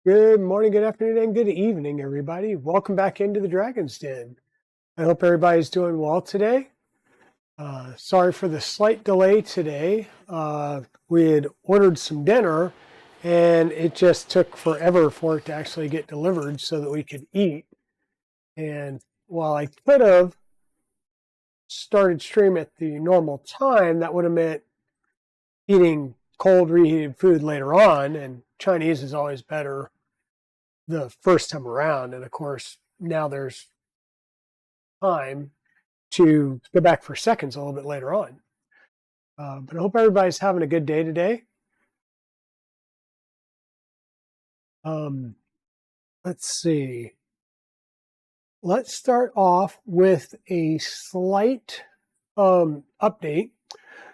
Good morning, good afternoon, and good evening, everybody. Welcome back into the Dragon's Den. I hope everybody's doing well today. Sorry for the slight delay today. We had ordered some dinner, and it just took forever for it to actually get delivered so that we could eat. And while I could have started stream at the normal time, that would have meant eating cold, reheated food later on, and Chinese is always better the first time around. And of course, now there's time to go back for seconds a little bit later on. But I hope everybody's having a good day today. Let's see. Let's start off with a slight update.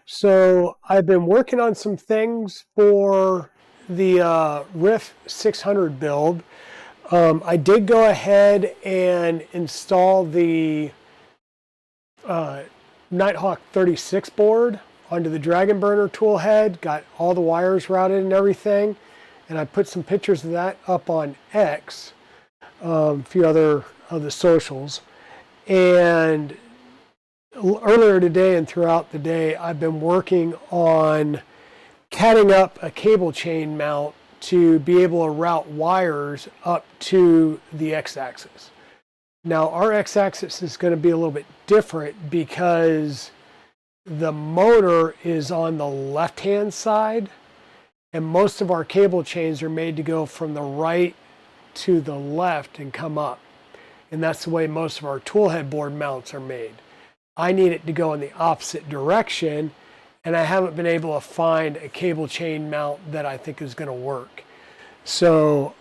So I've been working on some things for the RIF 600 build. I did go ahead and install the Nighthawk 36 board onto the Dragon Burner tool head, got all the wires routed and everything, and I put some pictures of that up on X, a few other of the socials. And earlier today and throughout the day, I've been working on catting up a cable chain mount to be able to route wires up to the X-axis. Now, our X-axis is going to be a little bit different because the motor is on the left-hand side, and most of our cable chains are made to go from the right to the left and come up. And that's the way most of our tool head board mounts are made. I need it to go in the opposite direction, and I haven't been able to find a cable chain mount that I think is going to work. So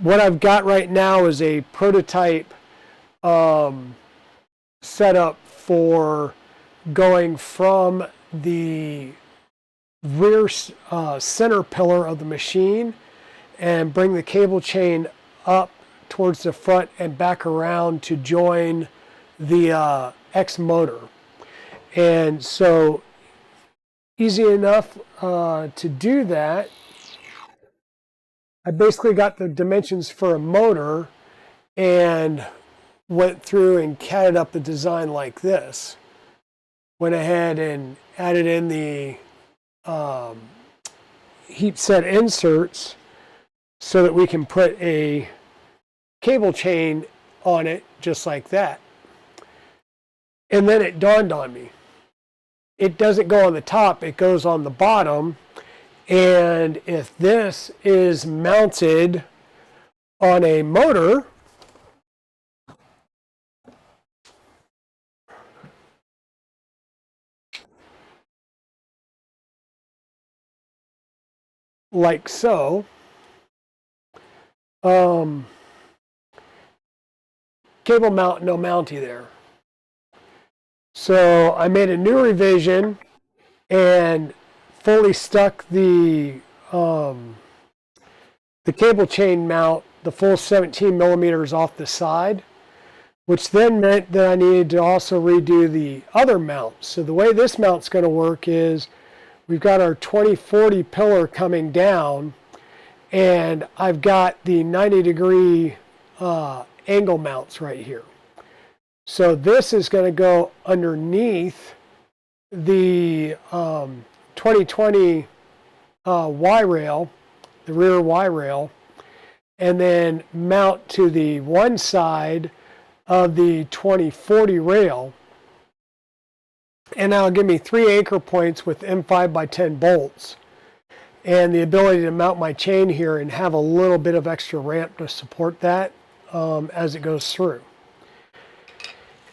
what I've got right now is a prototype setup for going from the rear center pillar of the machine and bring the cable chain up towards the front and back around to join the X motor. And so easy enough to do that. I basically got the dimensions for a motor and went through and catted up the design like this. Went ahead and added in the heat set inserts so that we can put a cable chain on it just like that. And then it dawned on me. It doesn't go on the top, it goes on the bottom. And if this is mounted on a motor, like so, cable mount, no mounty there. So I made a new revision and fully stuck the cable chain mount, the full 17 millimeters off the side, which then meant that I needed to also redo the other mount. So the way this mount's going to work is we've got our 2040 pillar coming down, and I've got the 90-degree angle mounts right here. So this is going to go underneath the 2020 Y rail, the rear Y rail, and then mount to the one side of the 2040 rail. And that'll give me 3 anchor points with M5x10 bolts and the ability to mount my chain here and have a little bit of extra ramp to support that as it goes through.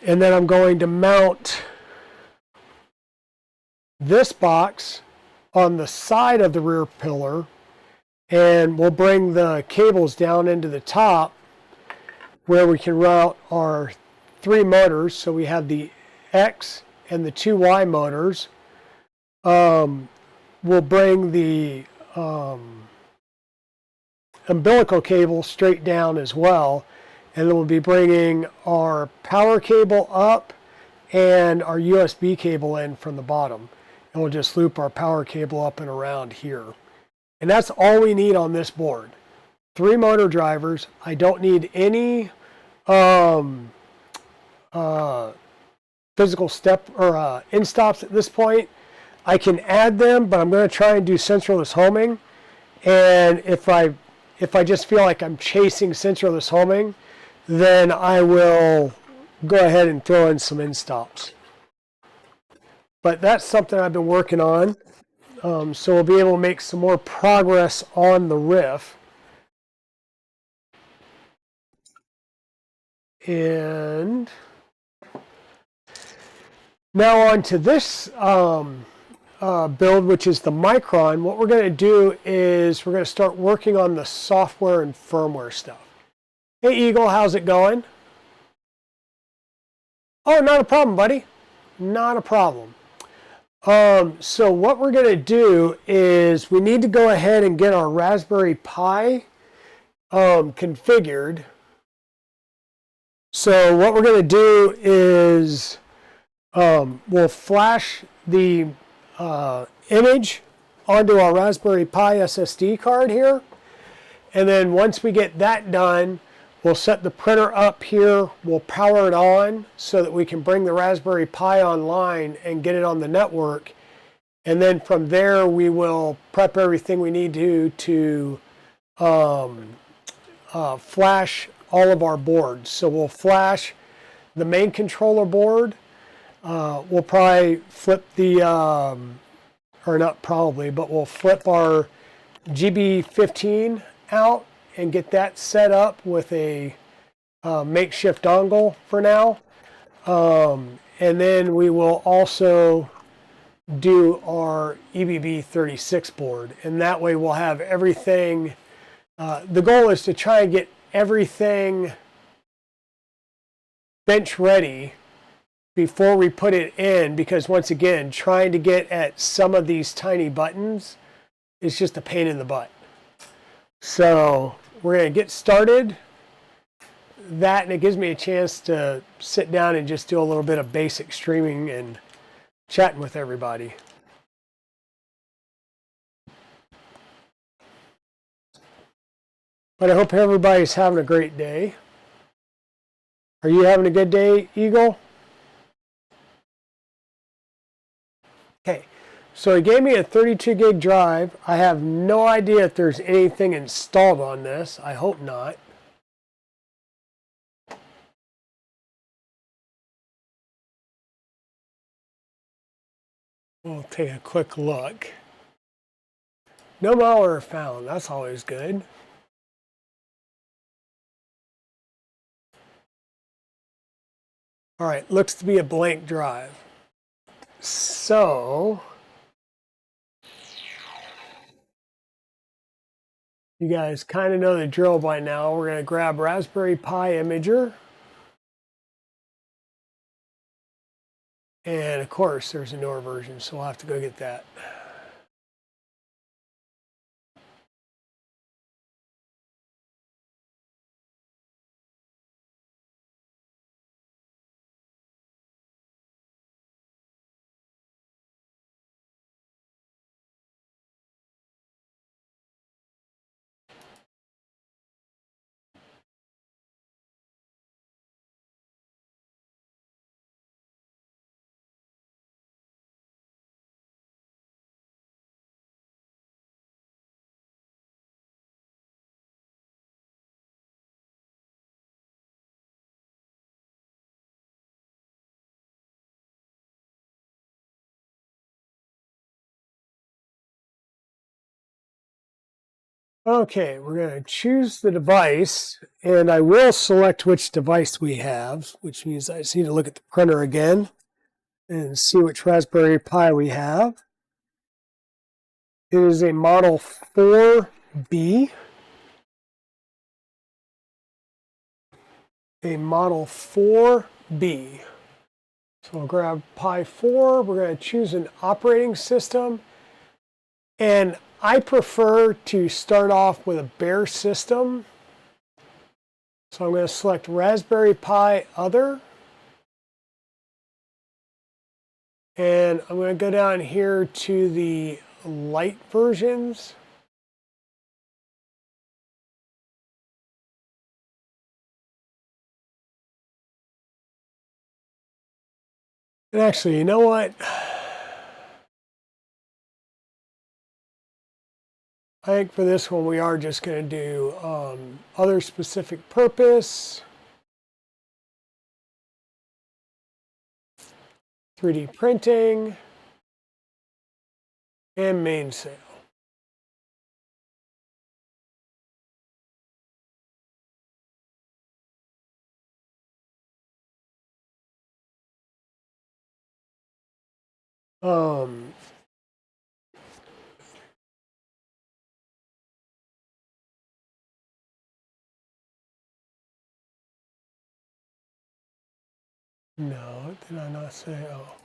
And then I'm going to mount this box on the side of the rear pillar, and we'll bring the cables down into the top where we can route our 3 motors. So we have the X and the 2 Y motors. We'll bring the umbilical cable straight down as well, and then we'll be bringing our power cable up and our USB cable in from the bottom. And we'll just loop our power cable up and around here. And that's all we need on this board. 3 motor drivers. I don't need any um, physical step or in stops at this point. I can add them, but I'm going to try and do sensorless homing. And if I just feel like I'm chasing sensorless homing, then I will go ahead and throw in some in stops. But that's something I've been working on. So we'll be able to make some more progress on the riff. And now on to this build, which is the Micron. What we're going to do is we're going to start working on the software and firmware stuff. Hey Eagle, how's it going? Oh, not a problem, buddy. Not a problem. So what we're going to do is we need to go ahead and get our Raspberry Pi configured. So what we're going to do is we'll flash the image onto our Raspberry Pi SSD card here. And then once we get that done, we'll set the printer up here. We'll power it on so that we can bring the Raspberry Pi online and get it on the network. And then from there, we will prep everything we need to flash all of our boards. So we'll flash the main controller board. We'll probably flip the, or not probably, but we'll flip our GB15 out and get that set up with a makeshift dongle for now. And then we will also do our EBB36 board. And that way we'll have everything. The goal is to try and get everything bench ready before we put it in, because once again, trying to get at some of these tiny buttons is just a pain in the butt. So we're going to get started that, and it gives me a chance to sit down and just do a little bit of basic streaming and chatting with everybody. But I hope everybody's having a great day. Are you having a good day, Eagle? Okay, so he gave me a 32 gig drive. I have no idea if there's anything installed on this. I hope not. We'll take a quick look. No malware found. That's always good. All right, looks to be a blank drive. So you guys kind of know the drill by now. We're going to grab Raspberry Pi Imager. And of course, there's a newer version, so we'll have to go get that. Okay, we're going to choose the device, and I will select which device we have, which means I just need to look at the printer again and see which Raspberry Pi we have. It is a Model 4B. A Model 4B. So we'll grab Pi 4. We're going to choose an operating system. And I prefer to start off with a bare system. So I'm going to select Raspberry Pi Other. And I'm going to go down here to the light versions. And actually, you know what? I think for this one, we are just going to do other specific purpose, 3D printing, and mainsail. Um, no, did I not say? Oh.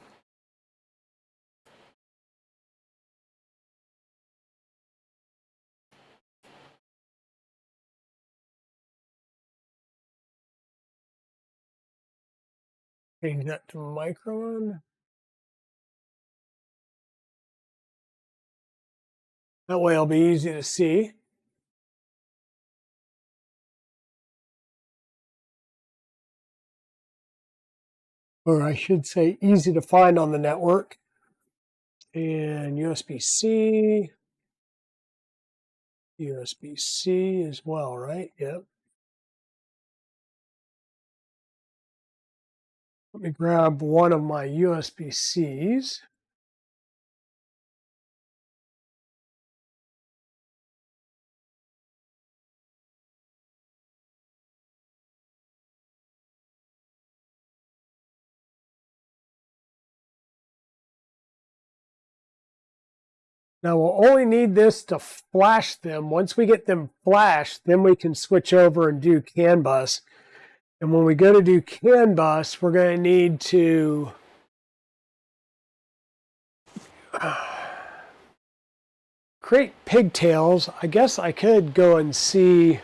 Change that to Micron. That way it'll be easy to see. Or I should say easy to find on the network. And USB-C, USB-C as well, right? Yep. Let me grab one of my USB-Cs. Now we'll only need this to flash them. Once we get them flashed, then we can switch over and do CAN bus. And when we go to do CAN bus, we're going to need to create pigtails. I guess I could go and see.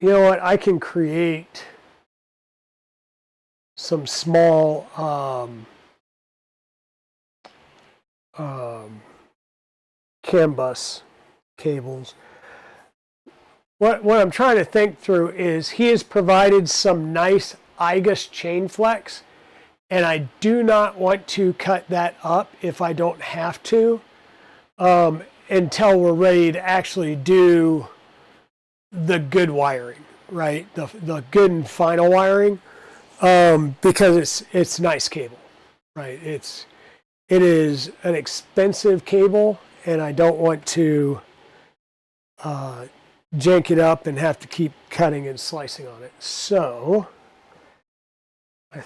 You know what? I can create some small CAN bus cables. What I'm trying to think through is he has provided some nice IGUS chain flex, and I do not want to cut that up if I don't have to until we're ready to actually do the good wiring, right? The good and final wiring, because it's nice cable, right? It is an expensive cable, and I don't want to jank it up and have to keep cutting and slicing on it. So I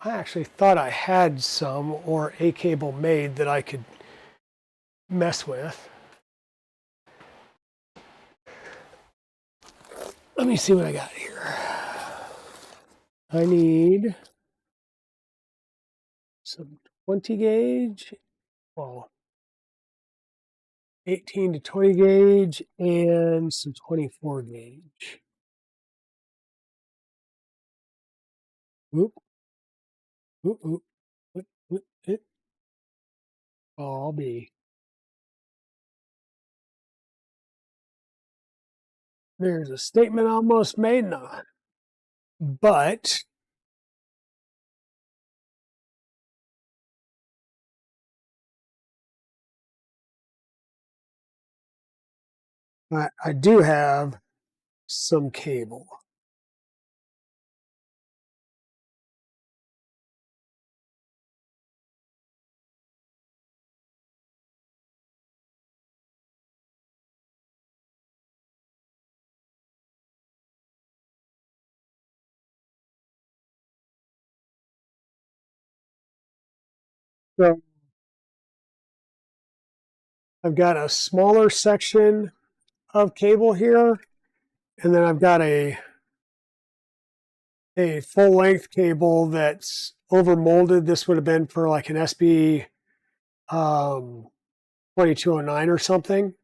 actually thought I had some or a cable made that I could mess with. Let me see what I got here. I need some 20 gauge, well, 18 to 20 gauge, and some 24 gauge. Oop, oop, oop, oop, oop, oop. Oh, I'll be. There's a statement almost made now. But I do have some cable. So I've got a smaller section of cable here, and then I've got a full length cable that's over molded. This would have been for like an SB 2209 or something.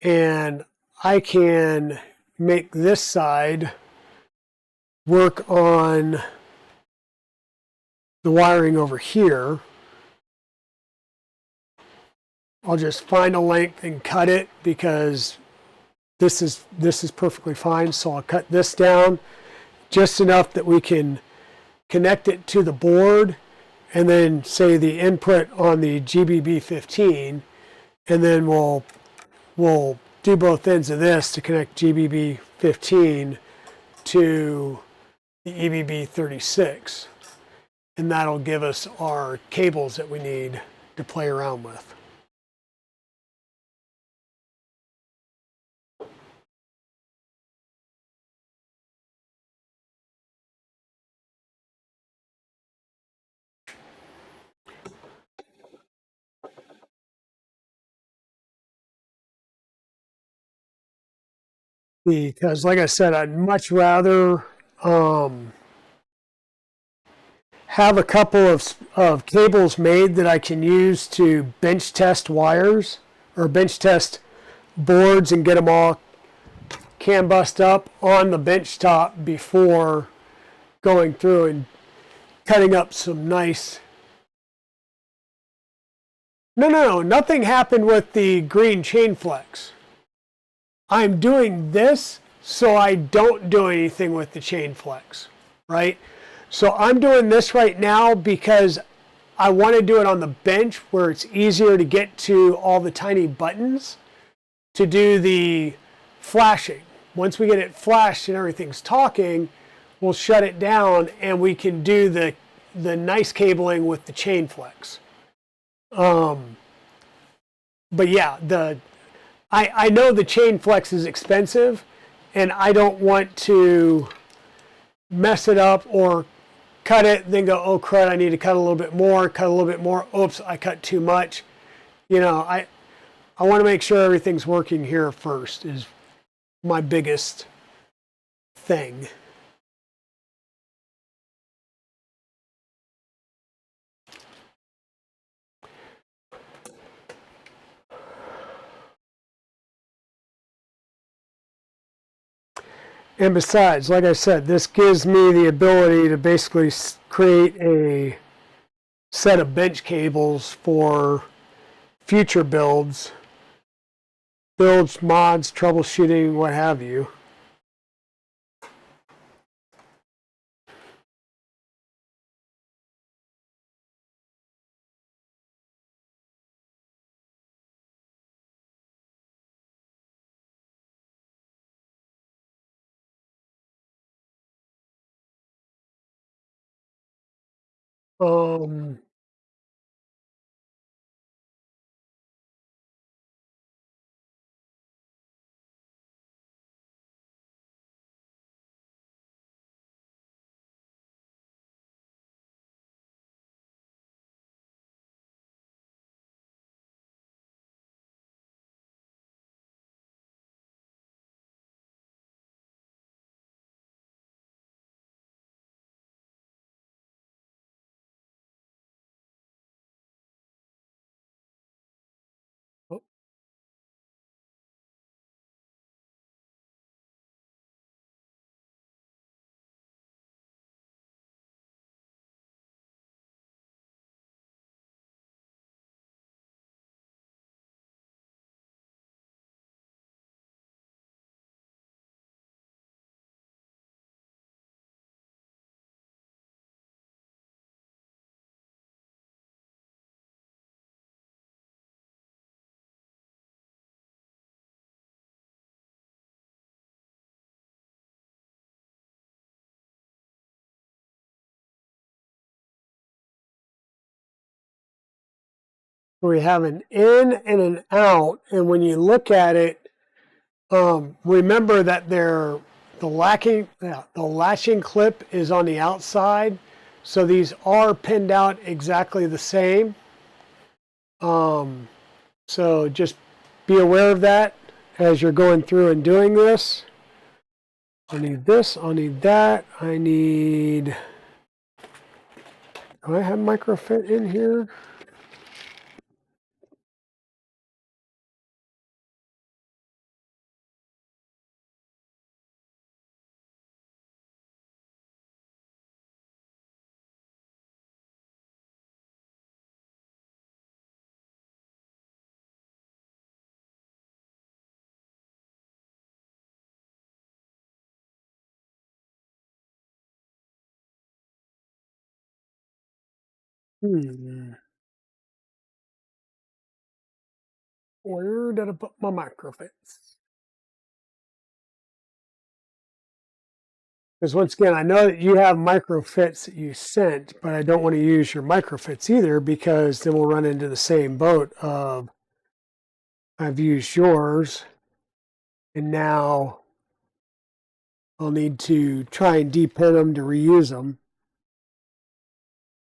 And I can make this side work on the wiring over here. I'll just find a length and cut it because this is perfectly fine. So I'll cut this down just enough that we can connect it to the board, and then say the input on the GBB15, and then we'll do both ends of this to connect GBB15 to the EBB36, and that'll give us our cables that we need to play around with. Because like I said, I'd much rather have a couple of cables made that I can use to bench test wires or bench test boards and get them all CAN bust up on the bench top before going through and cutting up some nice. No, nothing happened with the green chain flex. I'm doing this so I don't do anything with the chain flex, right? So I'm doing this right now because I want to do it on the bench where it's easier to get to all the tiny buttons to do the flashing. Once we get it flashed and everything's talking, we'll shut it down and we can do the nice cabling with the chain flex. But yeah, I know the chain flex is expensive, and I don't want to mess it up or cut it, then go, oh crud, I need to cut a little bit more, oops, I cut too much. You know, I want to make sure everything's working here first is my biggest thing. And besides, like I said, this gives me the ability to basically create a set of bench cables for future builds, mods, troubleshooting, what have you. Um, we have an in and an out, and when you look at it, remember that the latching clip is on the outside, so these are pinned out exactly the same. So just be aware of that as you're going through and doing this. I need this, I need that, I need. Do I have microfit in here? Where did I put my microfits? Because once again, I know that you have microfits that you sent, but I don't want to use your microfits either because then we'll run into the same boat of I've used yours and now I'll need to try and depin them to reuse them.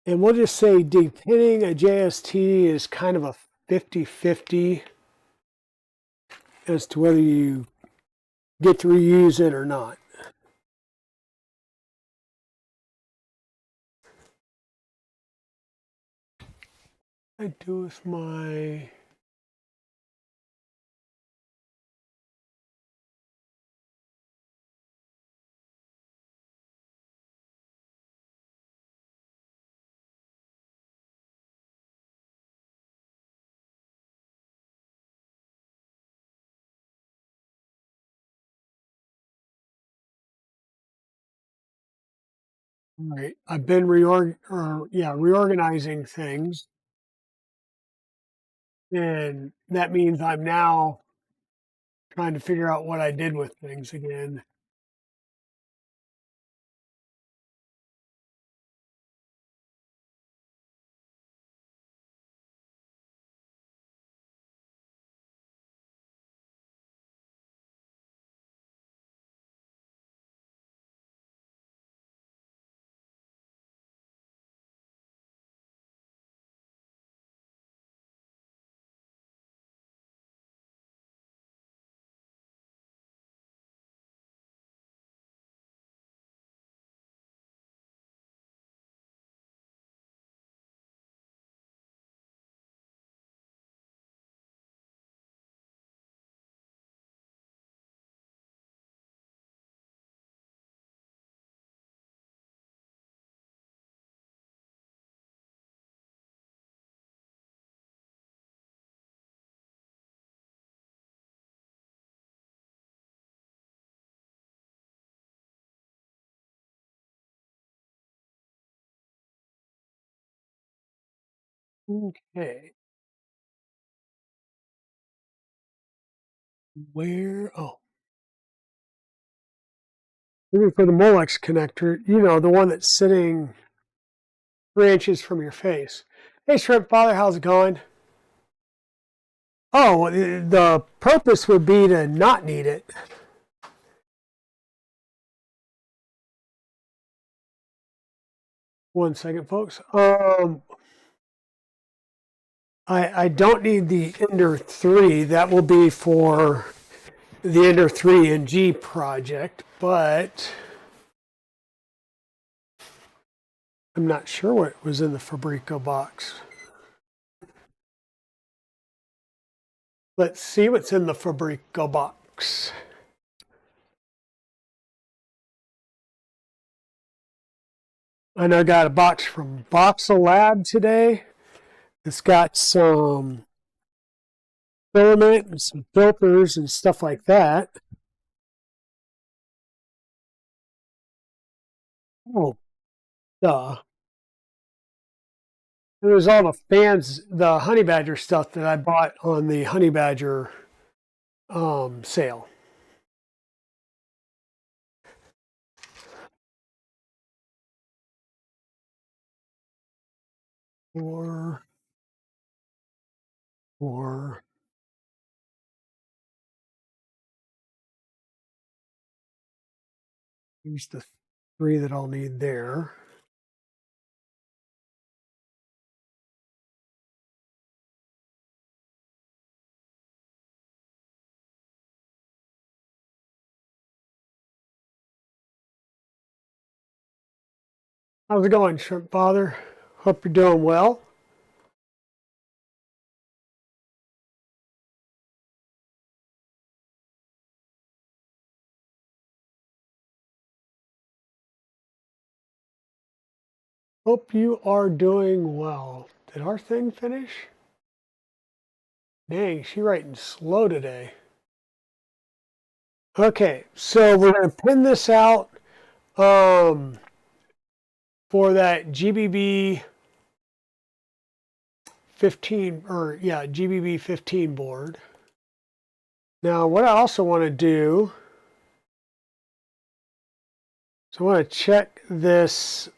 And we'll just say depinning a JST is kind of a 50-50 as to whether you get to reuse it or not. I do with my right. I've been reorganizing things, and that means I'm now trying to figure out what I did with things again. Okay. Where? Oh, looking for the Molex connector. You know, the one that's sitting 3 inches from your face. Hey, Shrimp Father, how's it going? Oh, the purpose would be to not need it. One second, folks. I don't need the Ender 3. That will be for the Ender 3 and G project, but I'm not sure what was in the Fabreeko box. Let's see what's in the Fabreeko box. I know I got a box from Voxel Lab today. It's got some filament and some filters and stuff like that. Oh, duh. It was all the fans, the Honey Badger stuff that I bought on the Honey Badger sale. Or here's the 3 that I'll need there. How's it going, Shrimp Father? Hope you're doing well. Hope you are doing well. Did our thing finish? Dang, she writing slow today. Okay, so we're going to pin this out for that GBB 15, or yeah, GBB 15 board. Now what I also want to do, so I want to check this,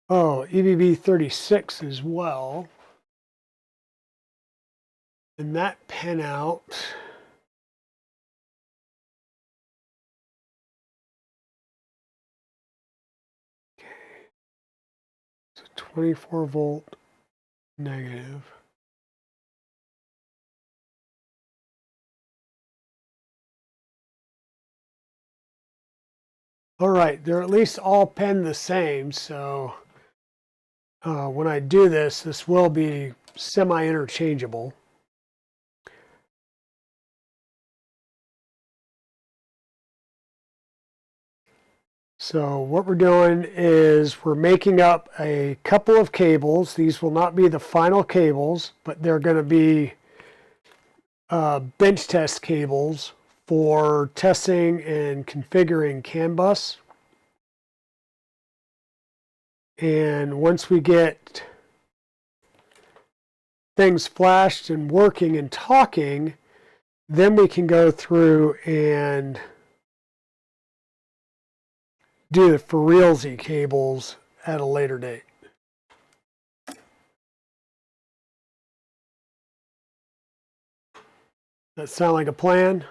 EBB 36 as well. And that pin out. Okay. So 24 volt negative. All right, they're at least all pinned the same, so when I do this, this will be semi-interchangeable. So what we're doing is we're making up a couple of cables. These will not be the final cables, but they're going to be bench test cables for testing and configuring CAN bus. And once we get things flashed and working and talking, then we can go through and do the for realsy cables at a later date. That sound like a plan?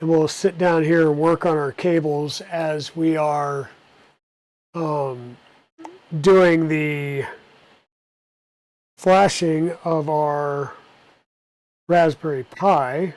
And we'll sit down here and work on our cables as we are doing the flashing of our Raspberry Pi.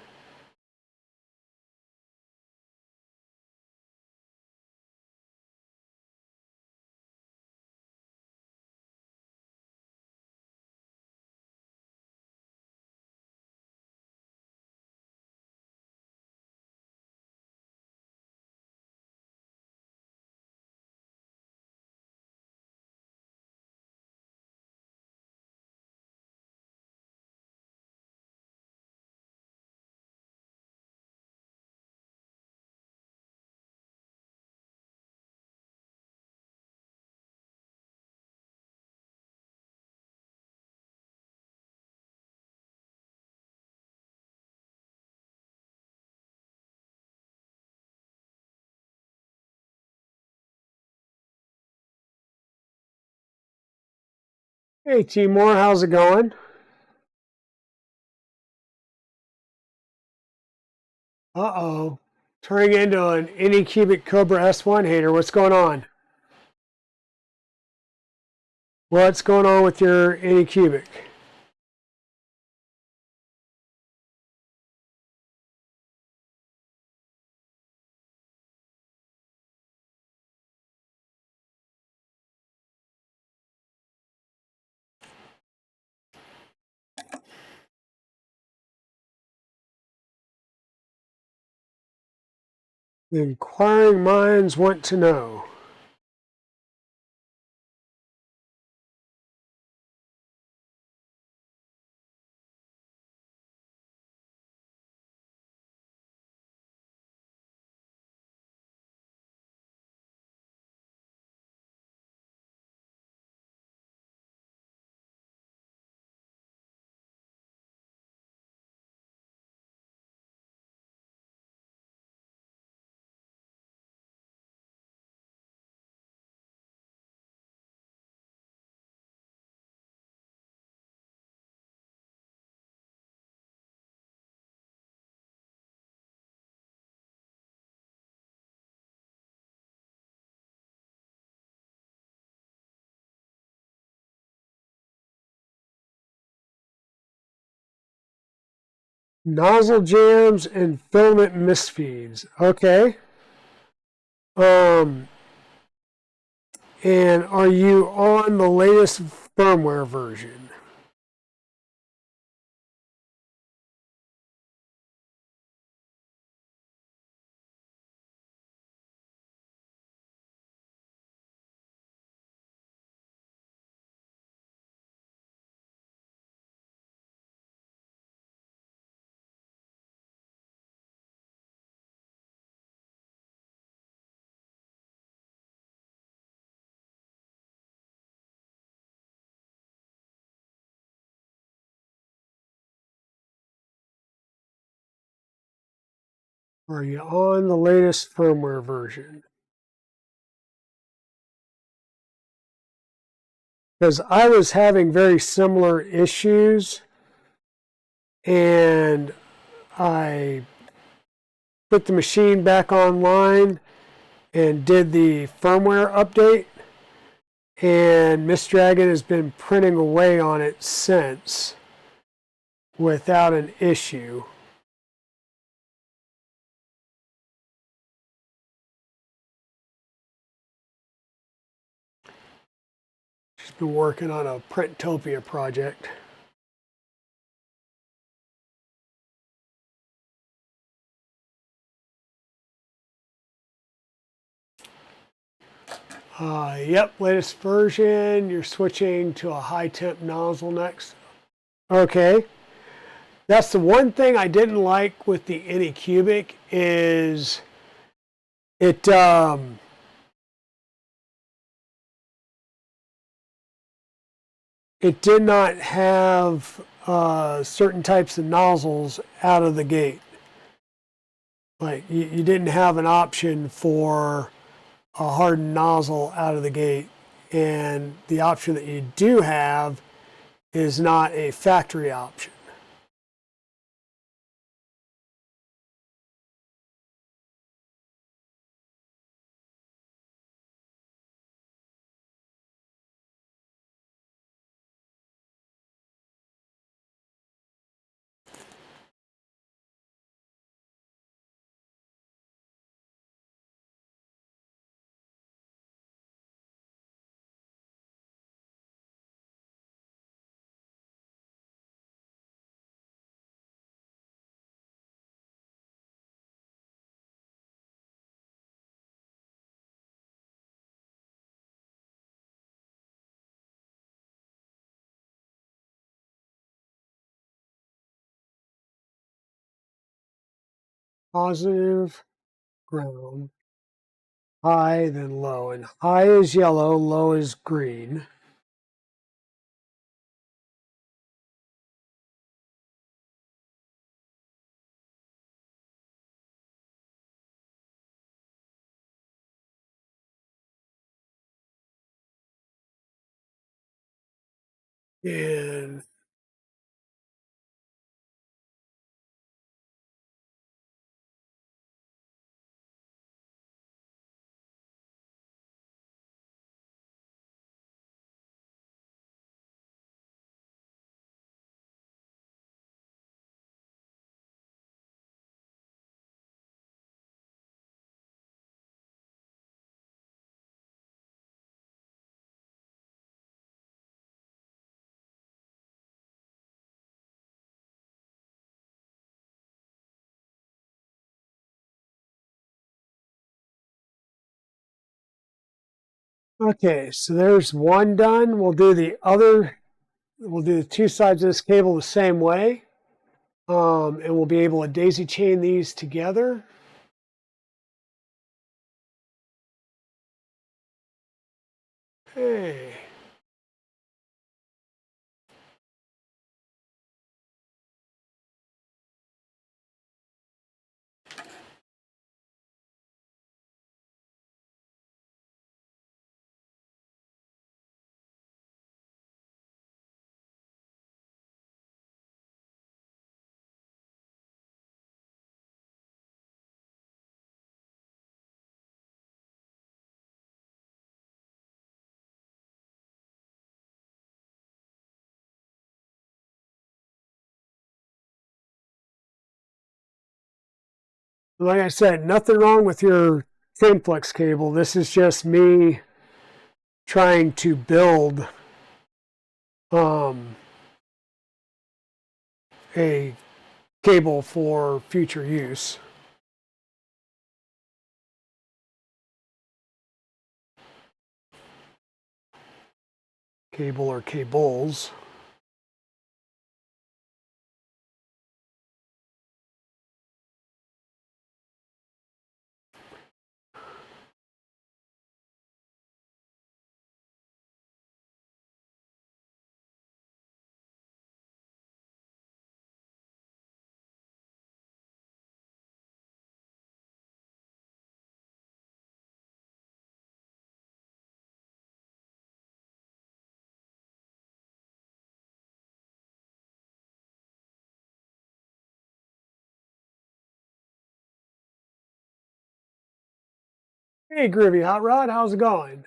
Hey Timor, how's it going? Uh-oh. Turning into an Anycubic Cobra S1 hater. What's going on? What's going on with your Anycubic? The inquiring minds want to know. Nozzle jams and filament misfeeds. Okay. Um, and are you on the latest firmware version? Are you on the latest firmware version? Because I was having very similar issues, and I put the machine back online and did the firmware update, and Miss Dragon has been printing away on it since without an issue. She's been working on a Printopia project. Yep, latest version. You're switching to a high temp nozzle next. Okay. That's the one thing I didn't like with the Anycubic is it it did not have certain types of nozzles out of the gate. Like you didn't have an option for a hardened nozzle out of the gate, and the option that you do have is not a factory option. Positive, ground, high, then low. And high is yellow, low is green. And okay, so there's one done. We'll do the other, we'll do the two sides of this cable the same way. And we'll be able to daisy chain these together. Hey. Like I said, nothing wrong with your Simplex cable. This is just me trying to build um, a cable for future use. Cable or cables. Hey, Groovy Hot Rod, how's it going?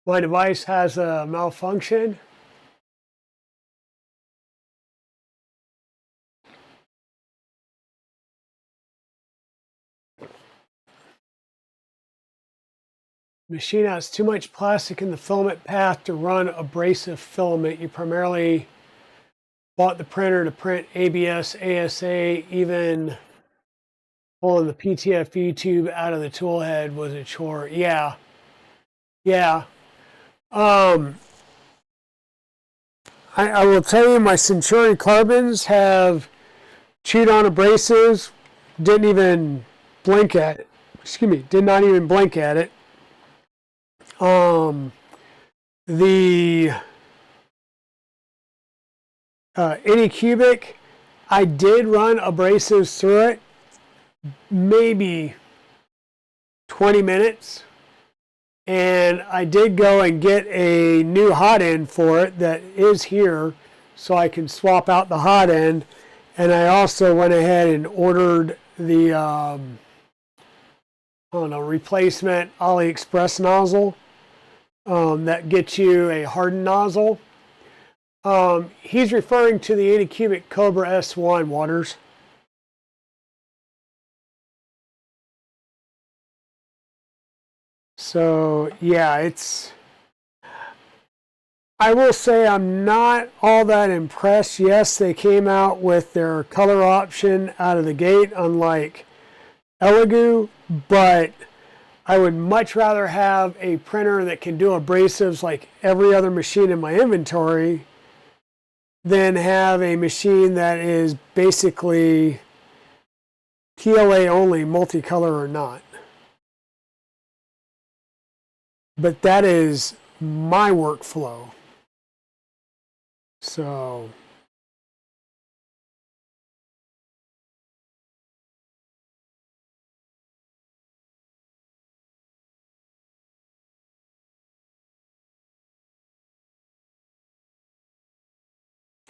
My device has a malfunction. Machine has too much plastic in the filament path to run abrasive filament. You primarily bought the printer to print ABS, ASA, even pulling the PTFE tube out of the tool head was a chore. Yeah, yeah. Um, I will tell you, my Centurion carbons have chewed on abrasives, didn't even blink at it. Excuse me, did not even blink at it. Um, the Anycubic, I did run abrasives through it, maybe 20 minutes. And I did go and get a new hot end for it that is here, so I can swap out the hot end. And I also went ahead and ordered the I don't know, replacement AliExpress nozzle that gets you a hardened nozzle. He's referring to the Anycubic Cobra S1 Waters. So yeah, I will say I'm not all that impressed. Yes, they came out with their color option out of the gate, unlike Elegoo, but I would much rather have a printer that can do abrasives like every other machine in my inventory than have a machine that is basically PLA only, multicolor or not. But that is my workflow. So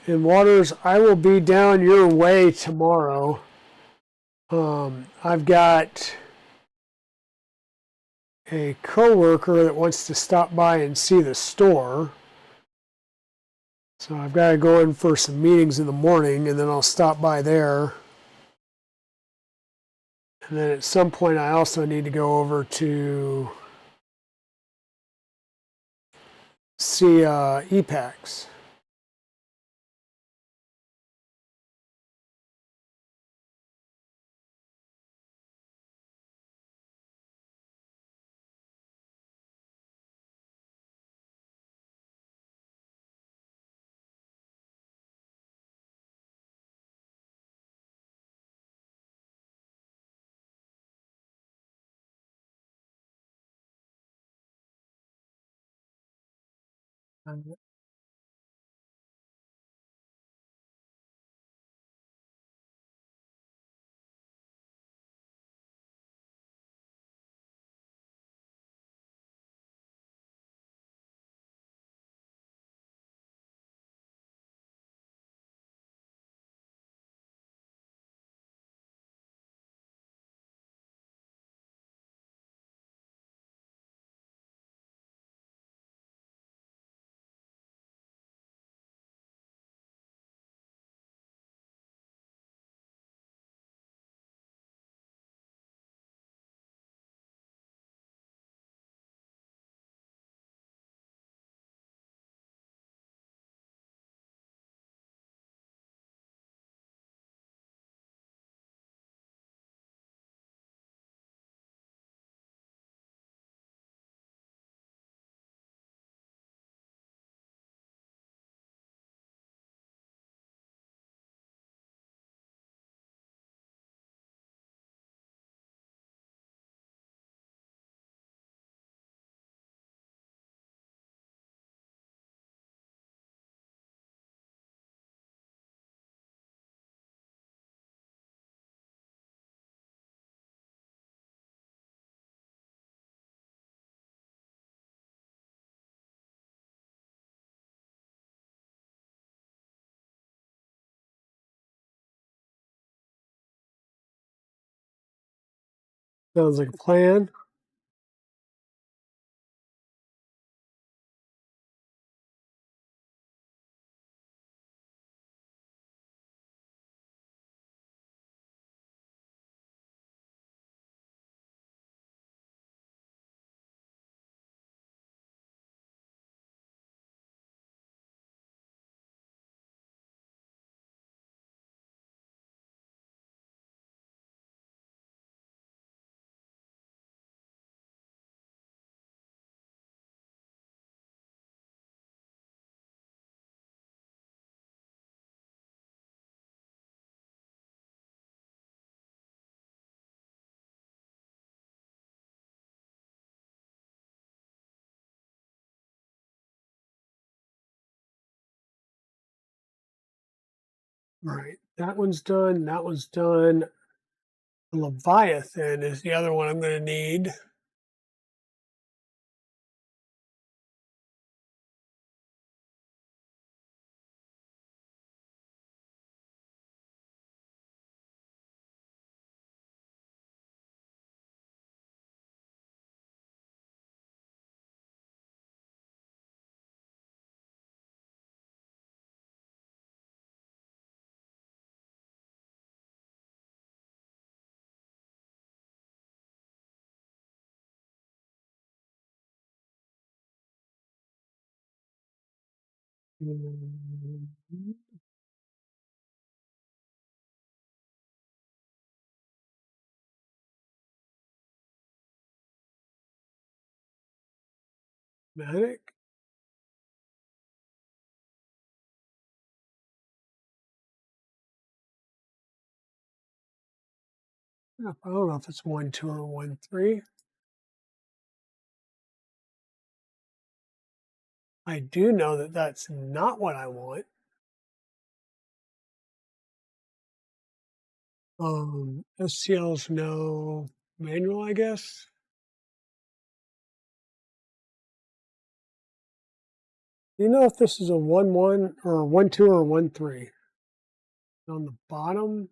in Waters, I will be down your way tomorrow. I've got a coworker that wants to stop by and see the store. So I've got to go in for some meetings in the morning, and then I'll stop by there. And then at some point, I also need to go over to see EPAX. Sounds like a plan. All right, that one's done. That one's done. The Leviathan is the other one I'm going to need. Matic. I don't know if it's 1-2 or 1-3. I do know that that's not what I want. SCL's no manual, I guess. Do you know if this is a 1-1 or a 1-2 or 1-3? On the bottom,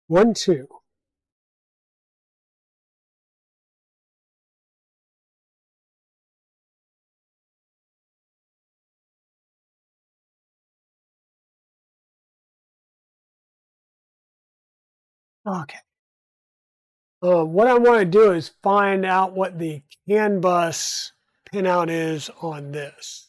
one, two. Okay. What I want to do is find out what the CAN bus pinout is on this.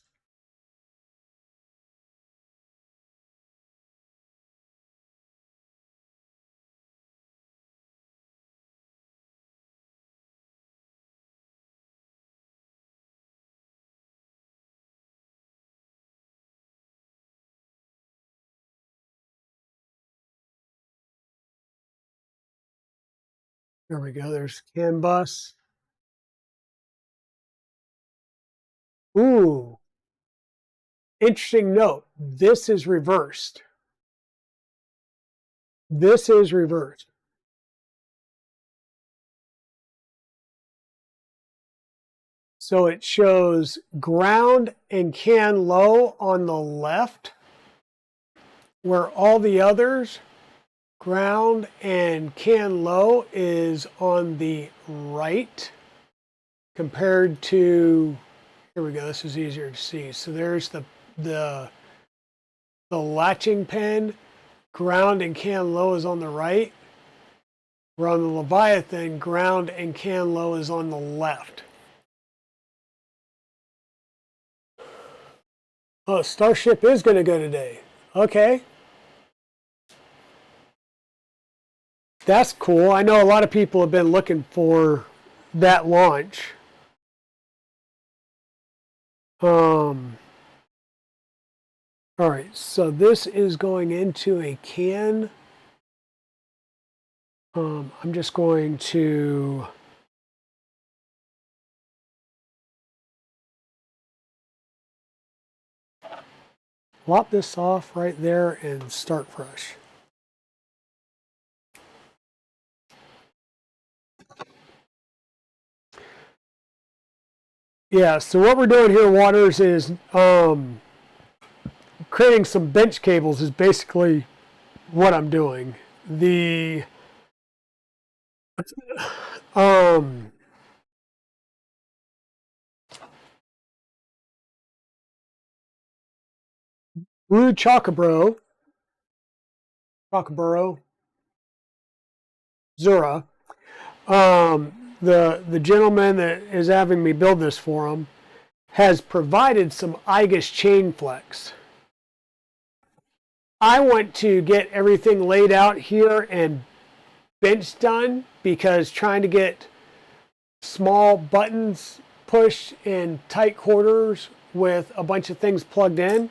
There we go. There's CAN bus. Ooh, interesting note. This is reversed. This is reversed. So it shows ground and CAN low on the left, where all the others, ground and CAN low, is on the right compared to, here we go, this is easier to see. So there's the latching pin, ground and CAN low is on the right, where on the Leviathan, ground and CAN low is on the left. Oh, Starship is going to go today. Okay. That's cool. I know a lot of people have been looking for that launch. All right, so this is going into a CAN. I'm just going to lop this off right there and start fresh. Yeah, so what we're doing here, Waters, is creating some bench cables is basically what I'm doing. The blue Chocobro, Zura, the gentleman that is having me build this for him has provided some IGUS chain flex. I want to get everything laid out here and bench done because trying to get small buttons pushed in tight quarters with a bunch of things plugged in,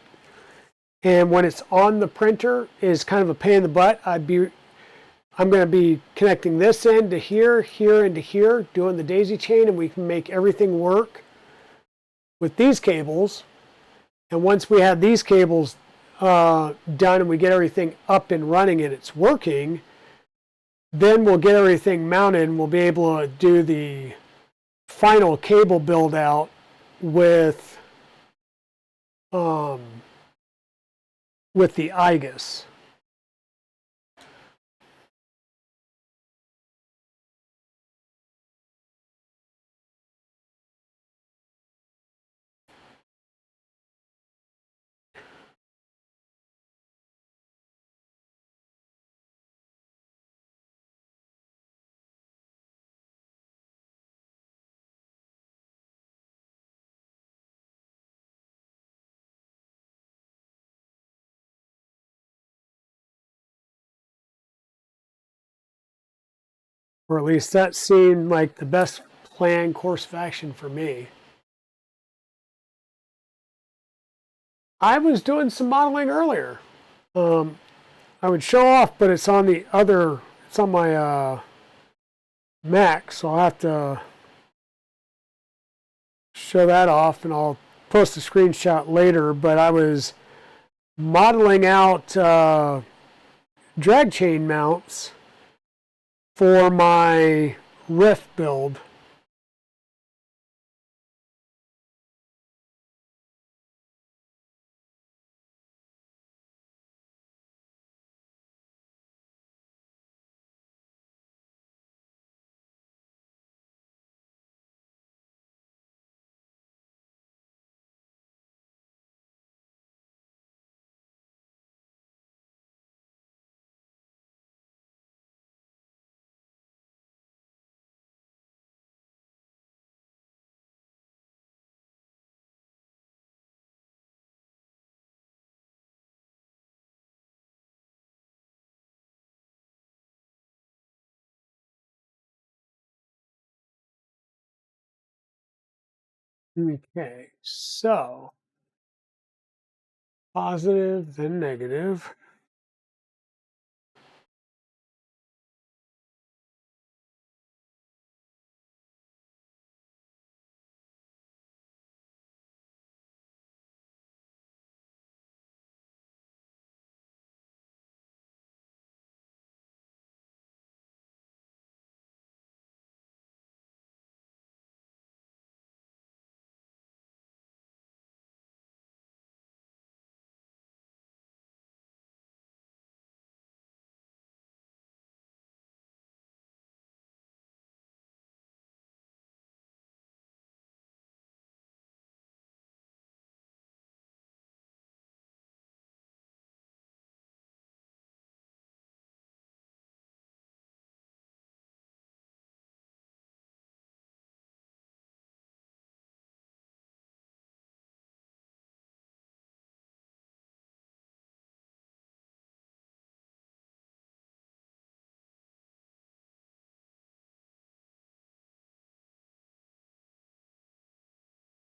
and when it's on the printer is kind of a pain in the butt. I'm going to be connecting this end to here, here, and to here, doing the daisy chain, and we can make everything work with these cables. And once we have these cables done and we get everything up and running and it's working, then we'll get everything mounted and we'll be able to do the final cable build out with the IGUS. Or at least that seemed like the best planned course of action for me. I was doing some modeling earlier. I would show off, but it's on it's on my Mac, so I'll have to show that off and I'll post a screenshot later. But I was modeling out drag chain mounts for my Rift build. Okay, so positive, then negative.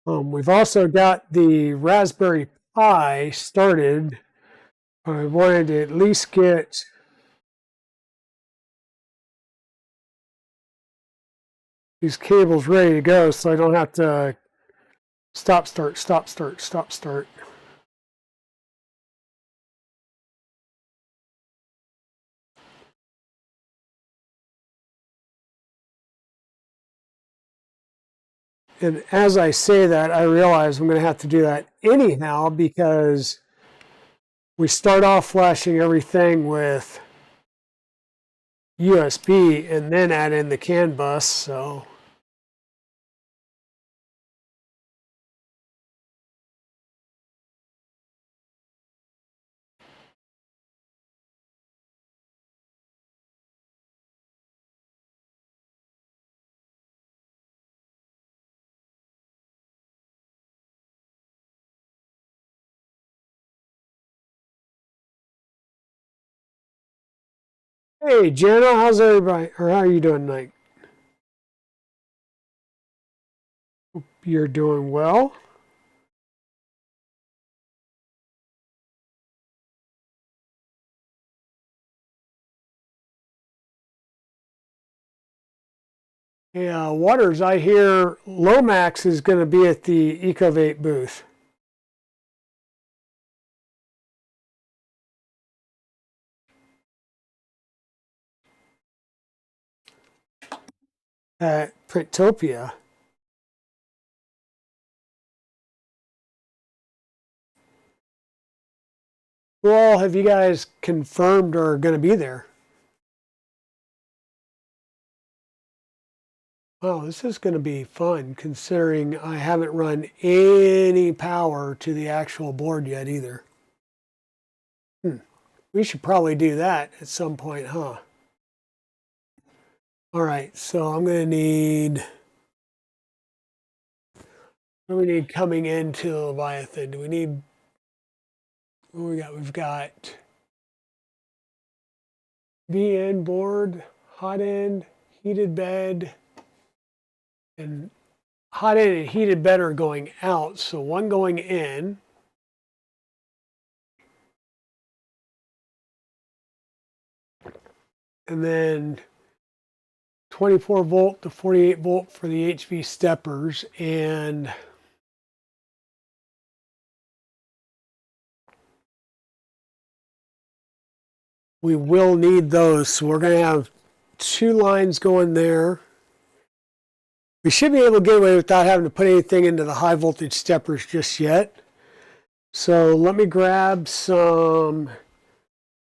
We've also got the Raspberry Pi started. I wanted to at least get these cables ready to go so I don't have to stop, start, stop, start, stop, start. And as I say that, I realize I'm going to have to do that anyhow because we start off flashing everything with USB and then add in the CAN bus. So hey, Jenna, how's everybody? Or how are you doing tonight? You're doing well. Yeah, Waters, I hear Lomax is going to be at the Ecovate booth. At Printopia. Who all have you guys confirmed are going to be there? Well, this is going to be fun considering I haven't run any power to the actual board yet either. We should probably do that at some point, huh? All right, so I'm going to need, what do we need coming into Leviathan? Do we need, what do we got? We've got VN board, hot end, heated bed, and hot end and heated bed are going out. So one going in. And then 24 volt to 48 volt for the HV steppers. And we will need those. So we're going to have 2 lines going there. We should be able to get away without having to put anything into the high voltage steppers just yet. So let me grab some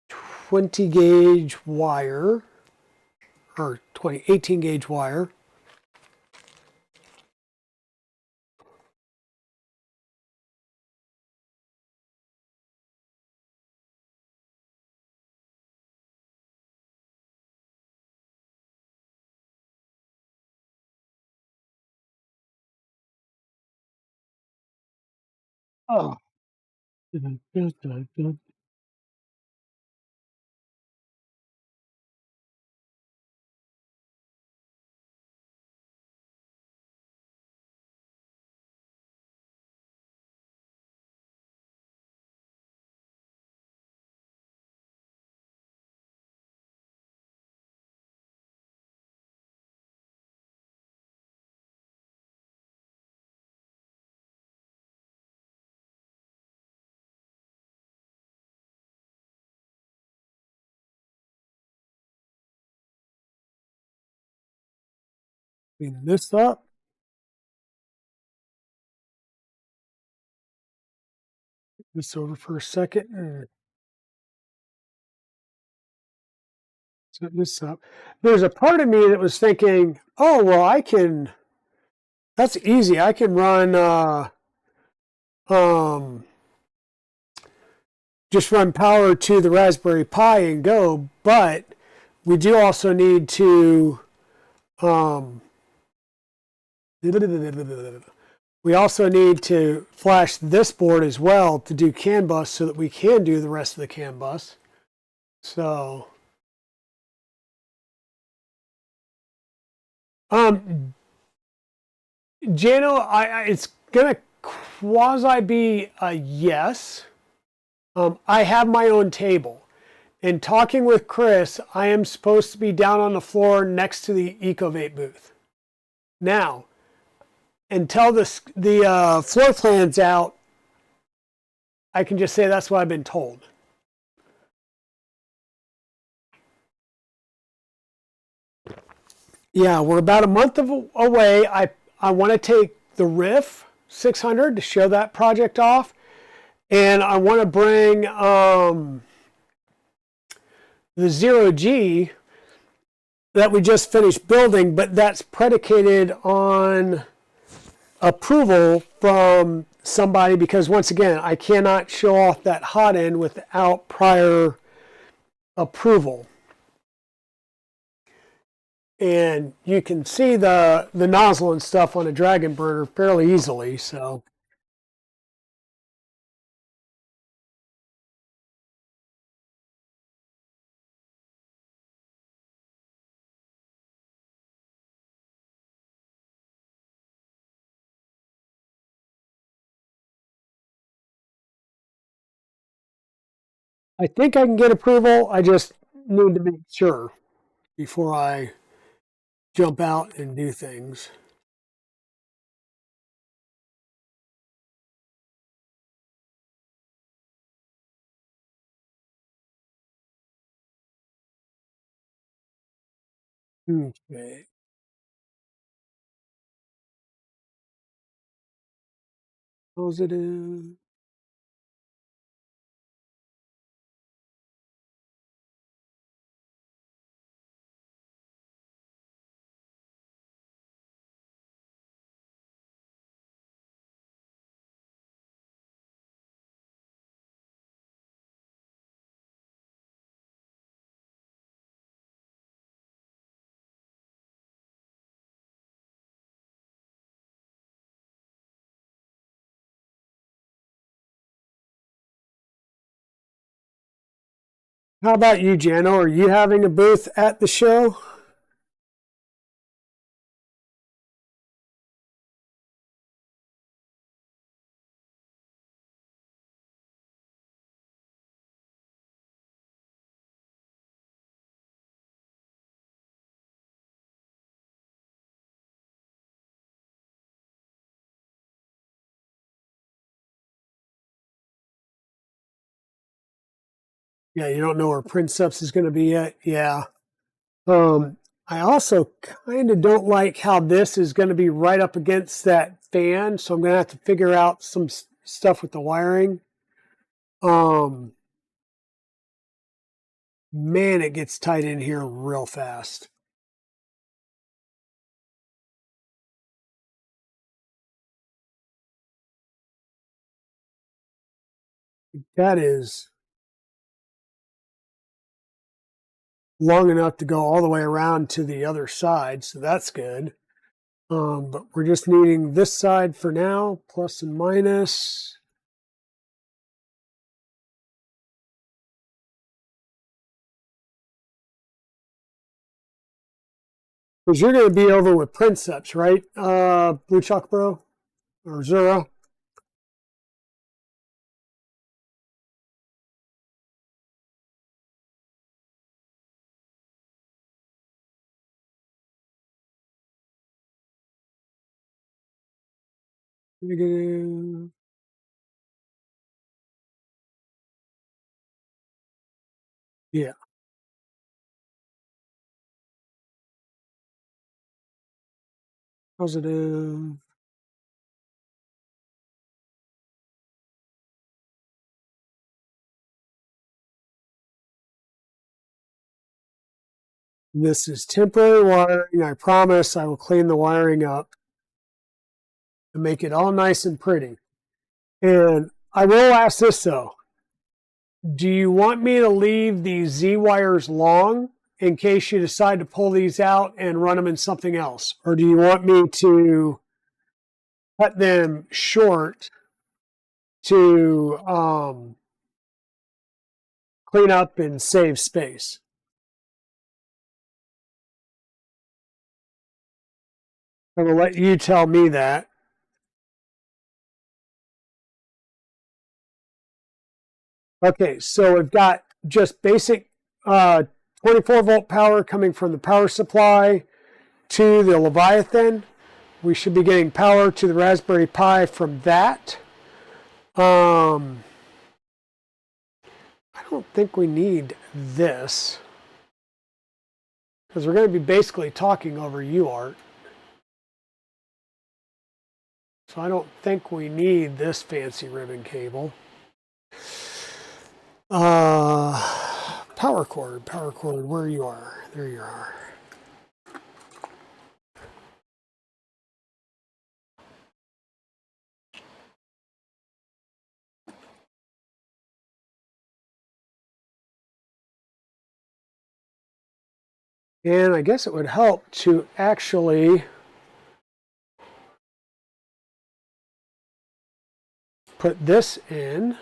20 gauge wire, or 18 gauge wire. Oh. Clean this up. This over for a second. Set this up. There's a part of me that was thinking, oh, well, that's easy. I can run, just run power to the Raspberry Pi and go. But we do also need to, we also need to flash this board as well to do CAN bus so that we can do the rest of the CAN bus. So, Jano, it's gonna quasi be a yes. I have my own table. In talking with Chris, I am supposed to be down on the floor next to the Ecovate booth. Now, until the floor plan's out, I can just say that's what I've been told. Yeah, we're about a month away. I want to take the Riff 600 to show that project off. And I want to bring the 0G that we just finished building, but that's predicated on approval from somebody, because once again, I cannot show off that hot end without prior approval. And you can see the nozzle and stuff on a Dragon burner fairly easily. So I think I can get approval. I just need to make sure before I jump out and do things. Okay. Positive. How about you, Jano? Are you having a booth at the show? Yeah, you don't know where Princeps is going to be yet. Yeah. Um, I also kind of don't like how this is going to be right up against that fan, so I'm going to have to figure out some stuff with the wiring. Um, Man, it gets tight in here real fast. That is long enough to go all the way around to the other side, so that's good. But we're just needing this side for now, plus and minus. Because you're going to be over with Princeps, right? Blue Chalk Bro or Zura. Negative. Yeah, positive. This is temporary wiring. I promise I will clean the wiring up and make it all nice and pretty. And I will ask this though. Do you want me to leave these Z wires long in case you decide to pull these out and run them in something else? Or do you want me to cut them short to clean up and save space? I'm going to let you tell me that. Okay, so we've got just basic 24-volt power coming from the power supply to the Leviathan. We should be getting power to the Raspberry Pi from that. I don't think we need this because we're going to be basically talking over UART. So I don't think we need this fancy ribbon cable. Power cord, where you are. There you are. And I guess it would help to actually put this in.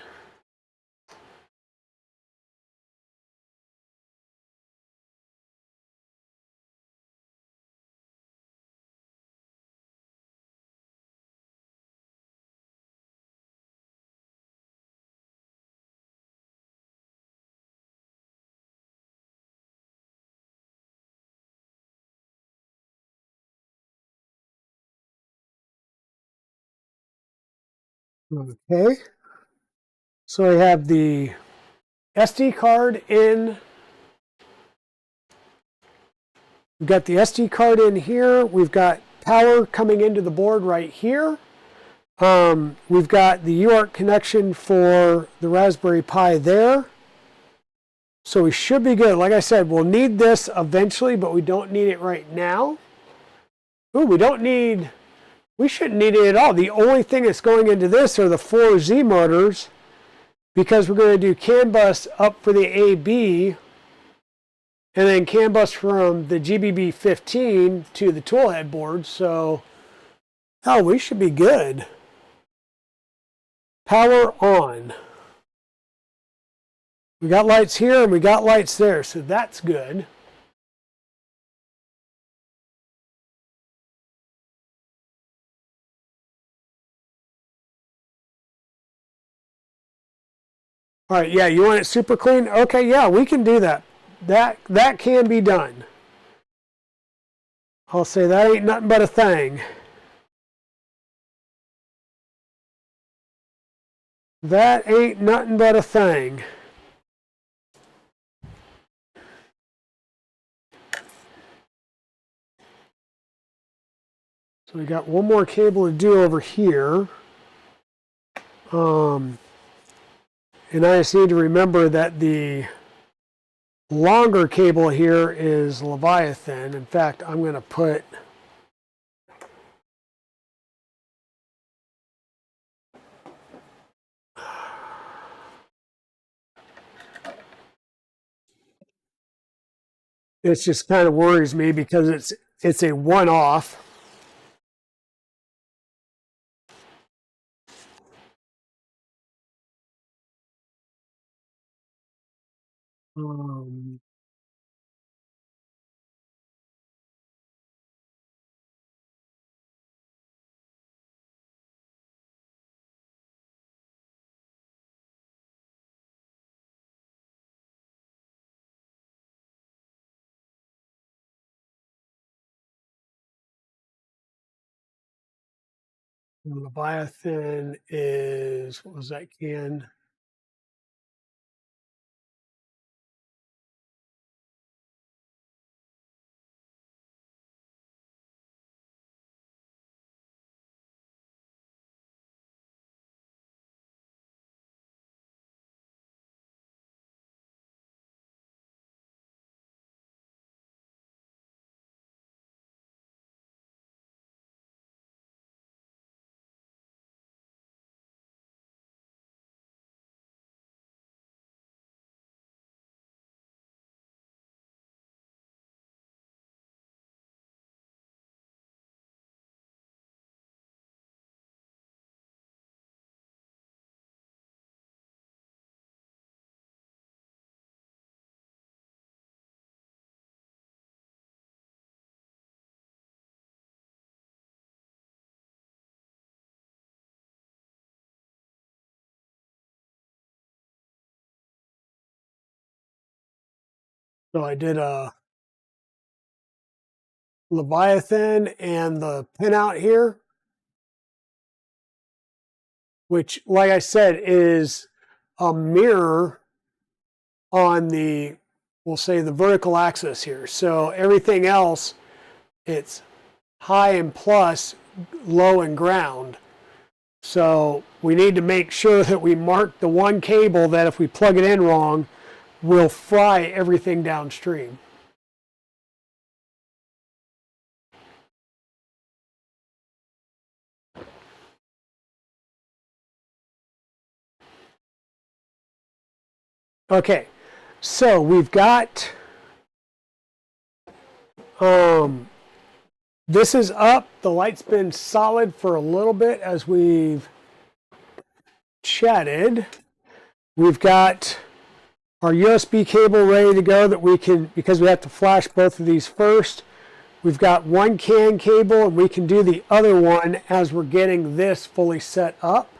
Okay. So I have the SD card in. We've got the SD card in here. We've got power coming into the board right here. We've got the UART connection for the Raspberry Pi there. So we should be good. Like I said, we'll need this eventually, but we don't need it right now. Ooh, we shouldn't need it at all. The only thing that's going into this are the 4 Z motors, because we're going to do CAN bus up for the AB, and then CAN bus from the GBB15 to the toolhead board. So, oh, we should be good. Power on. We got lights here and we got lights there, so that's good. All right, yeah, you want it super clean? Okay, yeah, we can do that. That can be done. I'll say that ain't nothing but a thing. That ain't nothing but a thing. So we got one more cable to do over here. And I just need to remember that the longer cable here is Leviathan. In fact, I'm going to put it just kind of worries me because it's a one-off. Leviathan is, what was that can? So I did a Leviathan and the pinout here, which, like I said, is a mirror on the, we'll say, the vertical axis here. So everything else, it's high and plus, low and ground. So we need to make sure that we mark the one cable that if we plug it in wrong, will fry everything downstream. Okay, so we've got this is up. The light's been solid for a little bit as we've chatted. We've got our USB cable ready to go that we can, because we have to flash both of these first. We've got one CAN cable and we can do the other one as we're getting this fully set up.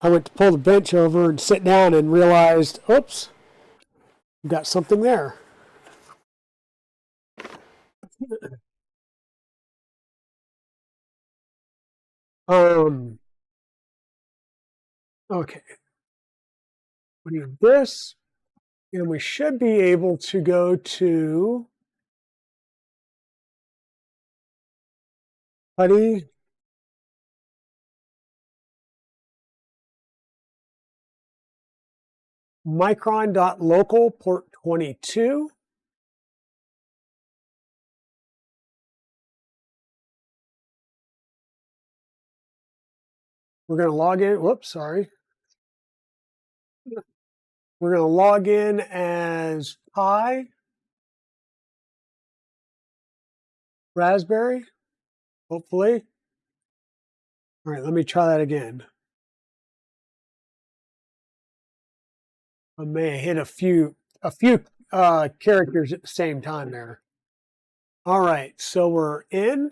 I went to pull the bench over and sit down and realized, oops, we've got something there. Okay, we need this, and we should be able to go to Putty. Micron.local port 22. We're going to log in. Whoops, sorry. We're going to log in as Pi, Raspberry, hopefully. All right, let me try that again. I may have hit a few characters at the same time there. All right, so we're in,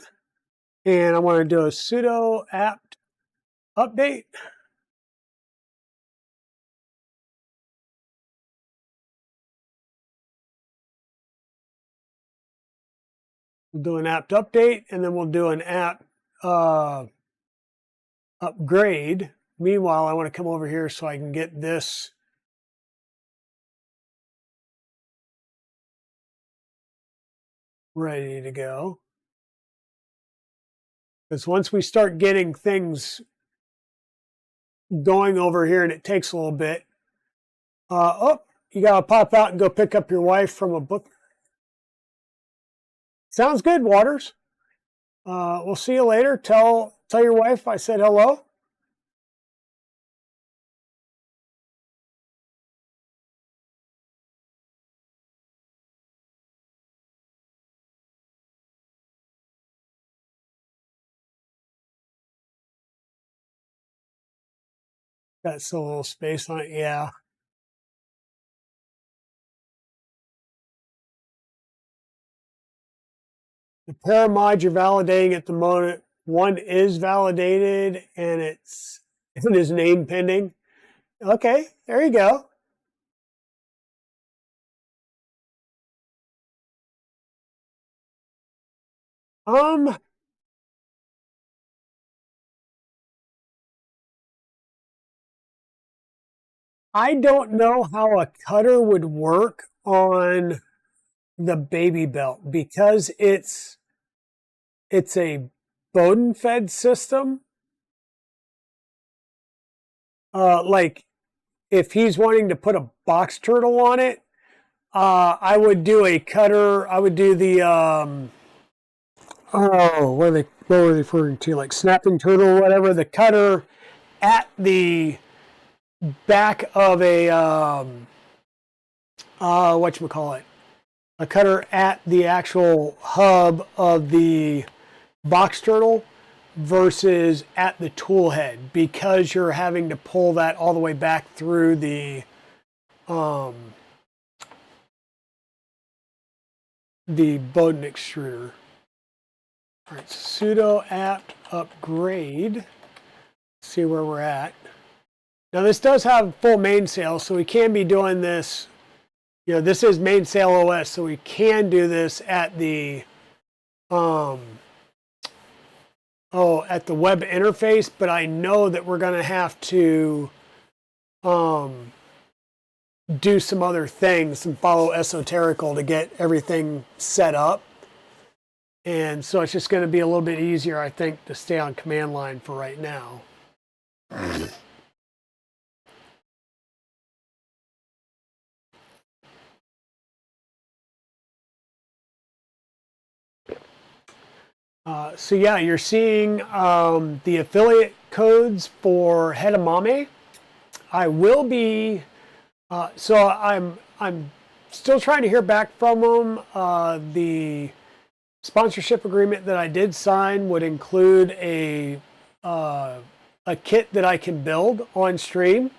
and I want to do a sudo apt update. We'll do an apt update, and then we'll do an apt upgrade. Meanwhile, I want to come over here so I can get this ready to go. Because once we start getting things going over here, and it takes a little bit, oh, you got to pop out and go pick up your wife from a book. Sounds good, Waters. We'll see you later. Tell your wife I said hello. Got still a little space on it. Yeah. The paramod you're validating at the moment, one is validated and it is name pending. Okay, there you go. I don't know how a cutter would work on the baby belt because it's a Bowden fed system. Like if he's wanting to put a box turtle on it, I would do a cutter. I would do the what were they referring to? Like snapping turtle or whatever. The cutter at the back of a whatchamacallit, a cutter at the actual hub of the box turtle versus at the tool head, because you're having to pull that all the way back through the Bowden extruder. All right, sudo apt upgrade. See where we're at. Now this does have full mainsail, so we can be doing this. You know, this is mainsail OS, so we can do this at the at the web interface, but I know that we're going to have to do some other things and follow esoterical to get everything set up. And so it's just going to be a little bit easier, I think, to stay on command line for right now. So yeah, you're seeing the affiliate codes for amame. I will be, so I'm still trying to hear back from them. The sponsorship agreement that I did sign would include a kit that I can build on stream.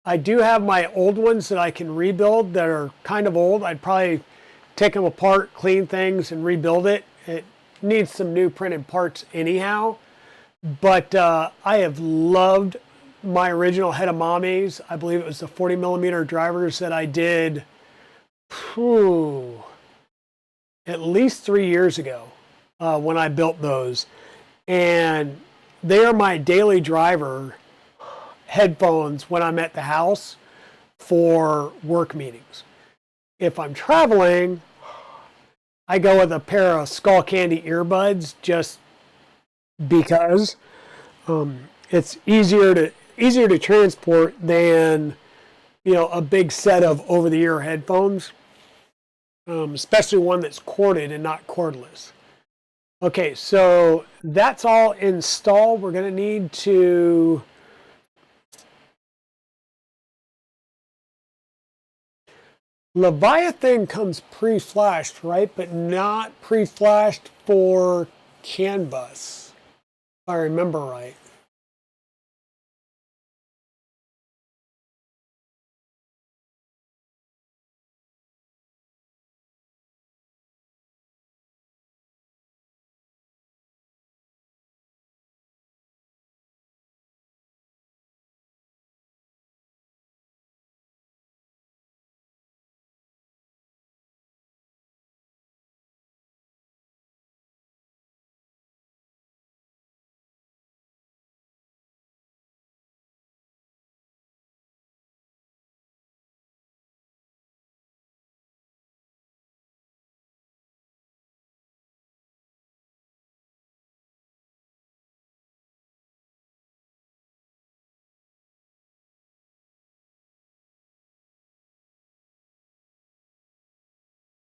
I do have my old ones that I can rebuild that are kind of old. I'd probably take them apart, clean things, and rebuild it. It needs some new printed parts anyhow. But I have loved my original amames. I believe it was the 40 millimeter drivers that I did at least 3 years ago when I built those. And they are my daily driver headphones when I'm at the house for work meetings. If I'm traveling, I go with a pair of Skull Candy earbuds just because it's easier to transport than a big set of over-the-ear headphones, especially one that's corded and not cordless. Okay, so that's all installed. We're going to need to Leviathan comes pre-flashed, right? But not pre-flashed for CAN bus, if I remember right.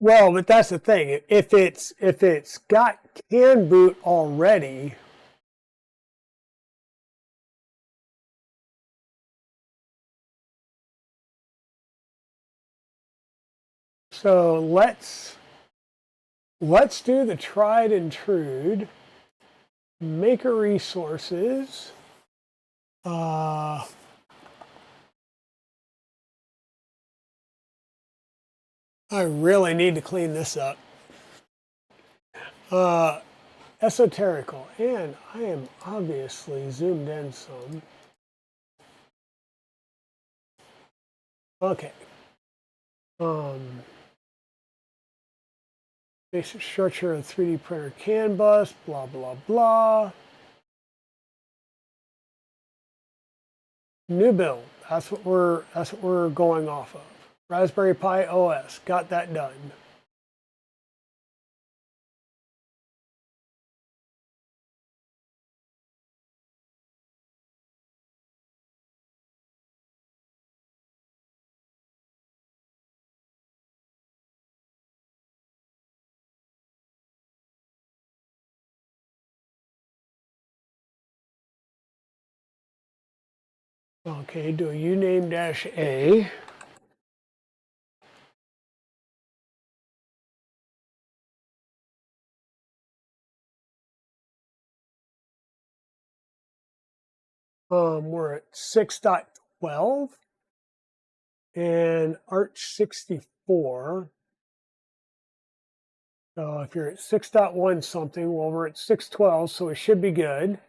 Well, but that's the thing. If it's got CAN boot already, so let's do the tried and true maker resources. I really need to clean this up. Esoterical, and I am obviously zoomed in some. Okay. Basic structure of 3D printer CAN bus, blah blah blah. New build. That's what we're going off of. Raspberry Pi OS. Got that done. Okay, do a uname-a. We're at 6.12 and Arch 64. So if you're at 6.1 something, well, we're at 6.12, so it should be good.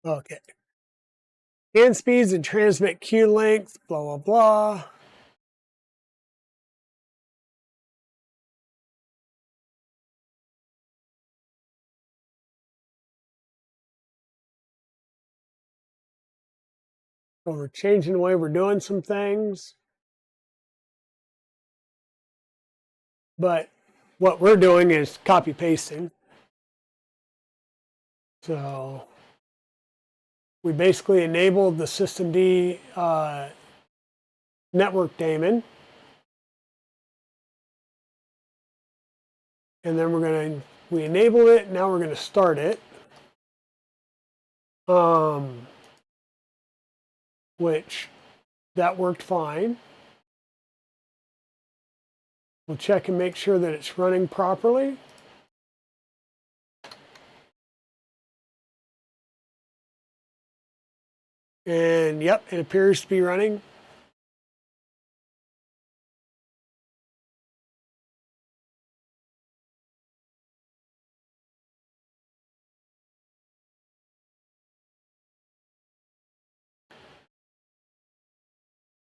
Okay. Hand speeds and transmit queue length, blah, blah, blah. So we're changing the way we're doing some things. But what we're doing is copy pasting. So we basically enabled the systemd network daemon. And then we enabled it, now we're going to start it. Which that worked fine. We'll check and make sure that it's running properly. And yep, it appears to be running.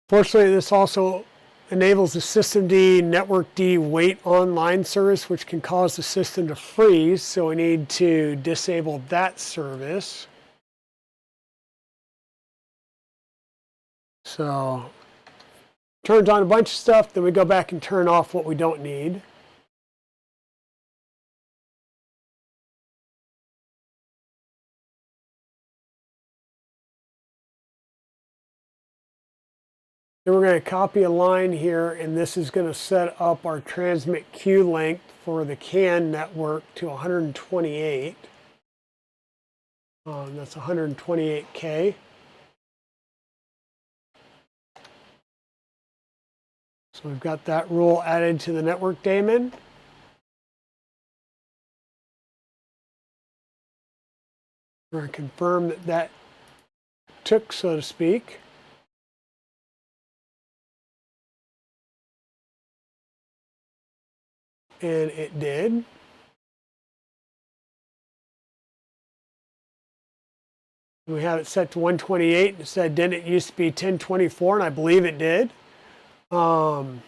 Fortunately, this also enables the systemd network D wait online service, which can cause the system to freeze. So we need to disable that service. So turns on a bunch of stuff, then we go back and turn off what we don't need. Then we're going to copy a line here, and this is going to set up our transmit queue length for the CAN network to 128. That's 128K. So we've got that rule added to the network daemon. We're going to confirm that that took, so to speak. And it did. We have it set to 128. It said, didn't it used to be 1024? And I believe it did. And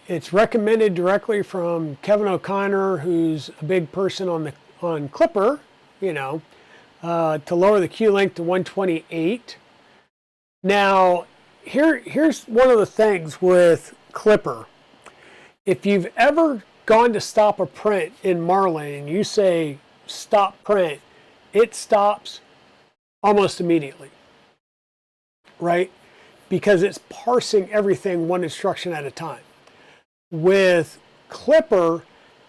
it's recommended directly from Kevin O'Connor, who's a big person on Clipper, you know, to lower the queue length to 128. Now, here's one of the things with Clipper. If you've ever gone to stop a print in Marlin and you say stop print, it stops almost immediately, right? Because it's parsing everything one instruction at a time. With Clipper,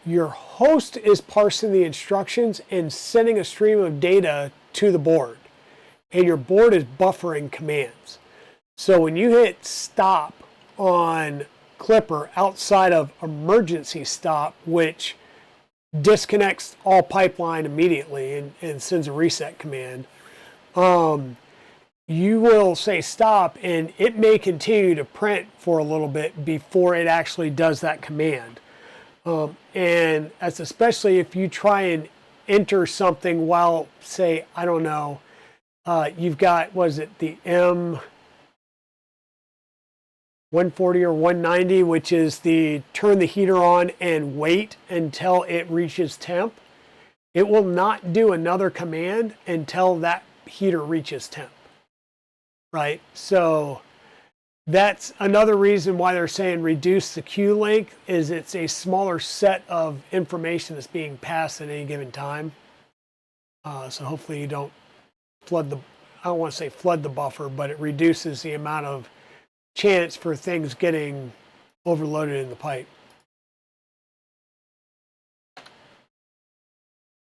your host is parsing the instructions and sending a stream of data to the board, and your board is buffering commands. So when you hit stop on Clipper outside of emergency stop, which disconnects all pipeline immediately and sends a reset command, you will say stop, and it may continue to print for a little bit before it actually does that command. And that's especially if you try and enter something while, say, I don't know, you've got, was it the M140 or 190, which is the turn the heater on and wait until it reaches temp. It will not do another command until that heater reaches temp. Right? So that's another reason why they're saying reduce the queue length, is it's a smaller set of information that's being passed at any given time. So hopefully you don't flood the, I don't want to say flood the buffer, but it reduces the amount of chance for things getting overloaded in the pipe.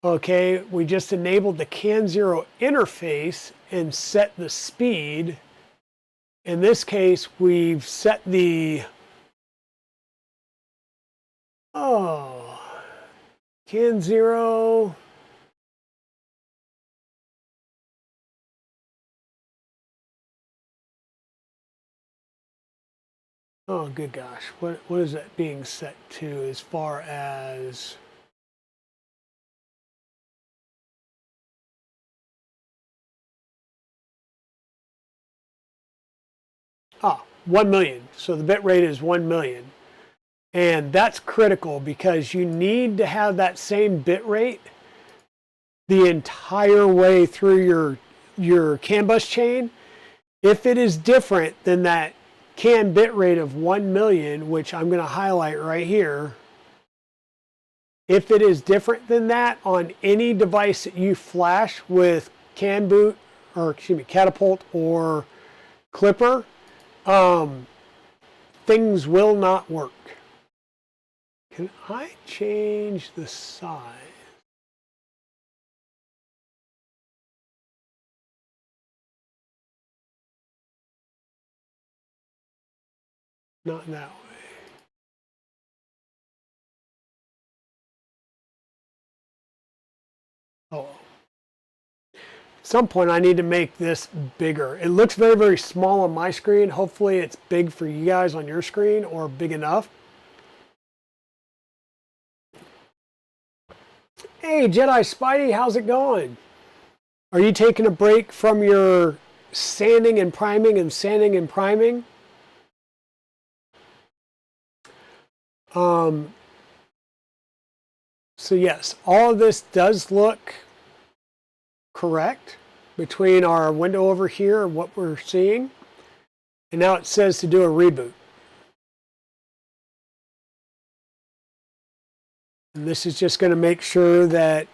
Okay, we just enabled the CAN0 interface and set the speed. In this case, we've set the CAN0. Oh, good gosh. What is that being set to as far as... Ah, 1 million. So the bit rate is 1 million. And that's critical because you need to have that same bit rate the entire way through your CAN bus chain. If it is different than that CAN bit rate of 1 million, which I'm going to highlight right here, if it is different than that on any device that you flash with CAN boot, or excuse me, Catapult or Clipper, things will not work. Can I change the size? Not that way. Oh. At some point I need to make this bigger. It looks very, very small on my screen. Hopefully it's big for you guys on your screen, or big enough. Hey, Jedi Spidey, how's it going? Are you taking a break from your sanding and priming and sanding and priming? So yes, all of this does look correct between our window over here and what we're seeing. And now it says to do a reboot. And this is just going to make sure that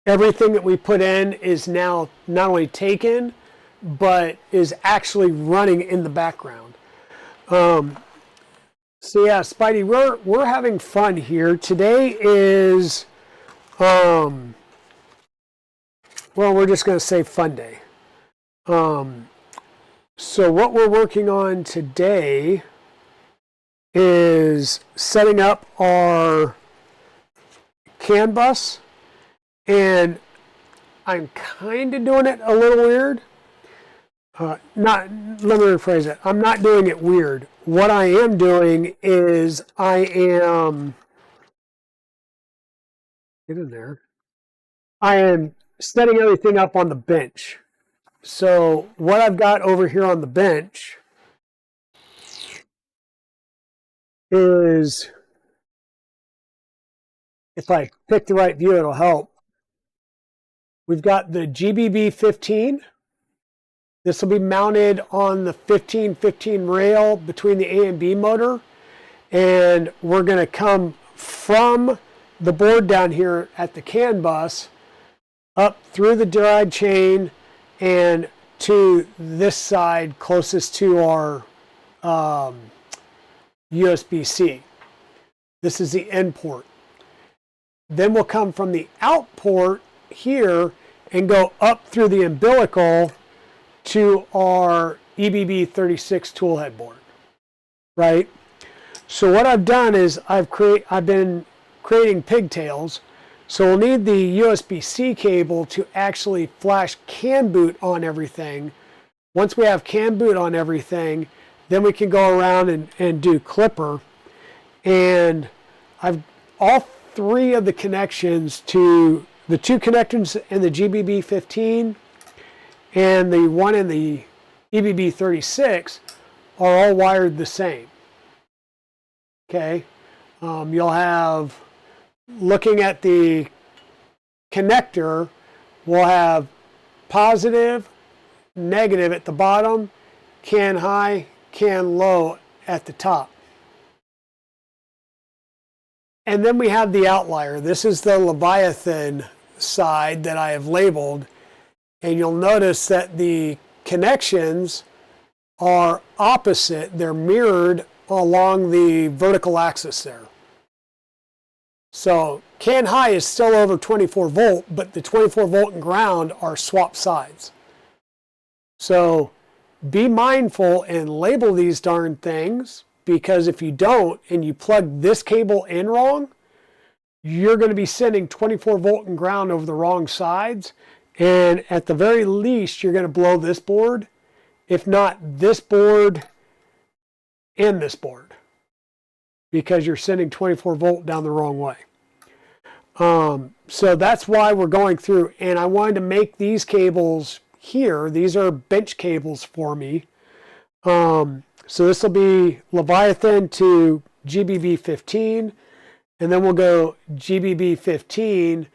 everything that we put in is now not only taken, but is actually running in the background. So yeah, Spidey, we're having fun here. Today is, well, we're just going to say fun day. So what we're working on today is setting up our CAN bus, and I'm kind of doing it a little weird. Let me rephrase it. I'm not doing it weird. What I am doing is I am, get in there, I am setting everything up on the bench. So what I've got over here on the bench is, if I pick the right view, it'll help. We've got the GBB 15. This will be mounted on the 1515 rail between the A and B motor. And we're going to come from the board down here at the CAN bus up through the drag chain and to this side closest to our USB-C. This is the in port. Then we'll come from the out port here and go up through the umbilical to our EBB 36 toolhead board, right? So what I've done is I've been creating pigtails. So we'll need the USB-C cable to actually flash CAN boot on everything. Once we have CAN boot on everything, then we can go around and do Clipper. And I've all three of the connections to the two connectors in the GBB 15 and the one in the EBB 36 are all wired the same. Okay, you'll have, looking at the connector, we'll have positive, negative at the bottom, CAN high, CAN low at the top. And then we have the outlier. This is the Leviathan side that I have labeled. And you'll notice that the connections are opposite. They're mirrored along the vertical axis there. So CAN high is still over 24 volt, but the 24 volt and ground are swap sides. So be mindful and label these darn things, because if you don't and you plug this cable in wrong, you're going to be sending 24 volt and ground over the wrong sides. And at the very least, you're going to blow this board, if not this board and this board, because you're sending 24 volt down the wrong way. So that's why we're going through. And I wanted to make these cables here. These are bench cables for me. So So this will be Leviathan to GBB15, and then we'll go GBB15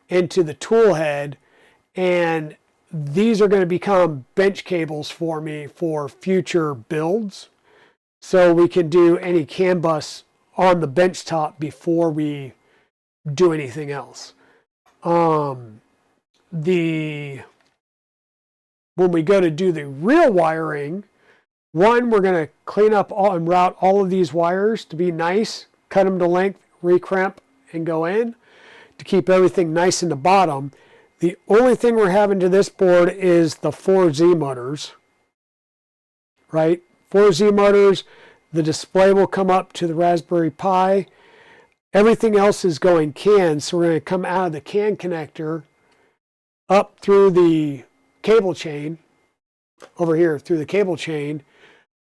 into the tool head, and these are going to become bench cables for me for future builds. So we can do any CAN bus on the bench top before we do anything else. When we go to do the real wiring, one, we're going to clean up and route all of these wires to be nice, cut them to length, recrimp, and go in to keep everything nice in the bottom. The only thing we're having to this board is the 4Z motors, right? 4Z motors, the display will come up to the Raspberry Pi. Everything else is going CAN, so we're going to come out of the CAN connector up through the cable chain, over here through the cable chain,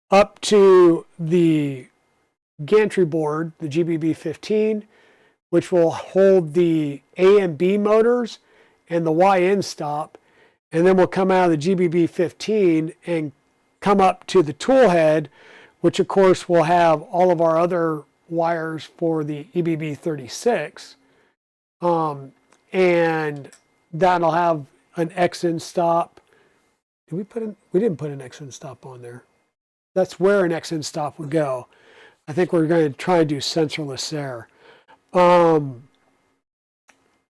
up to the gantry board, the GBB15, which will hold the A and B motors and the YN stop, and then we'll come out of the GBB15 and come up to the tool head, which of course will have all of our other wires for the EBB36, and that'll have an XN stop. Did we put in? We didn't put an XN stop on there. That's where an XN stop would go. I think we're going to try and do sensorless there.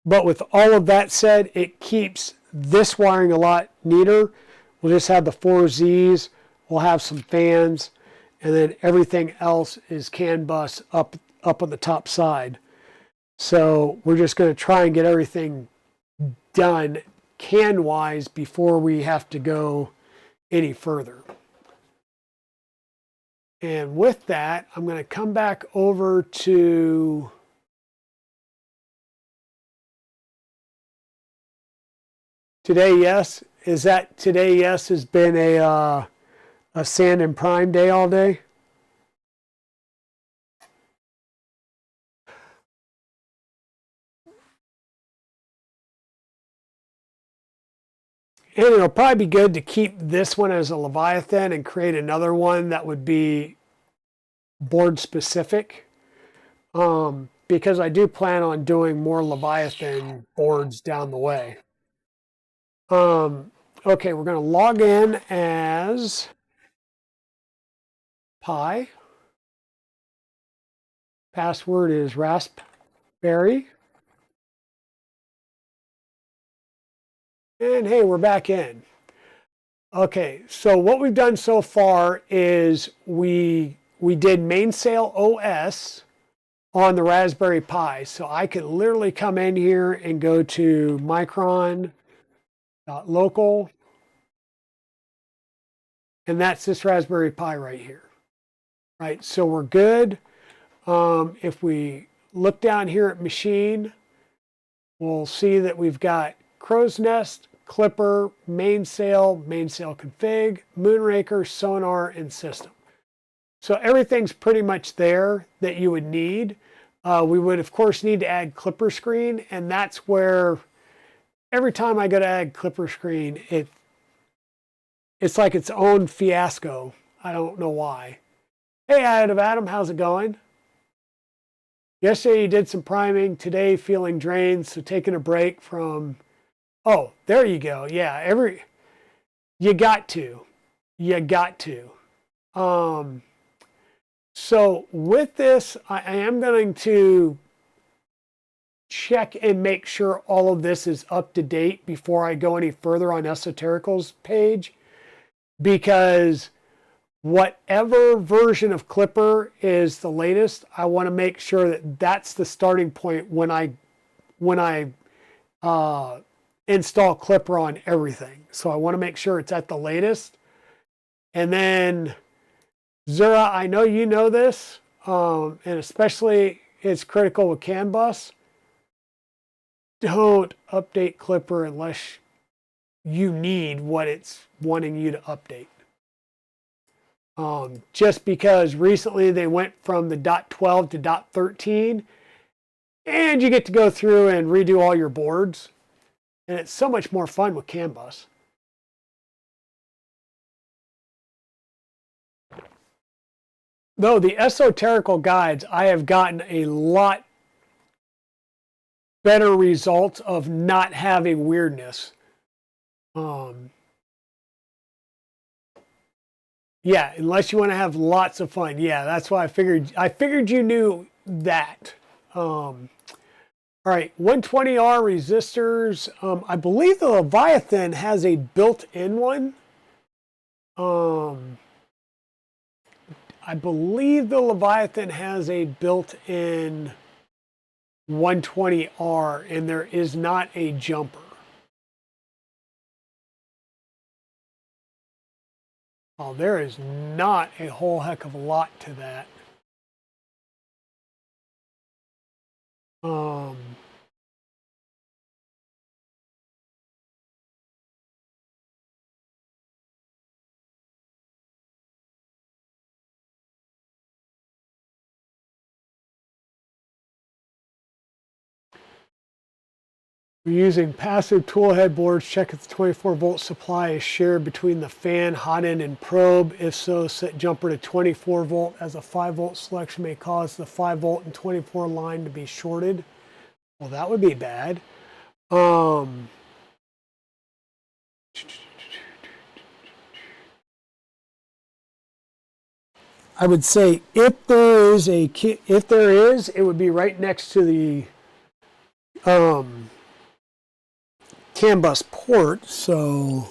But with all of that said, it keeps this wiring a lot neater. We'll just have the 4Zs, we'll have some fans, and then everything else is CAN bus up on the top side. So we're just going to try and get everything done CAN-wise before we have to go any further. And with that, I'm going to come back over to Today Yes. Is that Today Yes has been a sand and prime day all day? And it'll probably be good to keep this one as a Leviathan and create another one that would be board specific. Because I do plan on doing more Leviathan boards down the way. Okay, we're going to log in as Pi. Password is Raspberry. And hey, we're back in. Okay, so what we've done so far is we did mainsail OS on the Raspberry Pi. So I could literally come in here and go to Micron.local, and that's this Raspberry Pi right here. Right, so we're good. If we look down here at machine, we'll see that we've got crow's nest, clipper, mainsail config, moonraker, sonar, and system. So everything's pretty much there that you would need. We would, of course, need to add clipper screen, and that's where every time I go to add clipper screen, it's like its own fiasco. I don't know why. Hey, Adam, how's it going? Yesterday you did some priming. Today feeling drained, so taking a break from. Oh, there you go. Yeah, you got to. So with this, I am going to check and make sure all of this is up to date before I go any further on Esoterical's page, because whatever version of Clipper is the latest, I want to make sure that that's the starting point when I install Clipper on everything. So I want to make sure it's at the latest. And then Zura, I know you know this, and especially it's critical with CAN bus. Don't update Clipper unless you need what it's wanting you to update. Just because recently they went from the .12 to .13, and you get to go through and redo all your boards, and it's so much more fun with CAN bus. Though the esoterical guides, I have gotten a lot better results of not having weirdness. Yeah, unless you want to have lots of fun. Yeah, that's why I figured you knew that. All right, 120R resistors. I believe the Leviathan has a built-in one. I believe the Leviathan has a built-in 120R, and there is not a jumper. Oh, there is not a whole heck of a lot to that. Um, We're using passive tool head boards. Check if the 24-volt supply is shared between the fan, hot end, and probe. If so, set jumper to 24 volt, as a 5-volt selection may cause the 5-volt and 24 line to be shorted. Well, that would be bad. I would say if there is, it would be right next to the CAN bus port. So,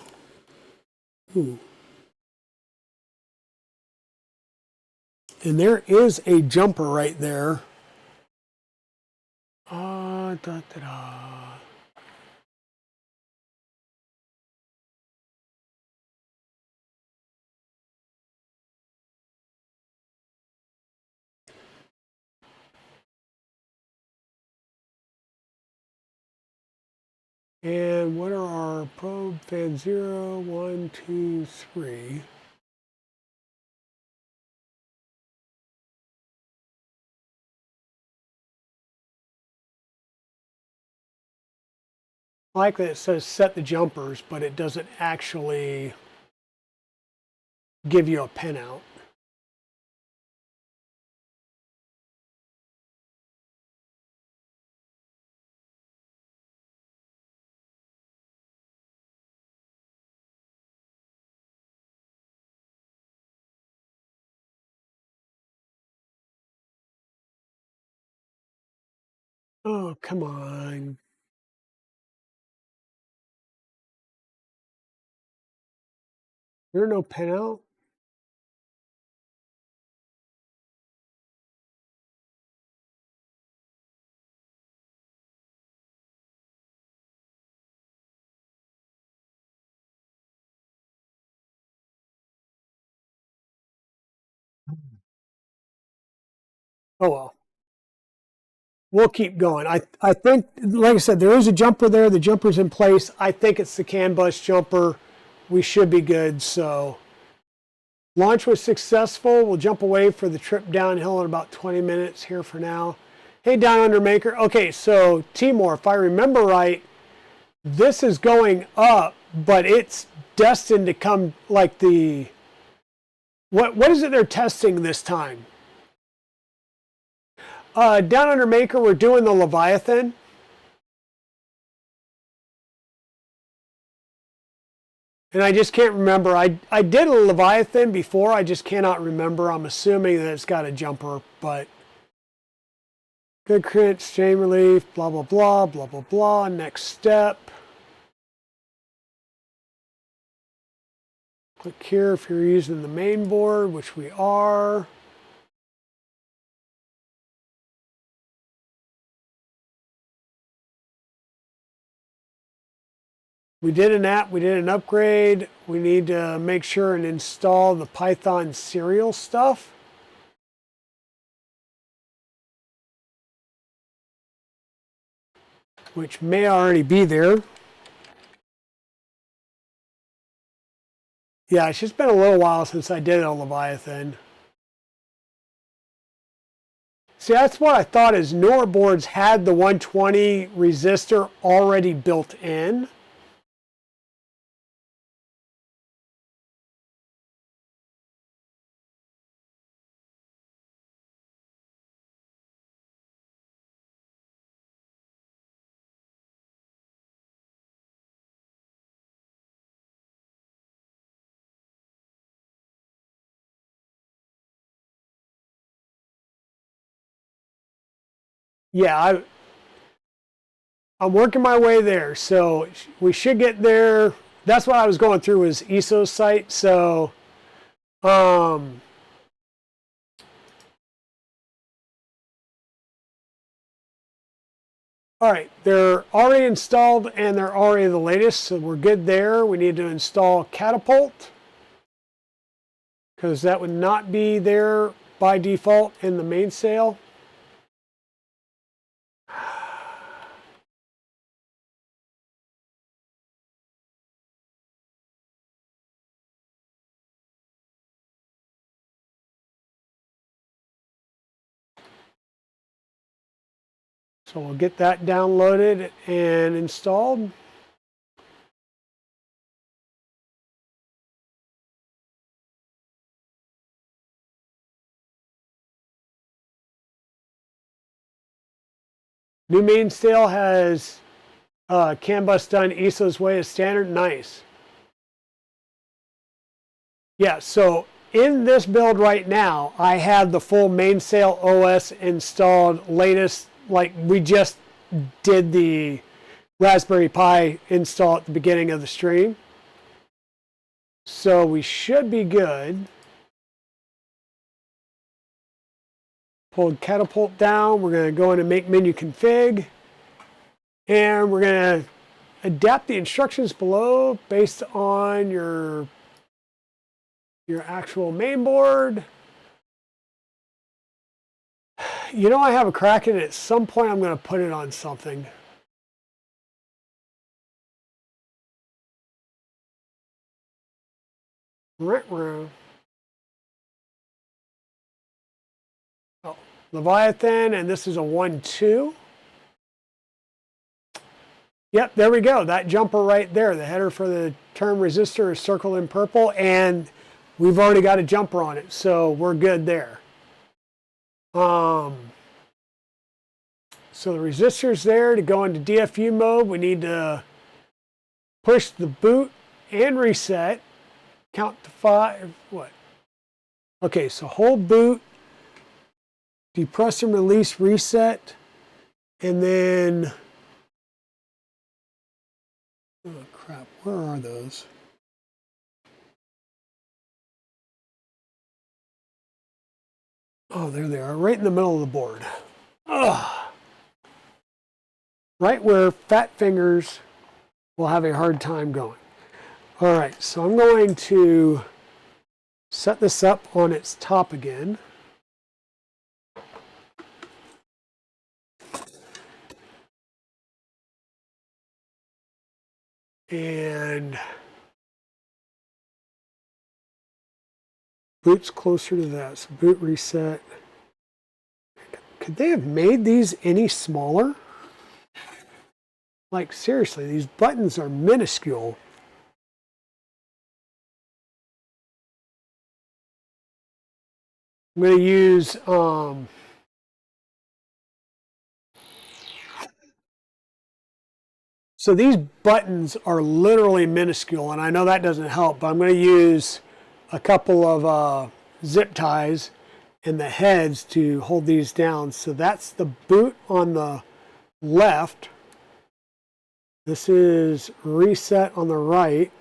and there is a jumper right there. Da, da, da. And what are our probe fan 0, 1, 2, 3? I like that it says set the jumpers, but it doesn't actually give you a pinout. Oh, come on. There are no pinout? Oh, well. We'll keep going. I think, like I said, there is a jumper there. The jumper's in place. I think it's the CAN bus jumper. We should be good. So, launch was successful. We'll jump away for the trip downhill in about 20 minutes here for now. Hey, Down Under Maker. Okay, so Timor, if I remember right, this is going up, but it's destined to come like the, what is it they're testing this time? Down Under Maker, we're doing the Leviathan. And I just can't remember. I did a Leviathan before. I just cannot remember. I'm assuming that it's got a jumper, but good crit, strain relief, blah, blah, blah, blah, blah, blah. Next step. Click here if you're using the main board, which we are. We did an app, we did an upgrade. We need to make sure and install the Python serial stuff. Which may already be there. Yeah, it's just been a little while since I did a Leviathan. See, that's what I thought is newer boards had the 120 resistor already built in. Yeah, I'm working my way there. So we should get there. That's what I was going through was ESO's site. So um, all right, they're already installed and they're already the latest, so we're good there. We need to install Catapult because that would not be there by default in the mainsail. So we'll get that downloaded and installed. New mainsail has CAN bus done ESO's way as standard. Nice. Yeah, so in this build right now, I have the full mainsail OS installed latest, like we just did the Raspberry Pi install at the beginning of the stream. So we should be good. Pull Catapult down. We're going to go in and make menu config. And we're going to adapt the instructions below based on your actual mainboard. You know, I have a Kraken. At some point, I'm going to put it on something. Oh, Leviathan, and this is a 1-2. Yep, there we go. That jumper right there. The header for the term resistor is circled in purple, and we've already got a jumper on it, so we're good there. So the resistor's there. To go into DFU mode, we need to push the boot and reset. Count to 5. What? Okay, so hold boot, depress and release, reset, and then, oh crap, where are those? Oh, there they are, right in the middle of the board. Ugh. Right where fat fingers will have a hard time going. All right, so I'm going to set this up on its top again. And boot's closer to that, so boot reset. Could they have made these any smaller? Like seriously, these buttons are minuscule. I'm going to use so these buttons are literally minuscule, and I know that doesn't help, but I'm going to use a couple of zip ties in the heads to hold these down. So that's the boot on the left. This is reset on the right.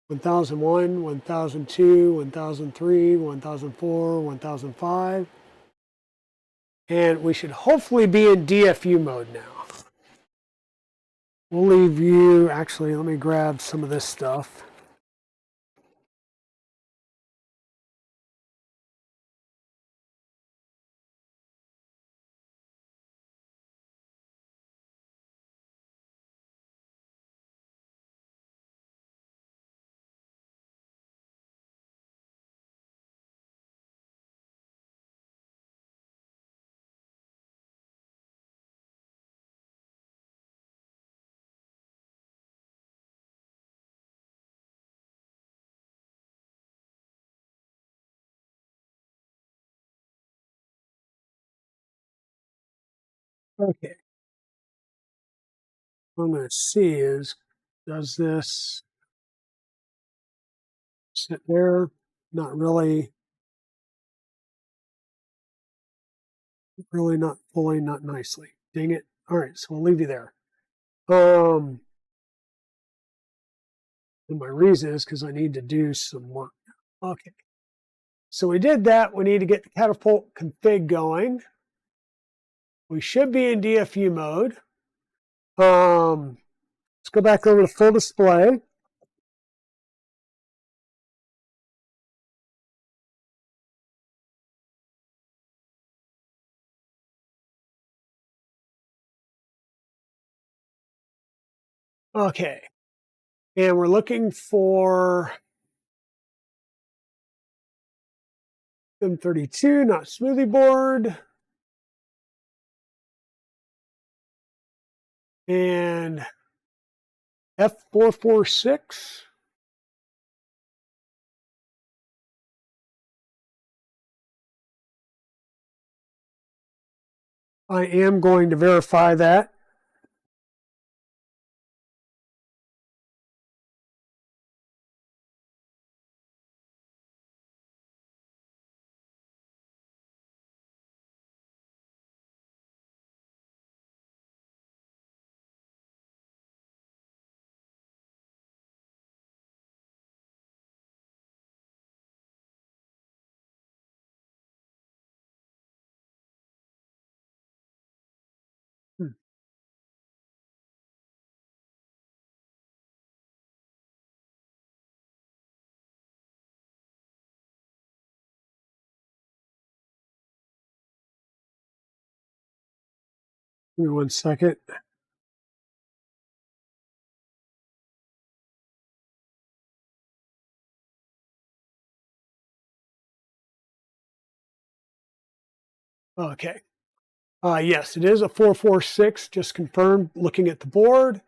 1001, 1002, 1003, 1004, 1005. And we should hopefully be in DFU mode now. We'll leave you, actually, let me grab some of this stuff. Okay. What I'm going to see is, does this sit there? Not really. Really not fully, not nicely. Dang it. All right, so we'll leave you there. And my reason is because I need to do some work. Okay. So we did that. We need to get the catapult config going. We should be in DFU mode. Let's go back over to full display. Okay. And we're looking for M32, not smoothie board. And F446. I am going to verify that. Give me 1 second. Okay. Yes, it is a 446, just confirmed looking at the board.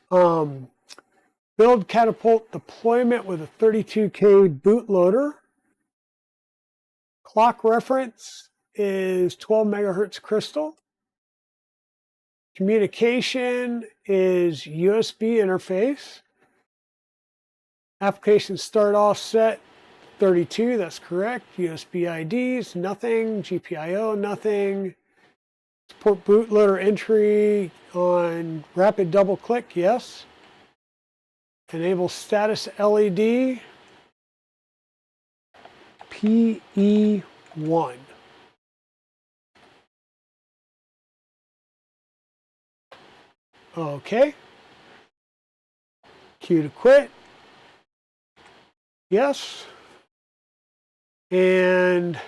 Build catapult deployment with a 32K bootloader. Clock reference is 12 megahertz crystal. Communication is USB interface. Application start offset 32, that's correct. USB IDs, nothing. GPIO, nothing. Support bootloader entry on rapid double click, yes. Enable status LED, PE1. Okay. Q to quit. Yes. And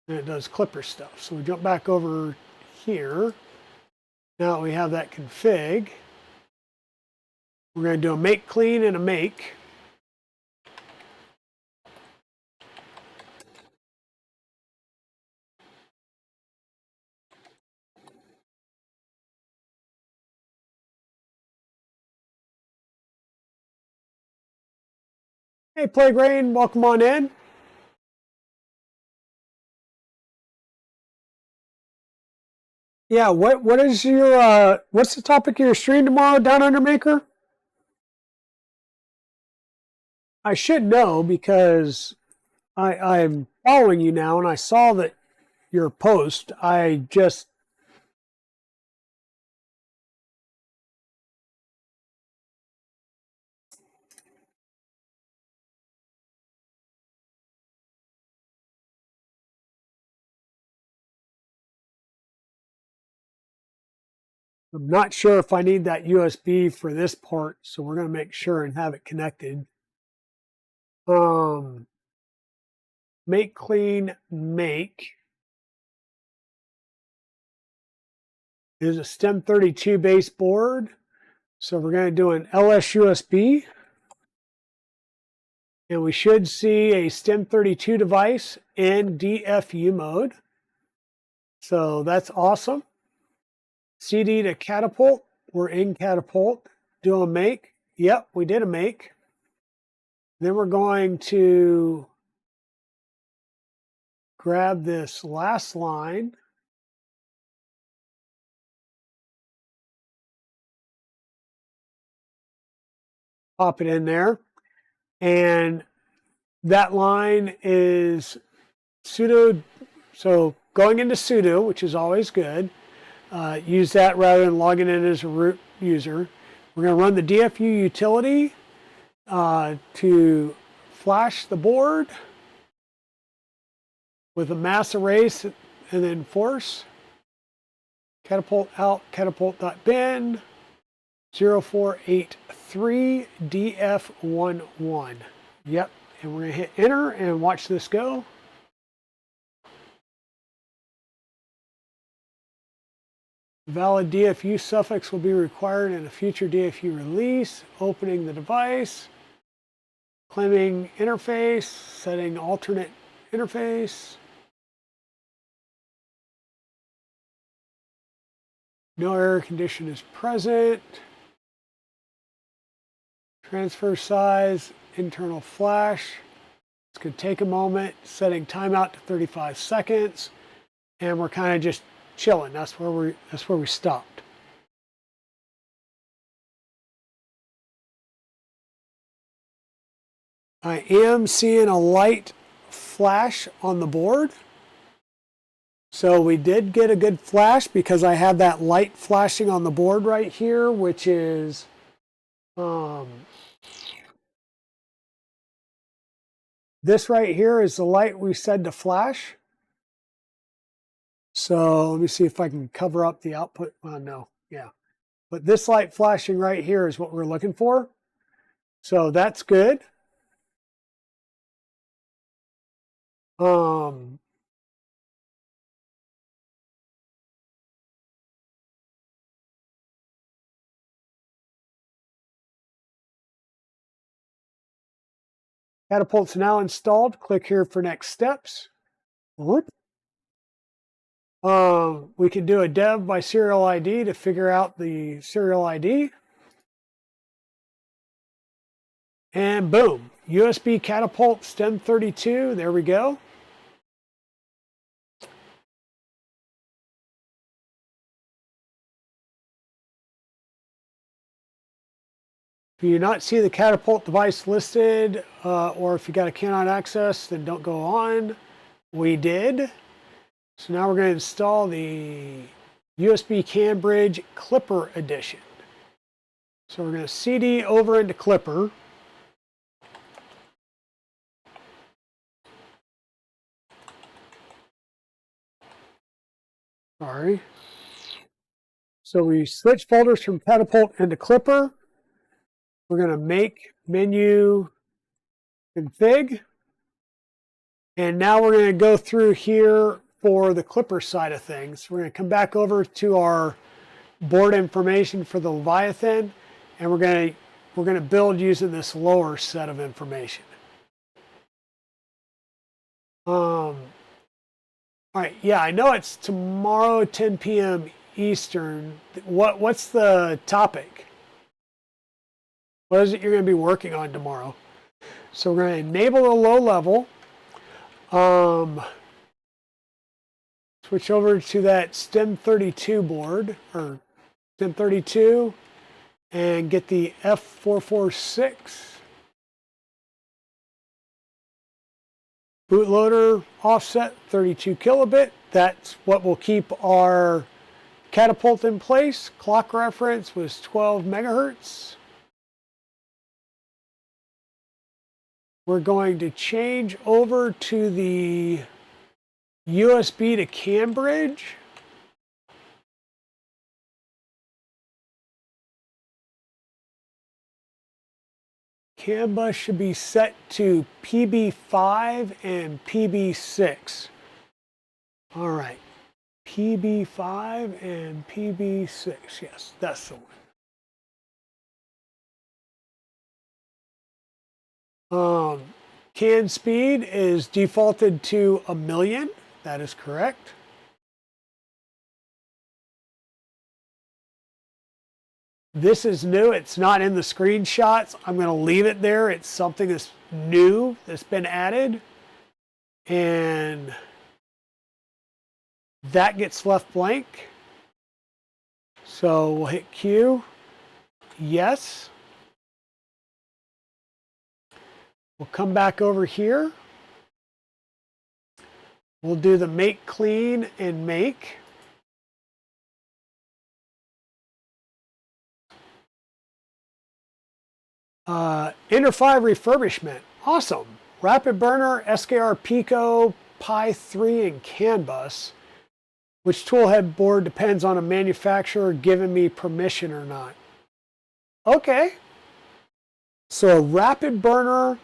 it does Clipper stuff. So we jump back over here. Now that we have that config, we're going to do a make clean and a make. Hey, Plague Rain, welcome on in. Yeah, what is your what's the topic of your stream tomorrow, Down Under Maker? I should know because I'm following you now, and I saw that your post. I'm not sure if I need that USB for this part, so we're going to make sure and have it connected. Make clean make is a STEM 32 base board. So we're going to do an LS USB. And we should see a STEM 32 device in DFU mode. So that's awesome. CD to catapult. We're in catapult. Do a make. Yep, we did a make. Then we're going to grab this last line. Pop it in there. And that line is pseudo. So going into sudo, which is always good. Use that rather than logging in as a root user. We're going to run the DFU utility to flash the board with a mass erase and then force. Catapult out, catapult.bin, 0483 DF11. Yep, and we're going to hit enter and watch this go. Valid DFU suffix will be required in a future DFU release. Opening the device, claiming interface, setting alternate interface. No error condition is present. Transfer size, internal flash. This could take a moment. Setting timeout to 35 seconds. And we're kind of just chilling. That's where we stopped. I am seeing a light flash on the board. So we did get a good flash because I have that light flashing on the board right here, which is this right here is the light we said to flash. So let me see if I can cover up the output. No, yeah. But this light flashing right here is what we're looking for. So that's good. Catapult's now installed. Click here for next steps. What? We can do a dev by serial ID to figure out the serial ID. And boom, USB catapult stem 32. There we go. If you do not see the catapult device listed, or if you got a cannot access, then don't go on. We did. So now we're going to install the USB CAN bridge Clipper edition. So we're going to CD over into Clipper. Sorry. So we switch folders from Catapult into Clipper. We're going to make menu config. And now we're going to go through here for the Clipper side of things. We're going to come back over to our board information for the Leviathan, and we're going to build using this lower set of information. All right, yeah, I know it's tomorrow, 10 p.m. Eastern. What's the topic? What is it you're going to be working on tomorrow? So we're going to enable the low level. Switch over to that stem 32 board, or stem 32, and get the F446. Bootloader offset 32 kilobit. That's what will keep our catapult in place. Clock reference was 12 megahertz. We're going to change over to the USB to CAN bridge. CAN bus should be set to PB5 and PB6. All right, PB5 and PB6. Yes, that's the one. CAN speed is defaulted to 1,000,000. That is correct. This is new. It's not in the screenshots. I'm going to leave it there. It's something that's new that's been added. And that gets left blank. So we'll hit Q. Yes. We'll come back over here. We'll do the make clean and make. Enter 5 refurbishment. Awesome. Rapid Burner, SKR Pico, Pi 3, and CAN bus. Which toolhead board depends on a manufacturer giving me permission or not. Okay. So a Rapid Burner,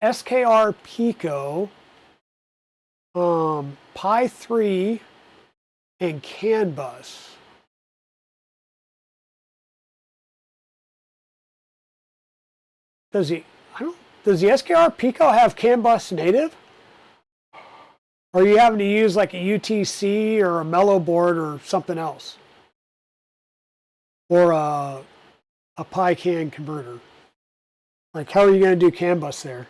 SKR Pico, Pi 3, and CAN bus. Does the SKR Pico have CAN bus native? Or are you having to use like a UTC or a Mellow board or something else? Or a Pi CAN converter? Like, how are you going to do CAN bus there?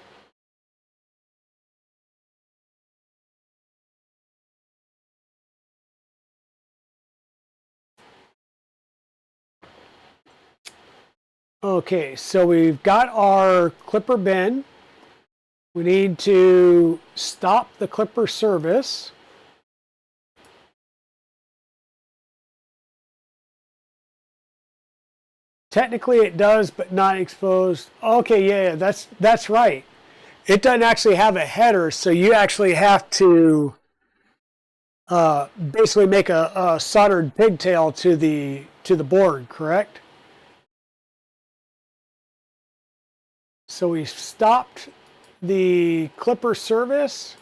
Okay, so we've got our clipper bin. We need to stop the clipper service. Technically it does, but not exposed. Okay, yeah, that's right. It doesn't actually have a header, so you actually have to basically make a soldered pigtail to the board, correct? So we stopped the clipper service.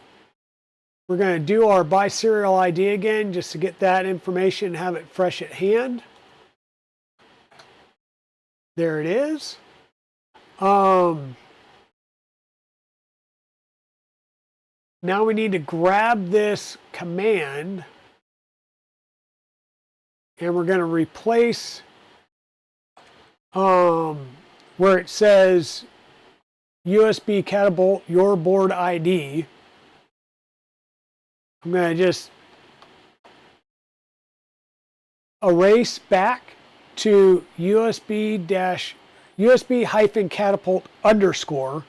We're going to do our buy serial ID again just to get that information and have it fresh at hand. There it is. Now we need to grab this command and we're going to replace where it says USB Catapult your board ID. I'm going to just erase back to USB-catapult underscore.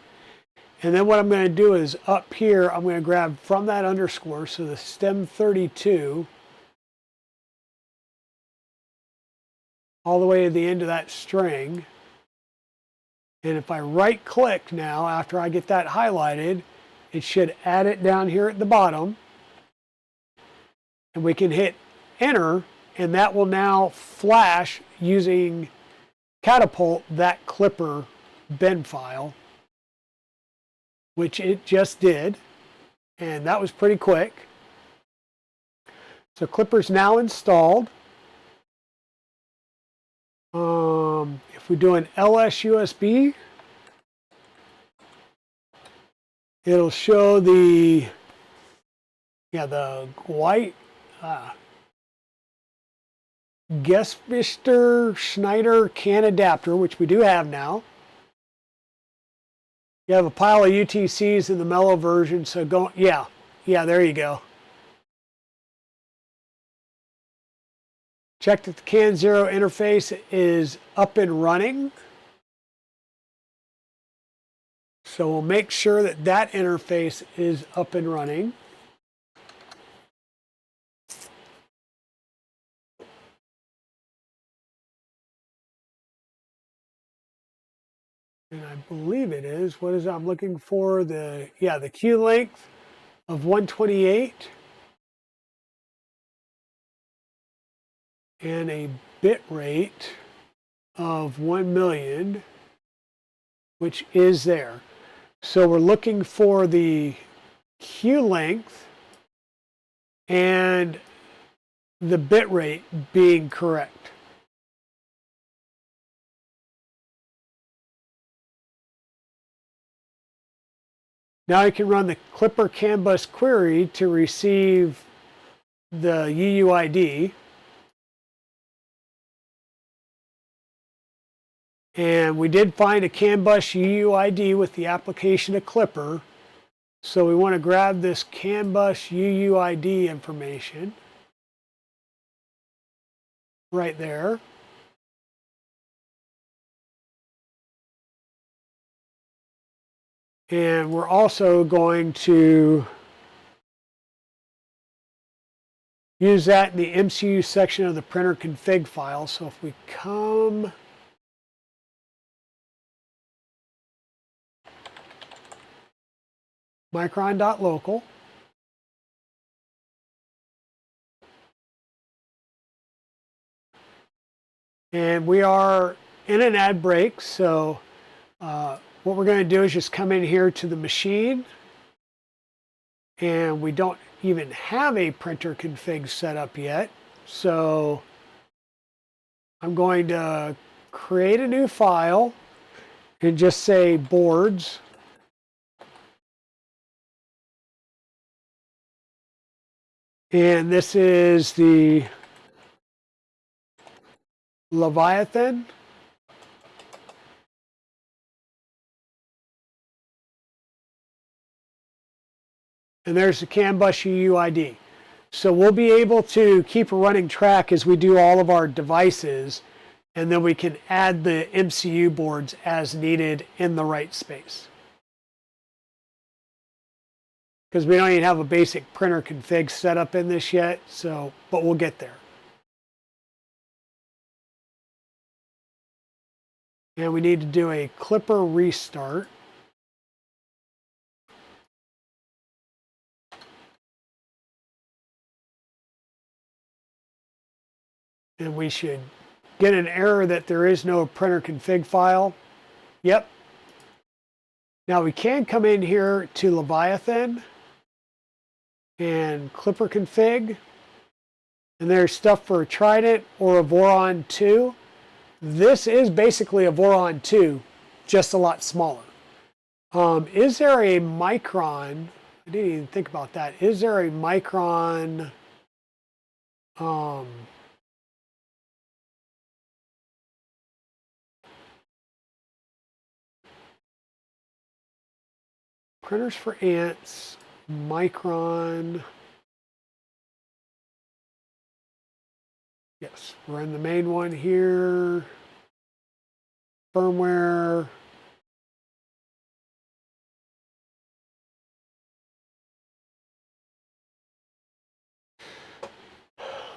And then what I'm going to do is up here, I'm going to grab from that underscore, so the stem 32, all the way to the end of that string. And if I right click now, after I get that highlighted, it should add it down here at the bottom. And we can hit enter, and that will now flash using Catapult that clipper bin file, which it just did. And that was pretty quick. So clipper's now installed. If we do an LS USB, it'll show the white Gesfister Schneider CAN adapter, which we do have now. You have a pile of UTCs in the Mellow version, so go, yeah, there you go. Check that the CAN 0 interface is up and running. So we'll make sure that that interface is up and running. And I believe it is. What is it I'm looking for? The queue length of 128 and a bit rate of 1 million, which is there. So we're looking for the queue length and the bit rate being correct. Now I can run the Clipper CAN bus query to receive the UUID. And we did find a CAN bus UUID with the application of Clipper. So we want to grab this CAN bus UUID information right there. And we're also going to use that in the MCU section of the printer config file. So if we come micron.local, and we are in an ad break, so what we're going to do is just come in here to the machine, and we don't even have a printer config set up yet. So I'm going to create a new file and just say boards. And this is the Leviathan. And there's the CAN bus UUID. So we'll be able to keep a running track as we do all of our devices, and then we can add the MCU boards as needed in the right space. Because we don't even have a basic printer config set up in this yet, so, but we'll get there. And we need to do a clipper restart. And we should get an error that there is no printer config file. Yep. Now we can come in here to Leviathan and clipper config. And there's stuff for a Trident or a Voron 2. This is basically a Voron 2, just a lot smaller. Is there a Micron? I didn't even think about that. Is there a Micron printers for ants, Micron? Yes, we're in the main one here. Firmware.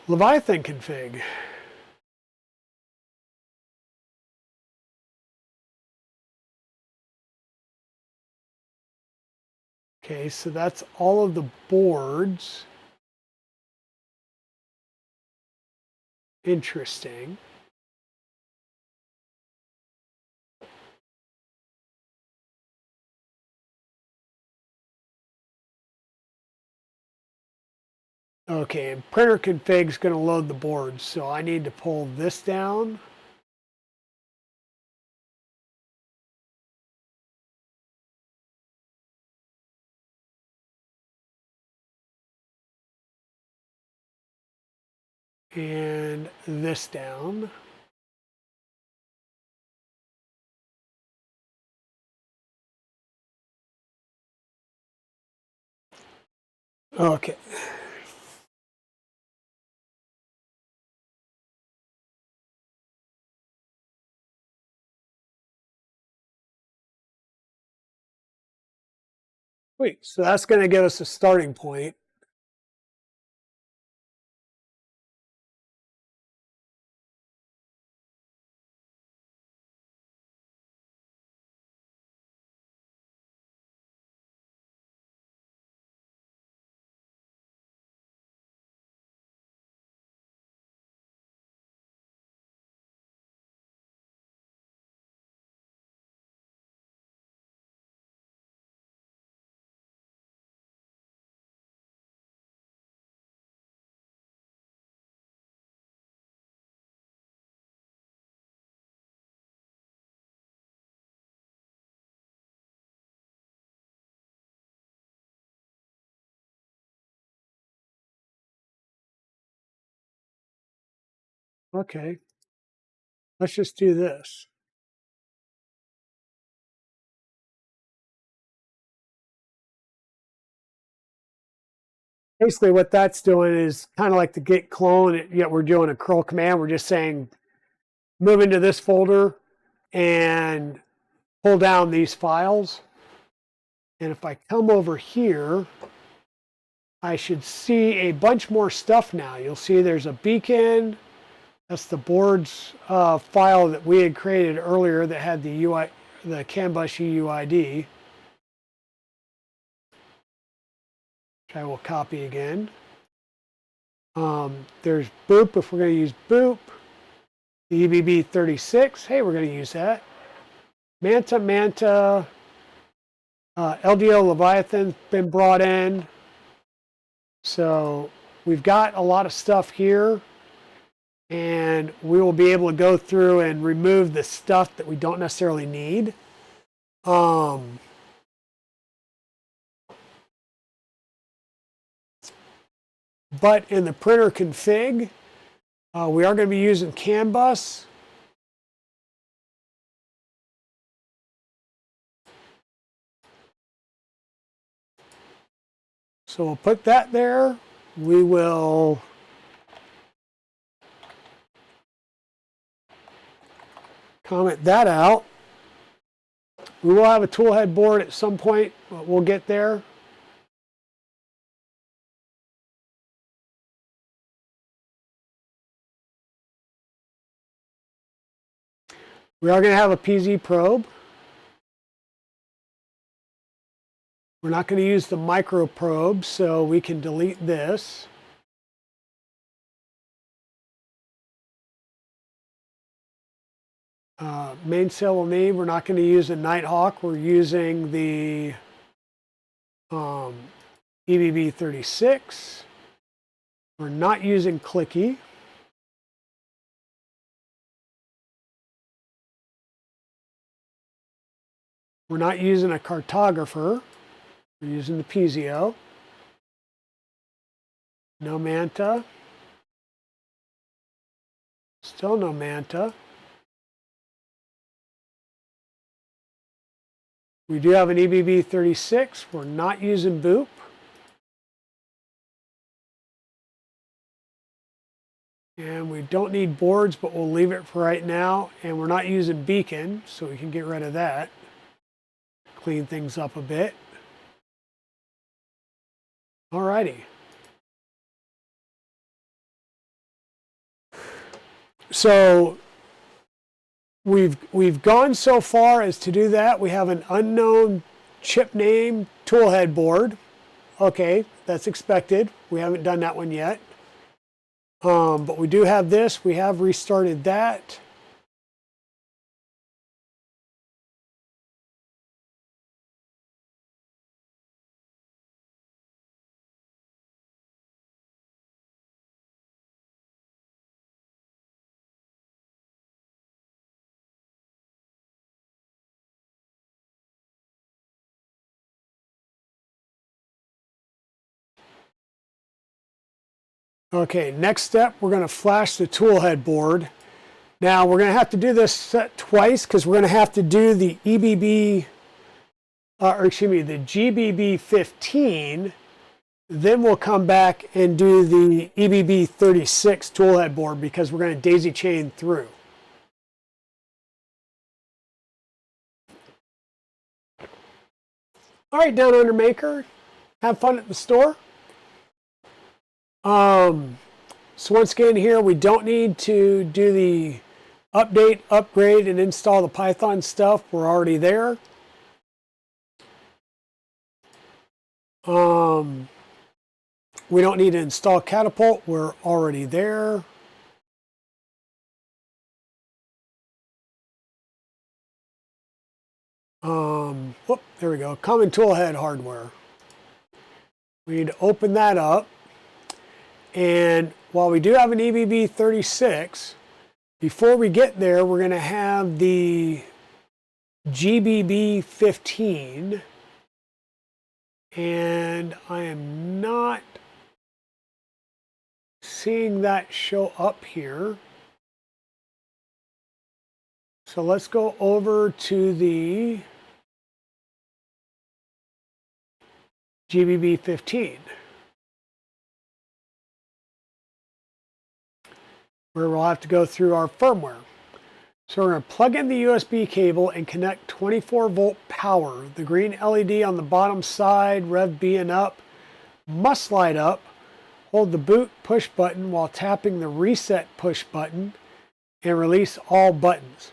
Leviathan config. Okay, so that's all of the boards. Interesting. Okay, and printer config is going to load the boards, so I need to pull this down. And this down. Okay. Wait, so that's going to give us a starting point. Okay, let's just do this. Basically what that's doing is kind of like the git clone, yet we're doing a curl command. We're just saying move into this folder and pull down these files. And if I come over here, I should see a bunch more stuff now. You'll see there's a beacon. That's the board's file that we had created earlier that had the UI, the CAN bus UUID. Which I will copy again. There's boop if we're going to use boop. The EBB36, hey, we're going to use that. Manta, LDO Leviathan's been brought in. So we've got a lot of stuff here, and we will be able to go through and remove the stuff that we don't necessarily need. But in the printer config, we are going to be using CAN bus. So we'll put that there. We will comment that out. We will have a toolhead board at some point, but we'll get there. We are going to have a PZ probe. We're not going to use the micro probe, so we can delete this. Mainsail will need, we're not going to use a Nighthawk. We're using the EBB36. We're not using Clicky. We're not using a cartographer. We're using the Piezo. No Manta. Still no Manta. We do have an EBB36. We're not using boop. And we don't need boards, but we'll leave it for right now. And we're not using beacon, so we can get rid of that. Clean things up a bit. Alrighty. So we've gone so far as to do that. We have an unknown chip name toolhead board. Okay, that's expected. We haven't done that one yet. But we do have this. We have restarted that. Okay, next step, we're going to flash the toolhead board. Now we're going to have to do this set twice because we're going to have to do the EBB, the GBB15. Then we'll come back and do the EBB36 toolhead board because we're going to daisy chain through. All right, down under Maker, have fun at the store. So once again here, we don't need to do the update, upgrade, and install the Python stuff. We're already there. We don't need to install Catapult. We're already there. Whoop, there we go. Common Toolhead hardware. We need to open that up. And while we do have an EBB36, before we get there, we're going to have the GBB15. And I am not seeing that show up here. So let's go over to the GBB15. Where we'll have to go through our firmware. So we're going to plug in the USB cable and connect 24 volt power. The green LED on the bottom side, Rev B and up, must slide up. Hold the boot push button while tapping the reset push button and release all buttons.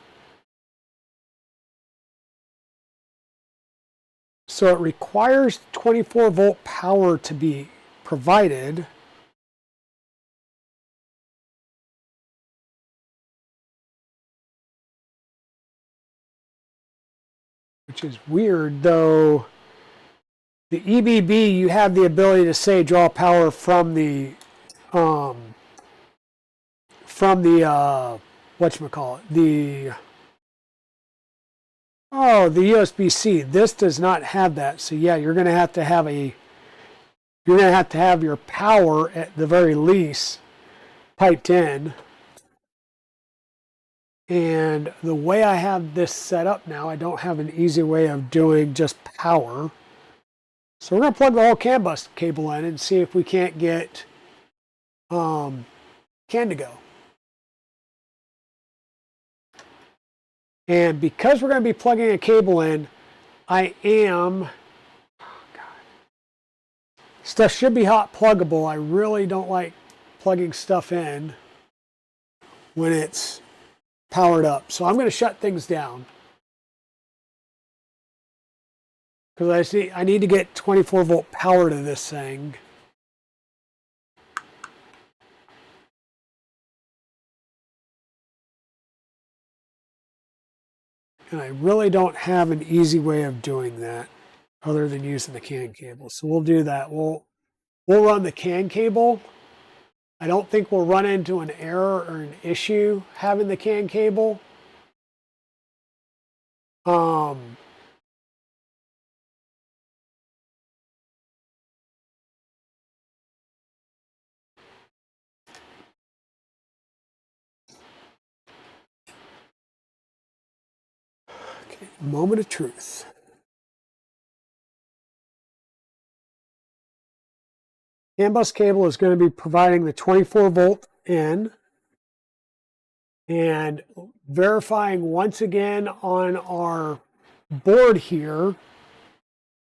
So it requires 24 volt power to be provided. Which is weird, though. The EBB, you have the ability to say draw power from the whatchamacallit, the USB-C. This does not have that. So yeah, you're going to have to have your power at the very least piped in. And the way I have this set up now, I don't have an easy way of doing just power. So we're going to plug the whole CAN bus cable in and see if we can't get CAN to go. And because we're going to be plugging a cable in, stuff should be hot pluggable. I really don't like plugging stuff in when it's powered up. So I'm going to shut things down. Because I need to get 24 volt power to this thing. And I really don't have an easy way of doing that other than using the CAN cable. So we'll do that. We'll run the CAN cable. I don't think we'll run into an error or an issue having the CAN cable. Okay, moment of truth. CAN bus cable is going to be providing the 24 volt in and verifying once again on our board here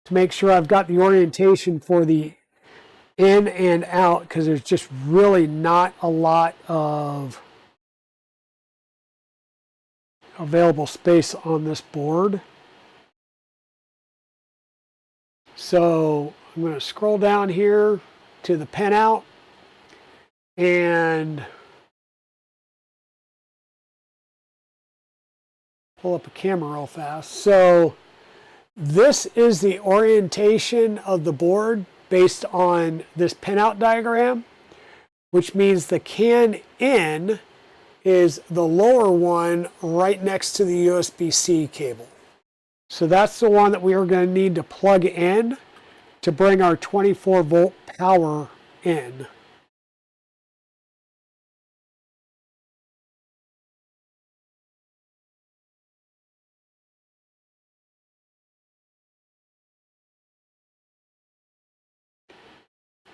to make sure I've got the orientation for the in and out, because there's just really not a lot of available space on this board. So I'm going to scroll down here to the pin out and pull up a camera real fast. So this is the orientation of the board based on this pinout diagram, which means the CAN in is the lower one right next to the USB-C cable. So that's the one that we are going to need to plug in to bring our 24 volt power in.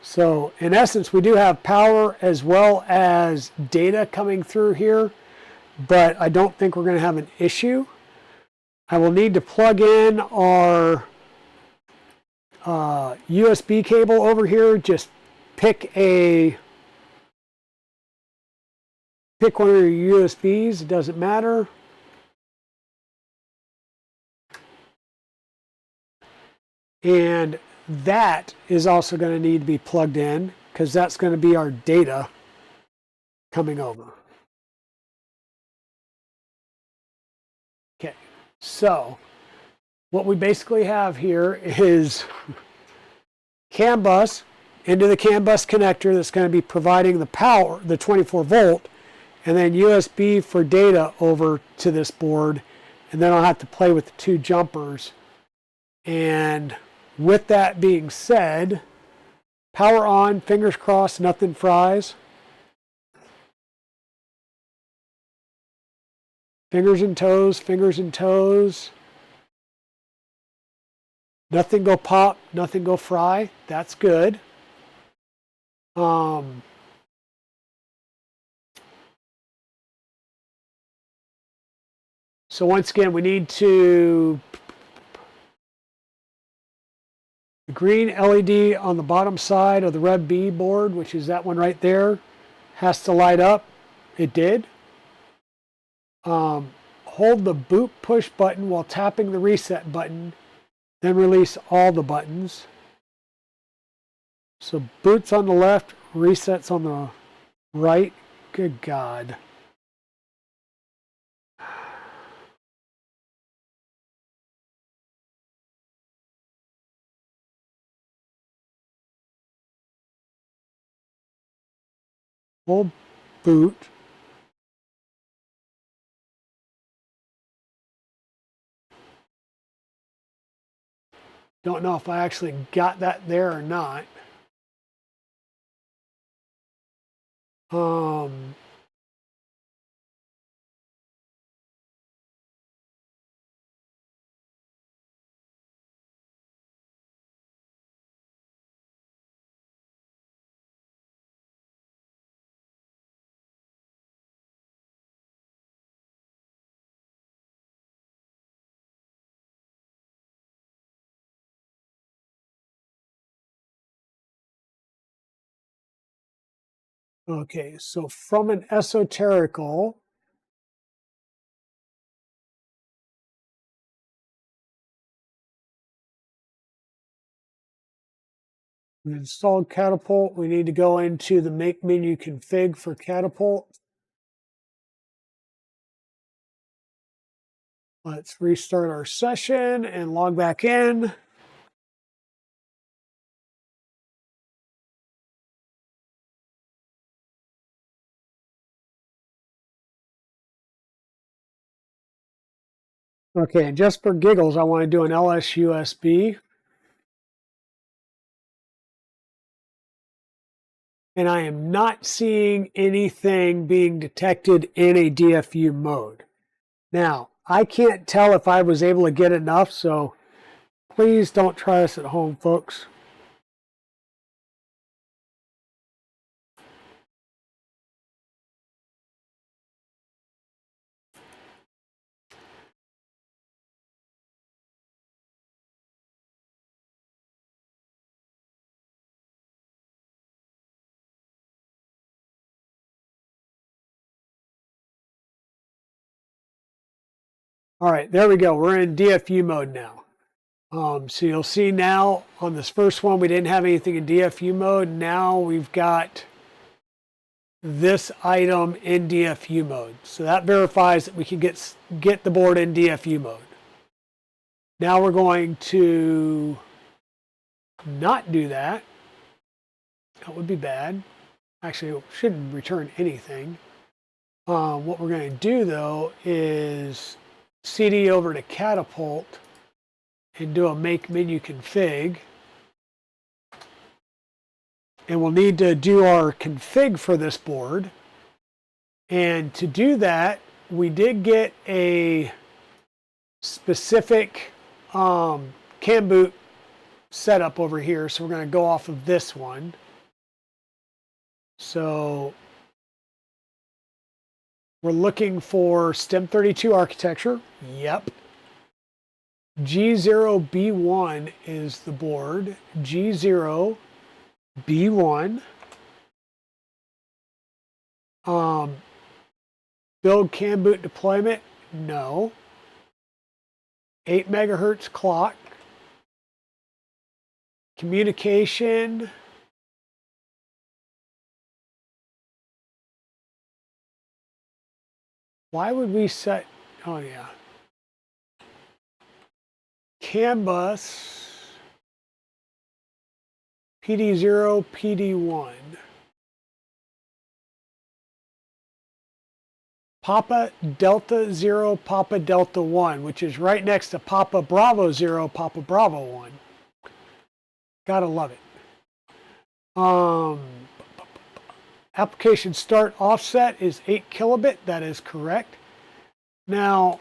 So in essence, we do have power as well as data coming through here, but I don't think we're going to have an issue. I will need to plug in our USB cable over here. Just pick one of your USBs, it doesn't matter. And that is also going to need to be plugged in because that's going to be our data coming over. Okay, so what we basically have here is CAN bus into the CAN bus connector that's going to be providing the power, the 24 volt, and then USB for data over to this board. And then I'll have to play with the two jumpers. And with that being said, power on, fingers crossed, nothing fries. Fingers and toes, fingers and toes. Nothing go pop, nothing go fry. That's good. So once again, we need to The green LED on the bottom side of the Rev B board, which is that one right there, has to light up. It did. Hold the boot push button while tapping the reset button, then release all the buttons. So boot's on the left, resets on the right. Good God. Hold boot. Don't know if I actually got that there or not. Okay, so from an esoterical, we installed Catapult. We need to go into the make menu config for Catapult. Let's restart our session and log back in. Okay, and just for giggles, I want to do an LS-USB. And I am not seeing anything being detected in a DFU mode. Now, I can't tell if I was able to get enough, so please don't try this at home, folks. All right, there we go. We're in DFU mode now. So you'll see now on this first one, we didn't have anything in DFU mode. Now we've got this item in DFU mode. So that verifies that we can get the board in DFU mode. Now we're going to not do that. That would be bad. Actually, it shouldn't return anything. What we're going to do, though, is CD over to Catapult and do a make menu config. And we'll need to do our config for this board. And to do that, we did get a specific CAN boot setup over here. So we're going to go off of this one. So we're looking for STEM32 architecture. Yep. G0B1 is the board. G0B1. Build CAN boot deployment? No. 8 megahertz clock. Communication. Why would we set, oh yeah. CAN bus, PD0, PD1. Papa Delta 0, Papa Delta 1, which is right next to Papa Bravo 0, Papa Bravo 1. Gotta love it. Application start offset is 8 kilobit. That is correct. Now,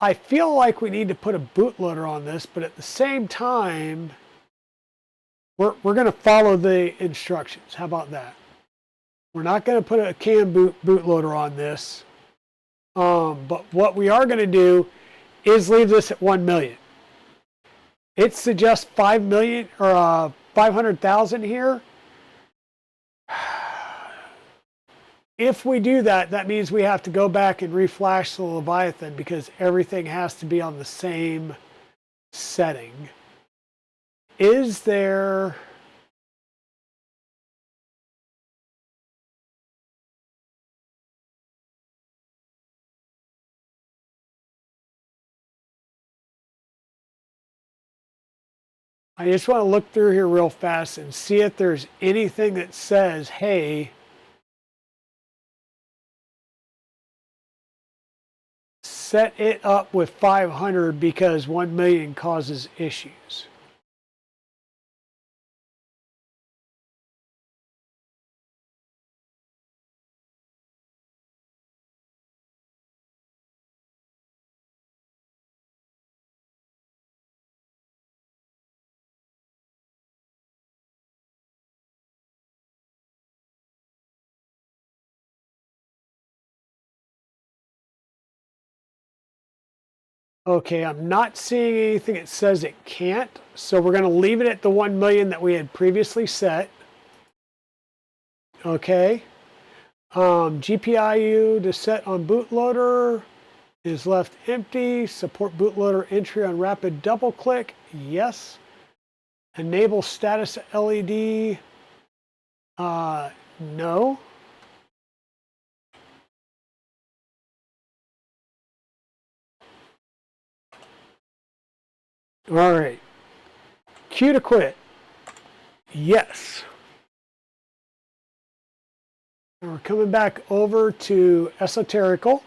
I feel like we need to put a bootloader on this, but at the same time, we're going to follow the instructions. How about that? We're not going to put a CAN bootloader on this. But what we are going to do is leave this at 1 million. It suggests 5 million or 500,000 here. If we do that, that means we have to go back and reflash the Leviathan because everything has to be on the same setting. Is there... I just want to look through here real fast and see if there's anything that says, hey, set it up with 500 because 1 million causes issues. Okay, I'm not seeing anything that says it can't, so we're going to leave it at the 1 million that we had previously set. Okay. GPIU to set on bootloader is left empty. Support bootloader entry on rapid double click. Yes. Enable status LED. No. All right. Q to quit. Yes. And we're coming back over to esoterical.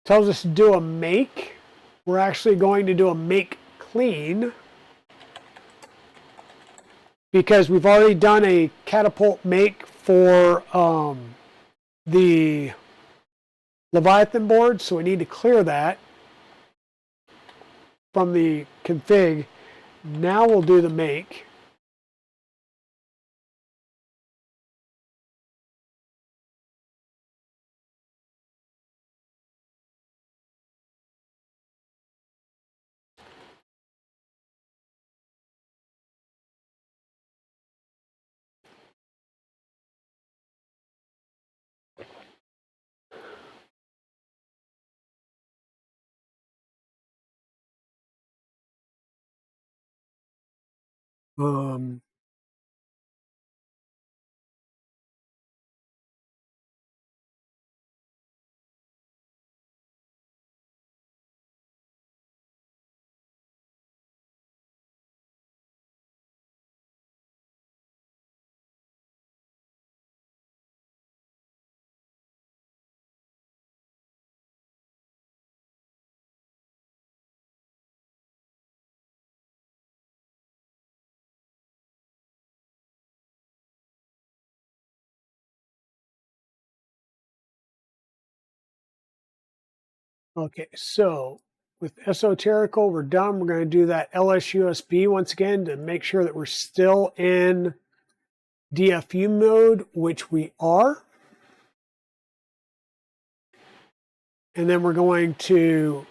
Tells us to do a make. We're actually going to do a make clean because we've already done a catapult make for the Leviathan board, so we need to clear that from the config. Now we'll do the make. Okay, so with esoterical, we're done. We're going to do that LSUSB once again to make sure that we're still in DFU mode, which we are. And then we're going to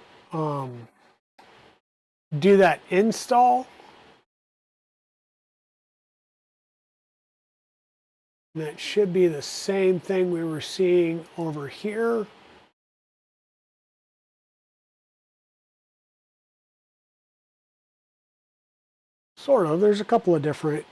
do that install. And that should be the same thing we were seeing over here. Sort of. There's a couple of different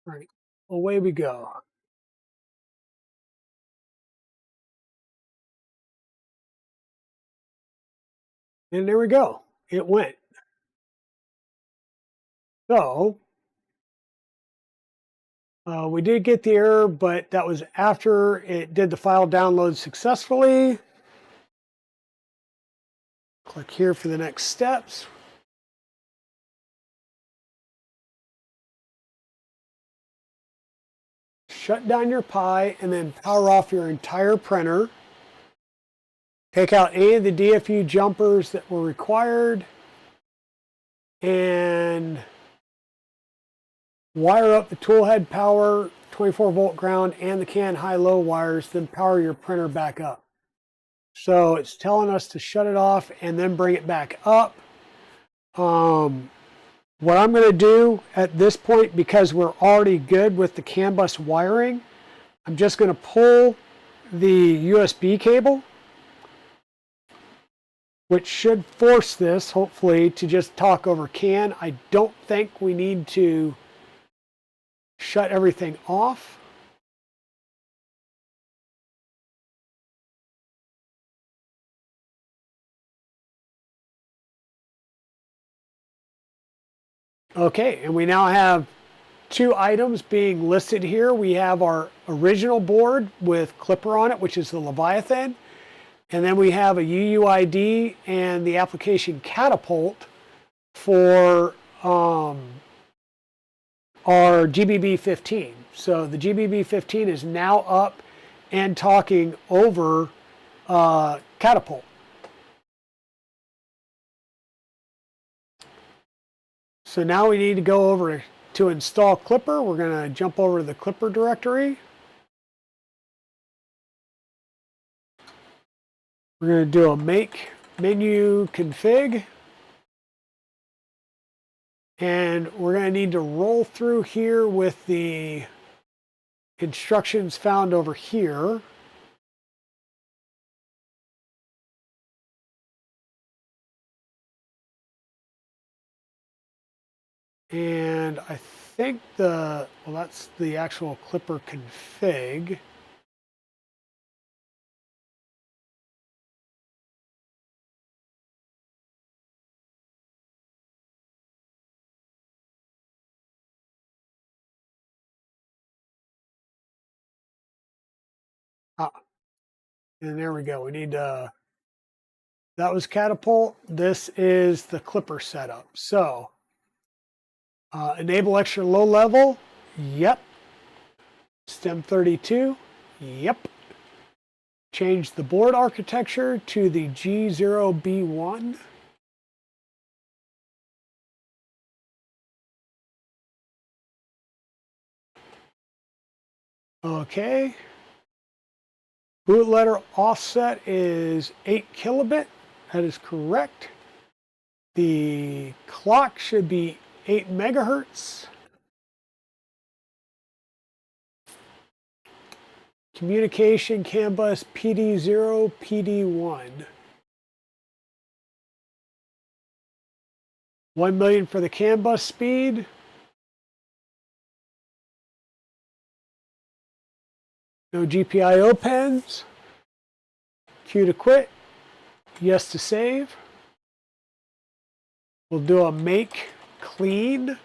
right. Away we go. And there we go. It went. So we did get the error, but that was after it did the file download successfully. Click here for the next steps. shut down your Pi, and then power off your entire printer. Take out any of the DFU jumpers that were required and wire up the tool head power, 24 volt ground, and the CAN high-low wires, then power your printer back up. So it's telling us to shut it off and then bring it back up. What I'm going to do at this point, because we're already good with the CAN bus wiring, I'm just going to pull the USB cable, which should force this, hopefully, to just talk over CAN. I don't think we need to shut everything off. Okay, and we now have two items being listed here. We have our original board with Clipper on it, which is the Leviathan. And then we have a UUID and the application Catapult for our GBB15. So the GBB15 is now up and talking over Catapult. So now we need to go over to install Clipper. We're going to jump over to the Clipper directory. We're going to do a make menu config. And we're going to need to roll through here with the instructions found over here. And I think well, that's the actual Clipper config. And there we go. We need that was Catapult. This is the Clipper setup. So enable extra low level. Yep. Stem 32. Yep. Change the board architecture to the G0B1. Okay. Boot letter offset is 8 kilobit. That is correct. The clock should be 8 megahertz. Communication CAN bus PD0, PD1. 1 million for the CAN bus speed. No GPIO pens. Q to quit. Yes to save. We'll do a make clean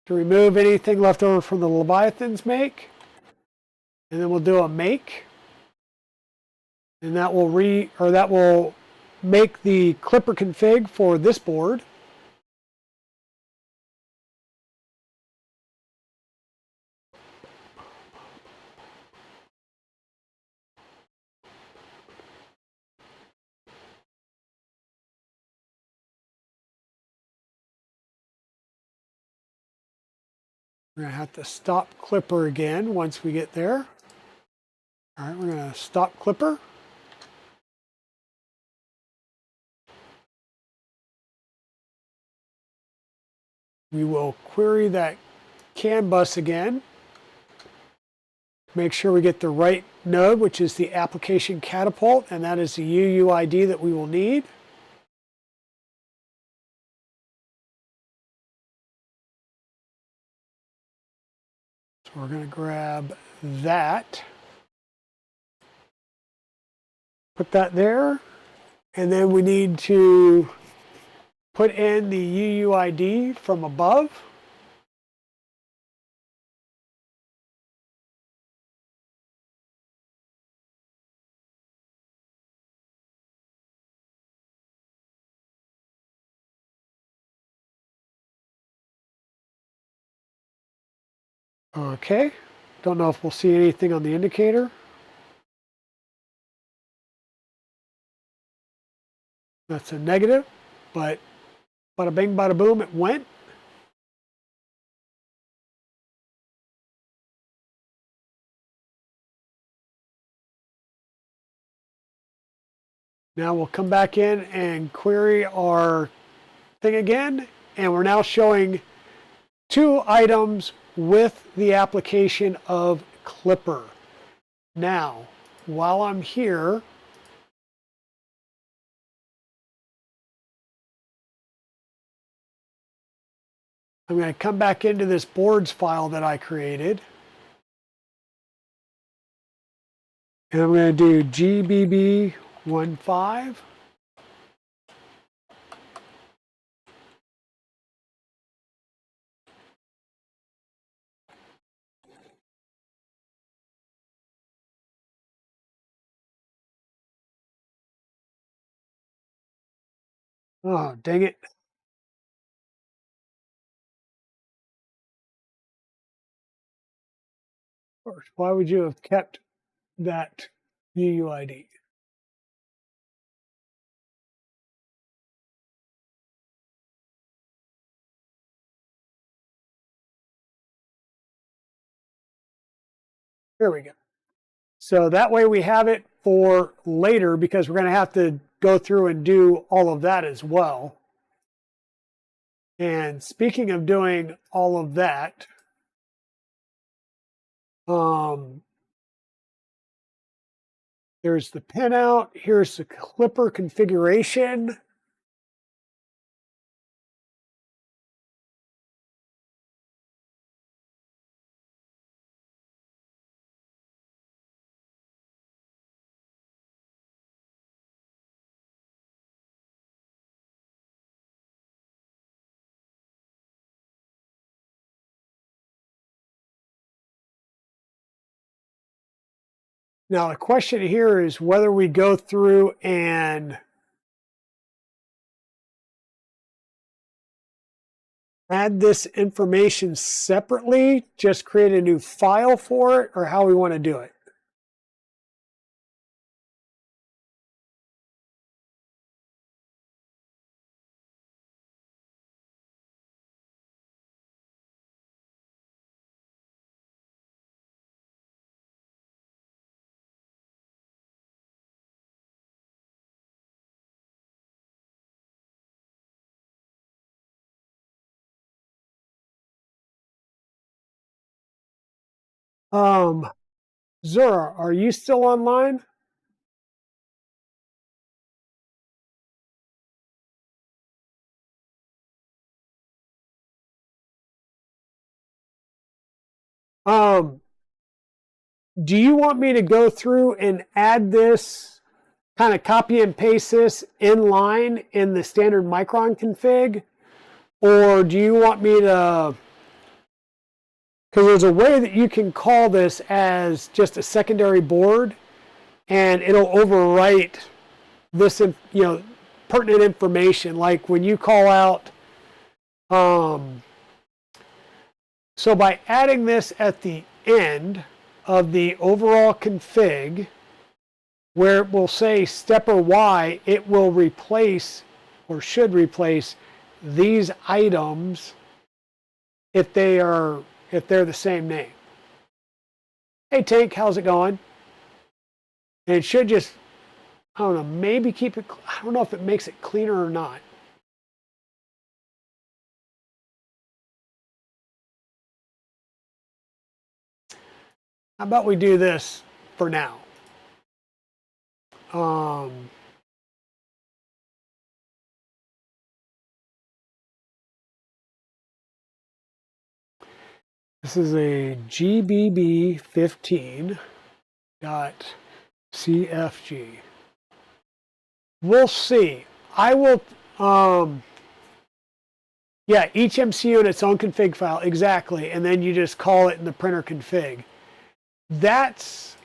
to remove anything left over from the Leviathan's make. And then we'll do a make. And that will make the Clipper config for this board. We're going to have to stop Clipper again once we get there. All right, we're going to stop Clipper. We will query that CAN bus again. Make sure we get the right node, which is the application Catapult, and that is the UUID that we will need. So we're going to grab that, put that there, and then we need to put in the UUID from above. Okay, Don't know if we'll see anything on the indicator. That's a negative, but bada bing, bada boom, it went. Now we'll come back in and query our thing again, and we're now showing 2 items with the application of Clipper. Now, while I'm here, I'm going to come back into this boards file that I created. And I'm going to do GBB15. Oh, dang it. Why would you have kept that UUID? Here we go. So that way we have it for later, because we're going to have to go through and do all of that as well. And speaking of doing all of that, there's the pinout. Here's the Clipper configuration. Now the question here is whether we go through and add this information separately, just create a new file for it, or how we want to do it. Zura, are you still online? Do you want me to go through and add this, kind of copy and paste this in line in the standard Micron config? Or do you want me to, because there's a way that you can call this as just a secondary board and it'll overwrite this, pertinent information. Like when you call out, so by adding this at the end of the overall config, where it will say stepper Y, it will replace, or should replace, these items if they're the same name. Hey Tank, how's it going? And it should just, I don't know, maybe keep it, I don't know if it makes it cleaner or not. How about we do this for now? This is a GBB15.cfg. We'll see. I will, yeah, each MCU in its own config file, exactly, and then you just call it in the printer config. That's,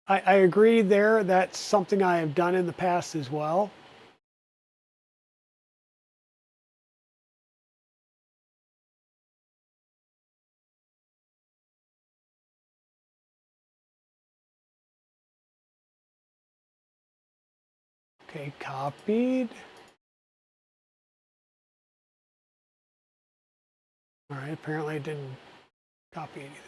I agree there, that's something I have done in the past as well. Okay, copied. All right, apparently it didn't copy anything.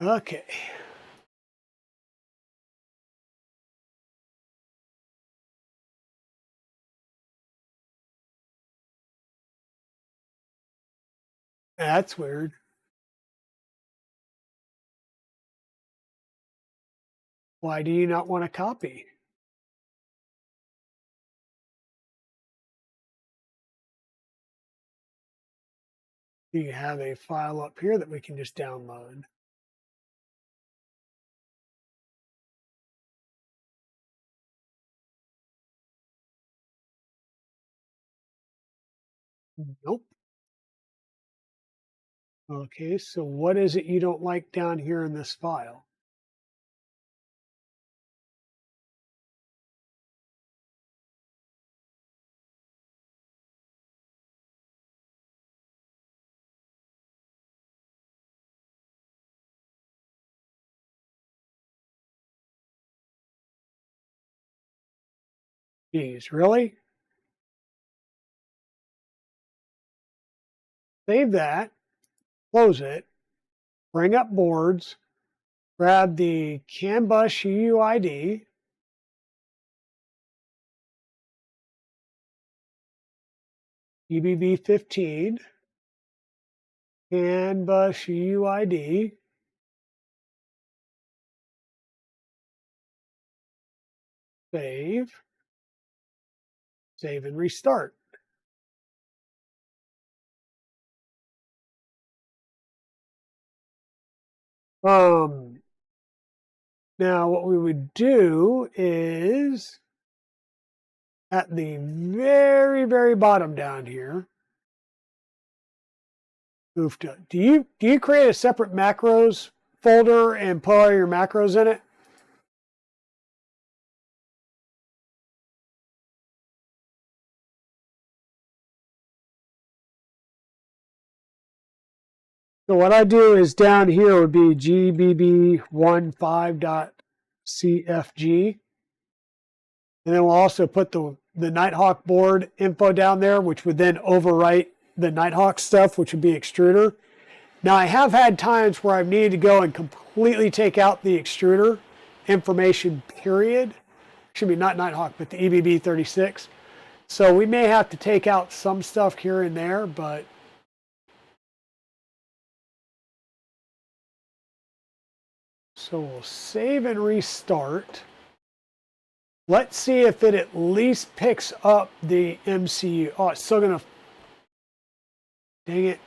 Okay. That's weird. Why do you not want to copy? You have a file up here that we can just download. Nope. Okay, so what is it you don't like down here in this file? Geez, really? Save that, close it, bring up boards, grab the CAN bus UUID, EBB15, CAN bus UUID, save, save and restart. Now what we would do is at the very, very bottom down here, do you create a separate macros folder and put all your macros in it? So what I do is down here would be gbb15.cfg. And then we'll also put the Nighthawk board info down there, which would then overwrite the Nighthawk stuff, which would be extruder. Now I have had times where I've needed to go and completely take out the extruder information, period. Should be not Nighthawk, but the EBB36. So we may have to take out some stuff here and there, but so we'll save and restart. Let's see if it at least picks up the MCU. Oh, it's still gonna, dang it.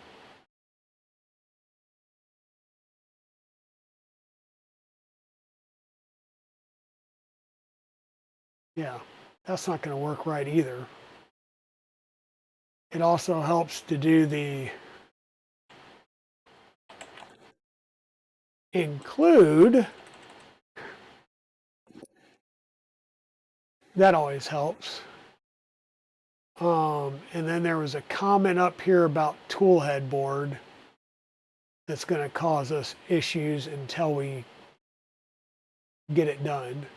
Yeah, that's not gonna work right either. It also helps to do the include. That always helps. And then there was a comment up here about toolhead board that's going to cause us issues until we get it done.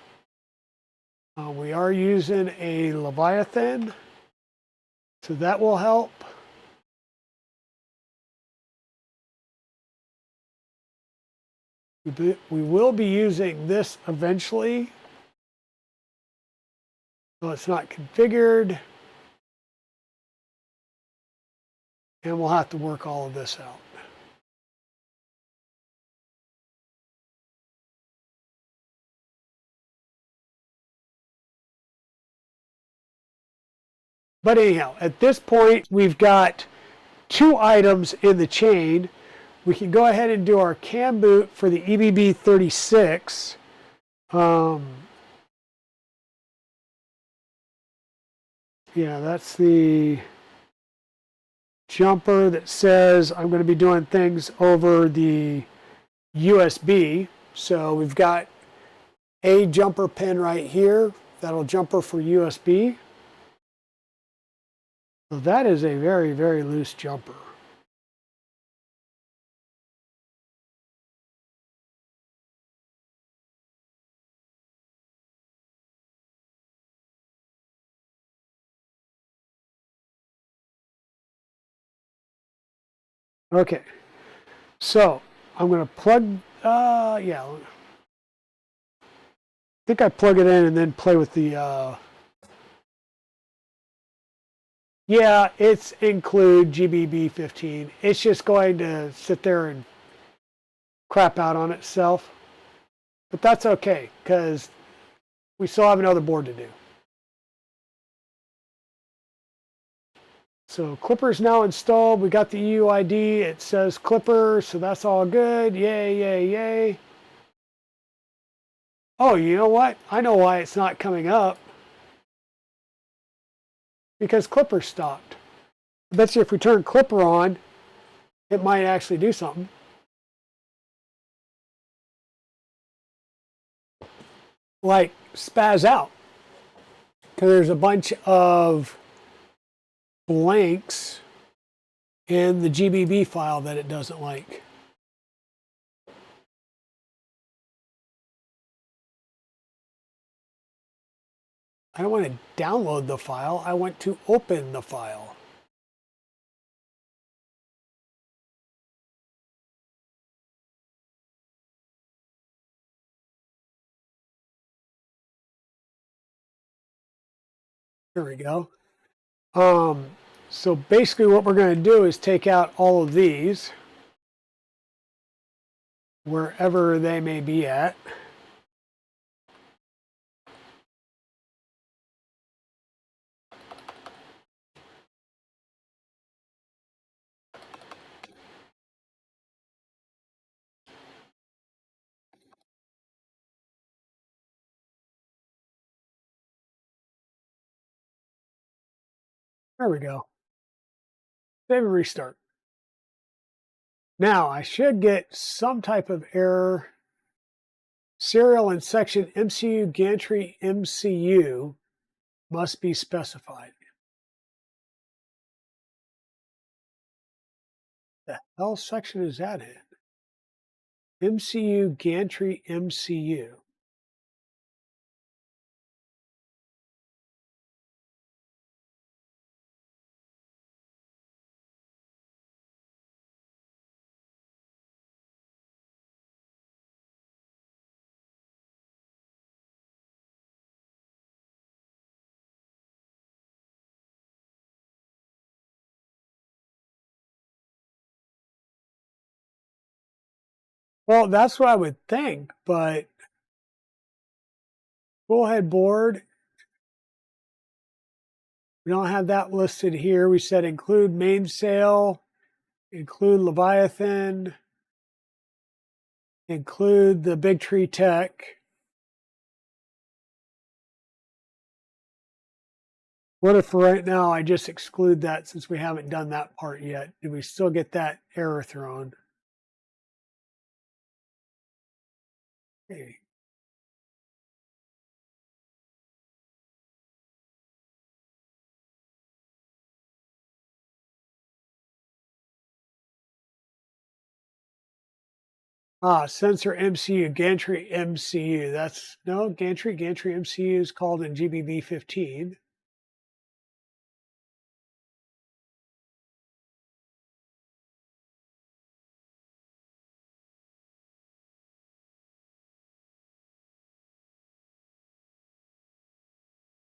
We are using a Leviathan, so that will help. We will be using this eventually. So it's not configured. And we'll have to work all of this out. But anyhow, at this point, we've got 2 items in the chain. We can go ahead and do our CAN boot for the EBB36. Yeah, that's the jumper that says I'm going to be doing things over the USB. So we've got a jumper pin right here that'll jumper for USB. So that is a very, very loose jumper. Okay, so I'm going to plug, yeah, I think I plug it in and then play with the, yeah, it's include GBB15. It's just going to sit there and crap out on itself. But that's okay, because we still have another board to do. So Clipper's now installed. We got the UUID. It says Clipper, so that's all good. Yay, yay, yay. Oh, you know what? I know why it's not coming up. Because Clipper stopped. I bet you if we turn Clipper on, it might actually do something. Like spaz out. Because there's a bunch of blanks in the GBB file that it doesn't like. I don't want to download the file. I want to open the file. There we go. So basically what we're going to do is take out all of these, wherever they may be at. There we go. Save and restart. Now I should get some type of error. Serial and section MCU gantry MCU must be specified. The hell section is that in? MCU gantry MCU. Well, that's what I would think, but bullhead board, we don't have that listed here. We said include mainsail, include Leviathan, include the Big Tree Tech. What if right now I just exclude that since we haven't done that part yet? Do we still get that error thrown? Okay. Sensor MCU, gantry MCU. That's no gantry MCU is called in GBB 15.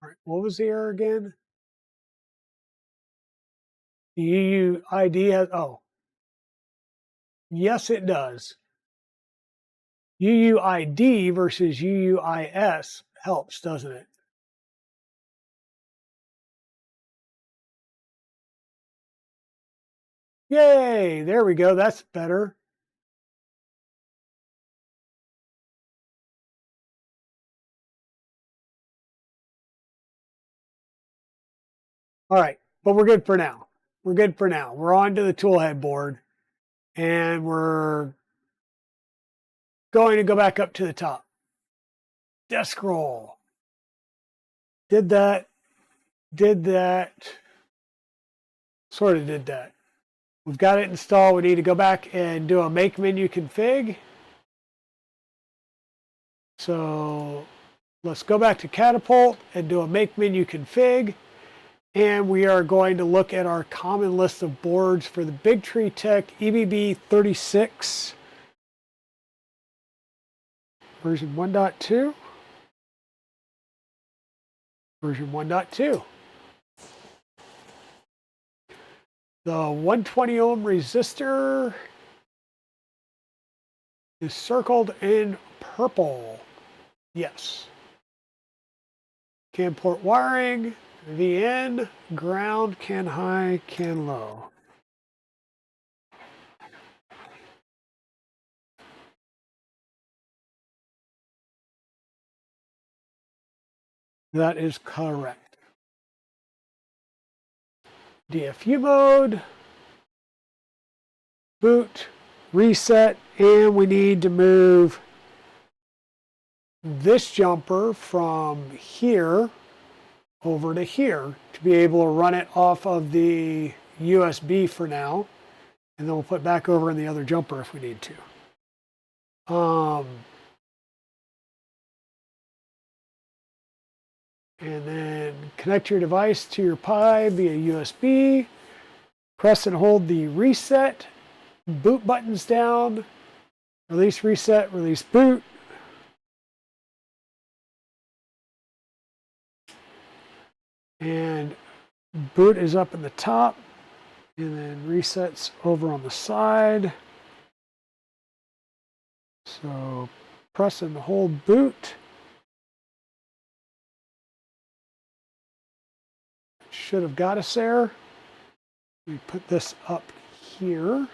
All right, what was the error again? The UUID has, oh, yes, it does. UUID versus UUIS helps, doesn't it? Yay, there we go. That's better. All right, but we're good for now. We're good for now. We're on to the toolhead board, and we're going to go back up to the top. Desk roll. Did that, sort of did that. We've got it installed. We need to go back and do a make menu config. So let's go back to Catapult and do a make menu config. And we are going to look at our common list of boards for the Big Tree Tech EBB 36 version 1.2. Version 1.2. The 120 ohm resistor is circled in purple. Yes. CAN port wiring, VN, ground, CAN high, CAN low. That is correct. DFU mode, boot, reset, and we need to move this jumper from here over to here to be able to run it off of the USB for now. And then we'll put back over in the other jumper if we need to. And then connect your device to your Pi via USB. Press and hold the reset, boot buttons down, release reset, release boot. And boot is up in the top, and then resets over on the side. So press and hold boot. Should have got us there. We put this up here.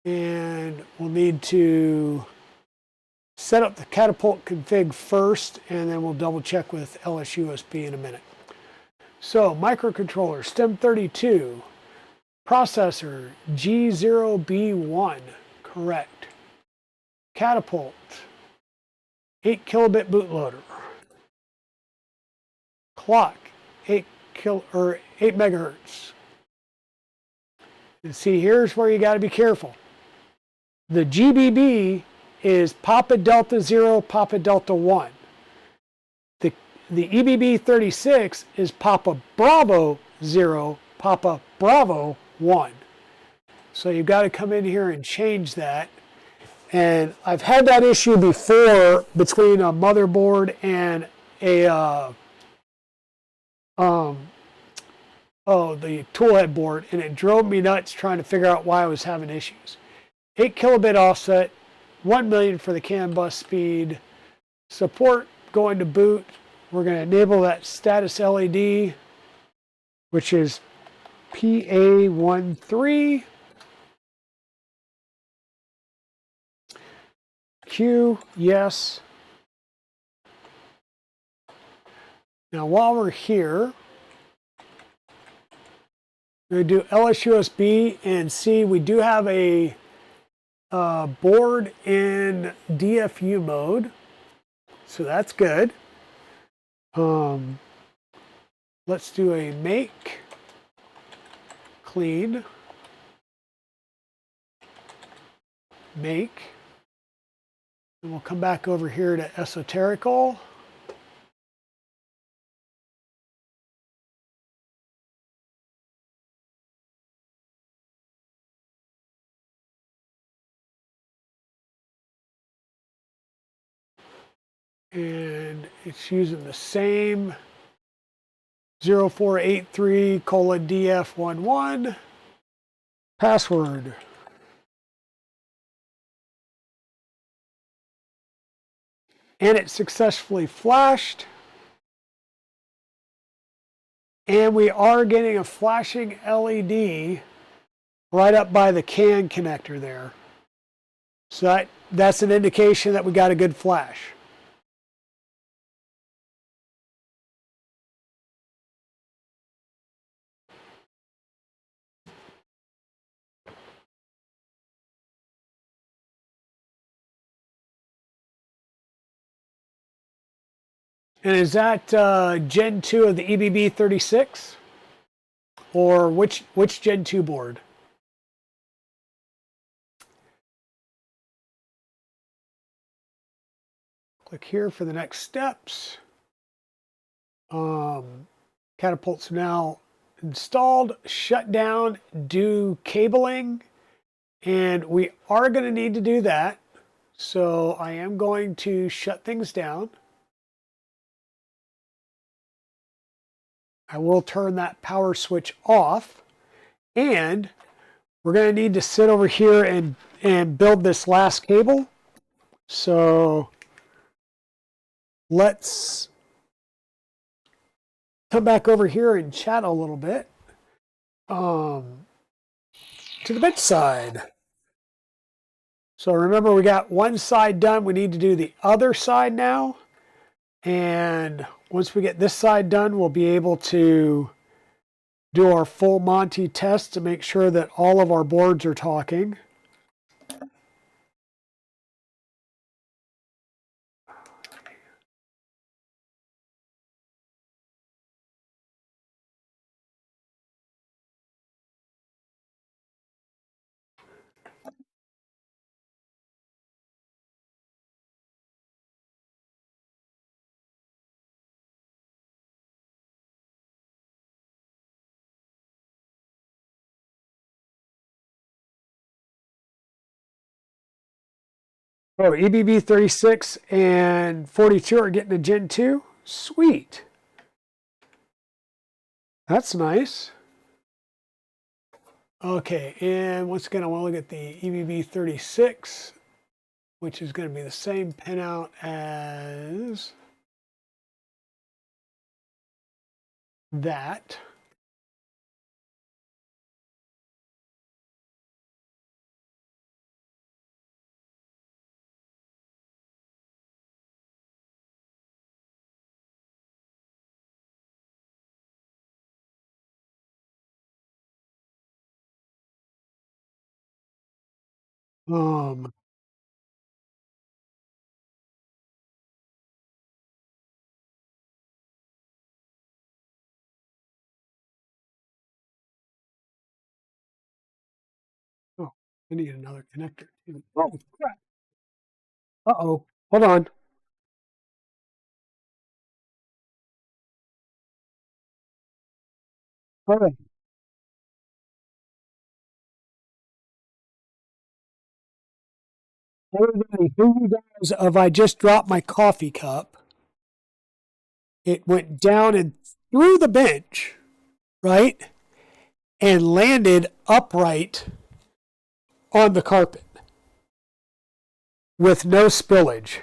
And we'll need to set up the Catapult config first, and then we'll double check with LSUSB in a minute. So microcontroller, STEM32, processor, G0B1, correct. Catapult, 8 kilobit bootloader. Clock, 8 megahertz. And see, here's where you got to be careful. The GBB is Papa Delta 0, Papa Delta 1. The EBB 36 is Papa Bravo 0, Papa Bravo 1. So you've got to come in here and change that. And I've had that issue before between a motherboard and a the toolhead board, and it drove me nuts trying to figure out why I was having issues. 8 kilobit offset, 1 million for the CAN bus speed, support going to boot. We're going to enable that status LED, which is PA13. Q, yes. Now while we're here, we're going to do LSUSB and see we do have a board in DFU mode, so that's good. Let's do a make clean make, and we'll come back over here to esoterical. And it's using the same 0483:DF11 password. And it successfully flashed. And we are getting a flashing LED right up by the CAN connector there. So that's an indication that we got a good flash. And is that Gen 2 of the EBB36? Or which Gen 2 board? Click here for the next steps. Catapult's now installed, shut down, do cabling, and we are going to need to do that. So I am going to shut things down. I will turn that power switch off, and we're going to need to sit over here and build this last cable. So let's come back over here and chat a little bit. To the bench side. So remember, we got one side done. We need to do the other side now. And once we get this side done, we'll be able to do our full Monty test to make sure that all of our boards are talking. Oh, EBB 36 and 42 are getting a Gen 2. Sweet. That's nice. Okay, and once again, I want to look at the EBB 36, which is going to be the same pinout as that. Um, oh, I need another connector. Oh, crap. Uh-oh. Hold on. All right. Everybody, here you guys of I just dropped my coffee cup. It went down and through the bench, right? And landed upright on the carpet with no spillage.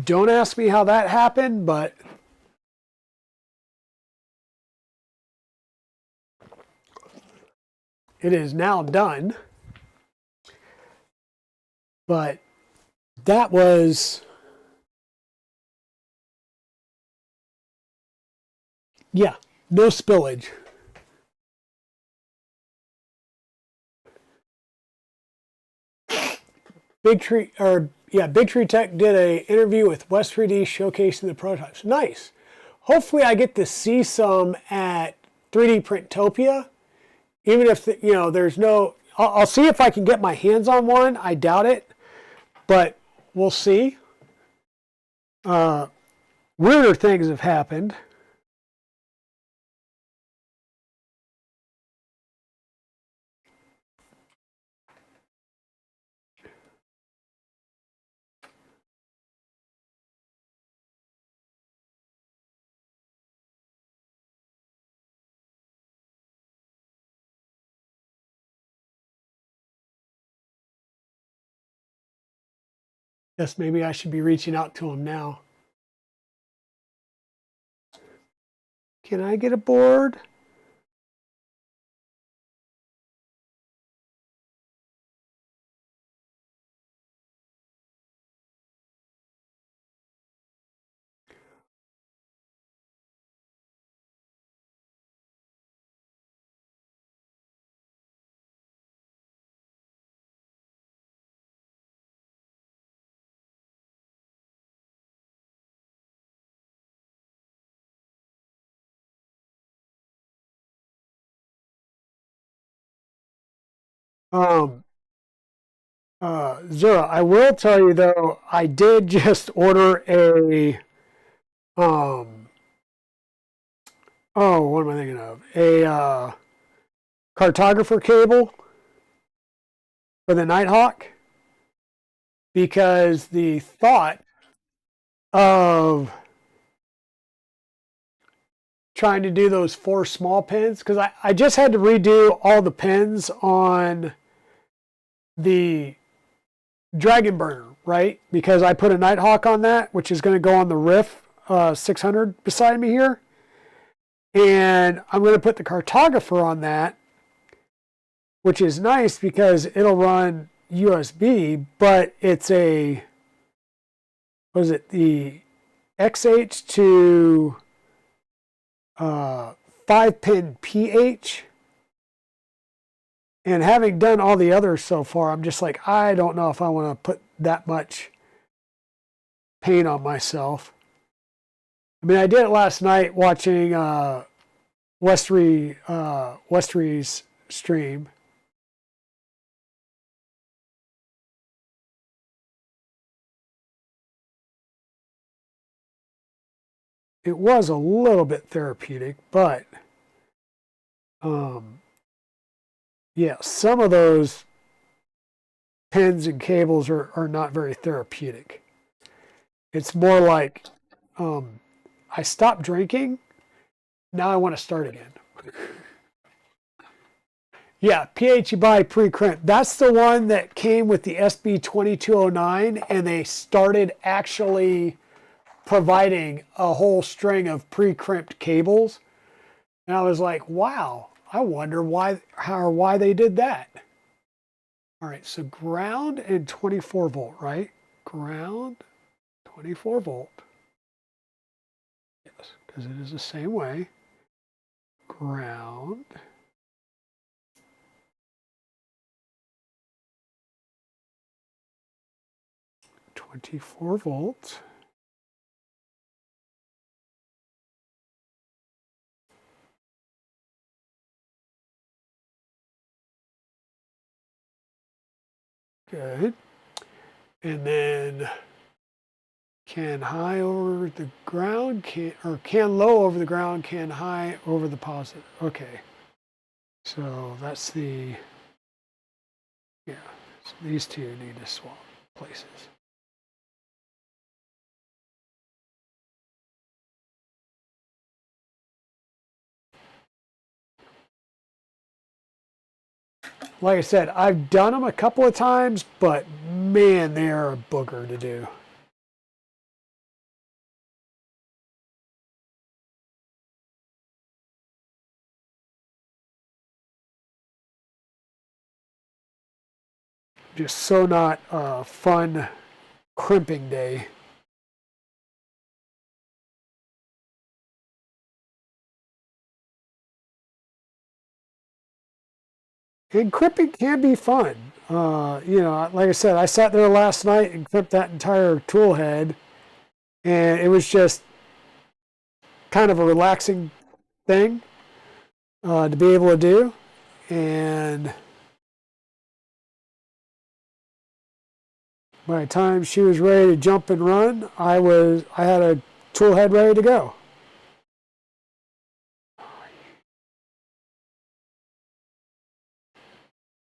Don't ask me how that happened, but it is now done. But that was, yeah, no spillage. Big Tree, or yeah, Big Tree Tech did a interview with West 3D showcasing the prototypes. Nice. Hopefully, I get to see some at 3D Printopia. Even if there's no, I'll see if I can get my hands on one. I doubt it, but we'll see. Weirder things have happened. Guess maybe I should be reaching out to them now. Can I get a board? Um, Zura, I will tell you though, I did just order a um oh, what am I thinking of? A cartographer cable for the Nighthawk because the thought of trying to do those 4 small pins, because I just had to redo all the pins on the Dragon Burner, right? Because I put a Nighthawk on that, which is going to go on the Riff 600 beside me here. And I'm going to put the cartographer on that, which is nice because it'll run USB, but it's a, what is it, the XH to 5-pin PH. And having done all the others so far, I'm just like, I don't know if I want to put that much paint on myself. I mean, I did it last night watching Westry's stream. It was a little bit therapeutic, but yeah, some of those pins and cables are not very therapeutic. It's more like I stopped drinking, now I want to start again. Yeah, PHE by pre-crimp. That's the one that came with the SB2209, and they started actually providing a whole string of pre-crimped cables. And I was like, wow, I wonder why they did that. All right, so ground and 24 volt, right? Ground, 24 volt. Yes, because it is the same way. Ground. .24 volts. Good. And then can high over the ground, can low over the ground, can high over the positive. Okay. So that's the, yeah, so these two need to swap places. Like I said, I've done them a couple of times, but man, they are a booger to do. Just so not a fun crimping day. And crimping can be fun. You know, like I said, I sat there last night and crimped that entire tool head, and it was just kind of a relaxing thing to be able to do. And by the time she was ready to jump and run, I had a tool head ready to go.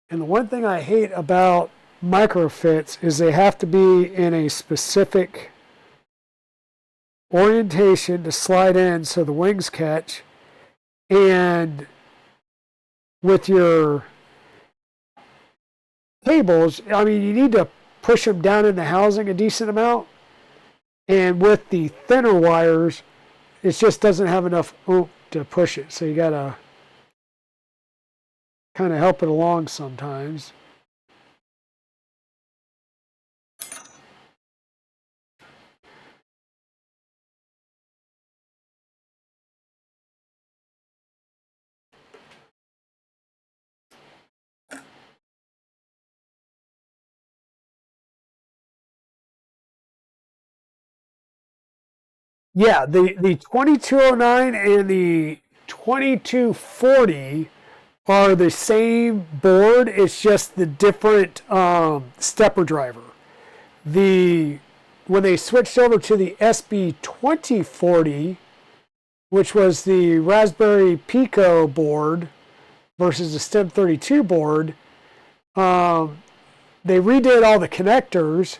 And the one thing I hate about microfits is they have to be in a specific orientation to slide in so the wings catch. And with your cables, I mean, you need to push them down in the housing a decent amount. And with the thinner wires, it just doesn't have enough oomph to push it. So you got to kind of help it along sometimes. Yeah, the 2209 and the 2240 are the same board. It's just the different stepper driver. When they switched over to the SB2040, which was the Raspberry Pico board versus the STEM32 board, they redid all the connectors,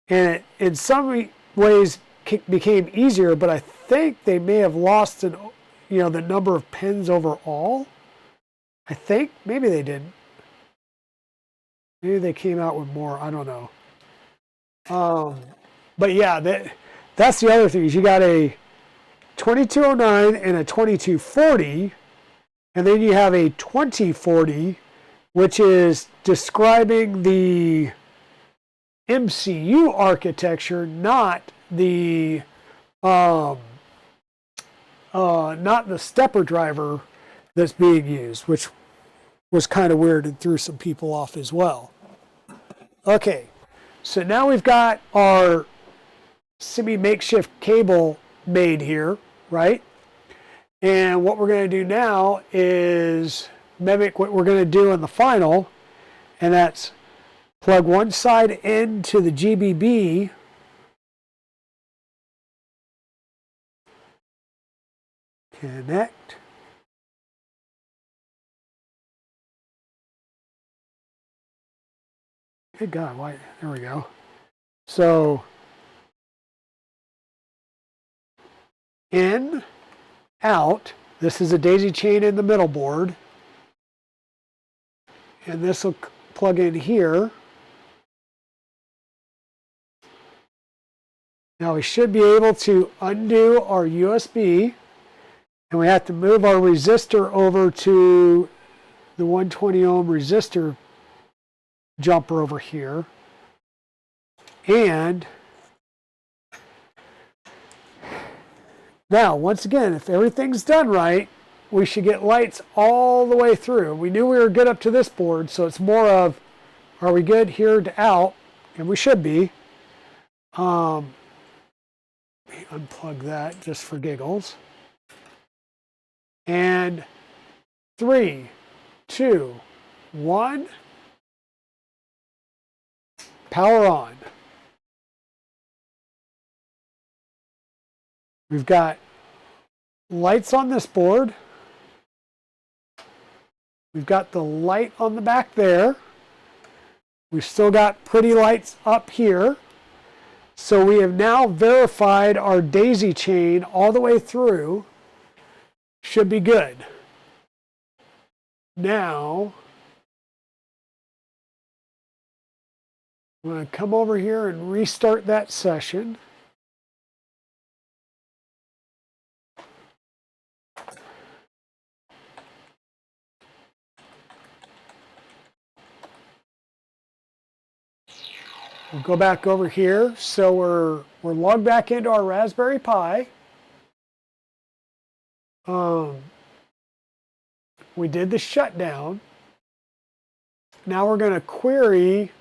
and it, in some ways became easier, but I think they may have lost the number of pins overall. I think maybe they didn't. Maybe they came out with more. I don't know. But yeah, that's the other thing is you got a 2209 and a 2240, and then you have a 2040, which is describing the MCU architecture, not the stepper driver that's being used, which was kind of weird and threw some people off as well. Okay, so now we've got our semi-makeshift cable made here, right? And what we're going to do now is mimic what we're going to do in the final, and that's plug one side into the GBB, connect, good God, why? There we go. So in, out, this is a daisy chain in the middle board, and this will plug in here. Now we should be able to undo our USB, and we have to move our resistor over to the 120 ohm resistor jumper over here. And now, once again, if everything's done right, we should get lights all the way through. We knew we were good up to this board, so it's more of, are we good here to out? And we should be. Unplug that just for giggles. And 3, 2, 1. Power on. We've got lights on this board. We've got the light on the back there. We've still got pretty lights up here. So we have now verified our daisy chain all the way through. Should be good. Now, I'm going to come over here and restart that session. We'll go back over here. So we're logged back into our Raspberry Pi. We did the shutdown. Now we're going to query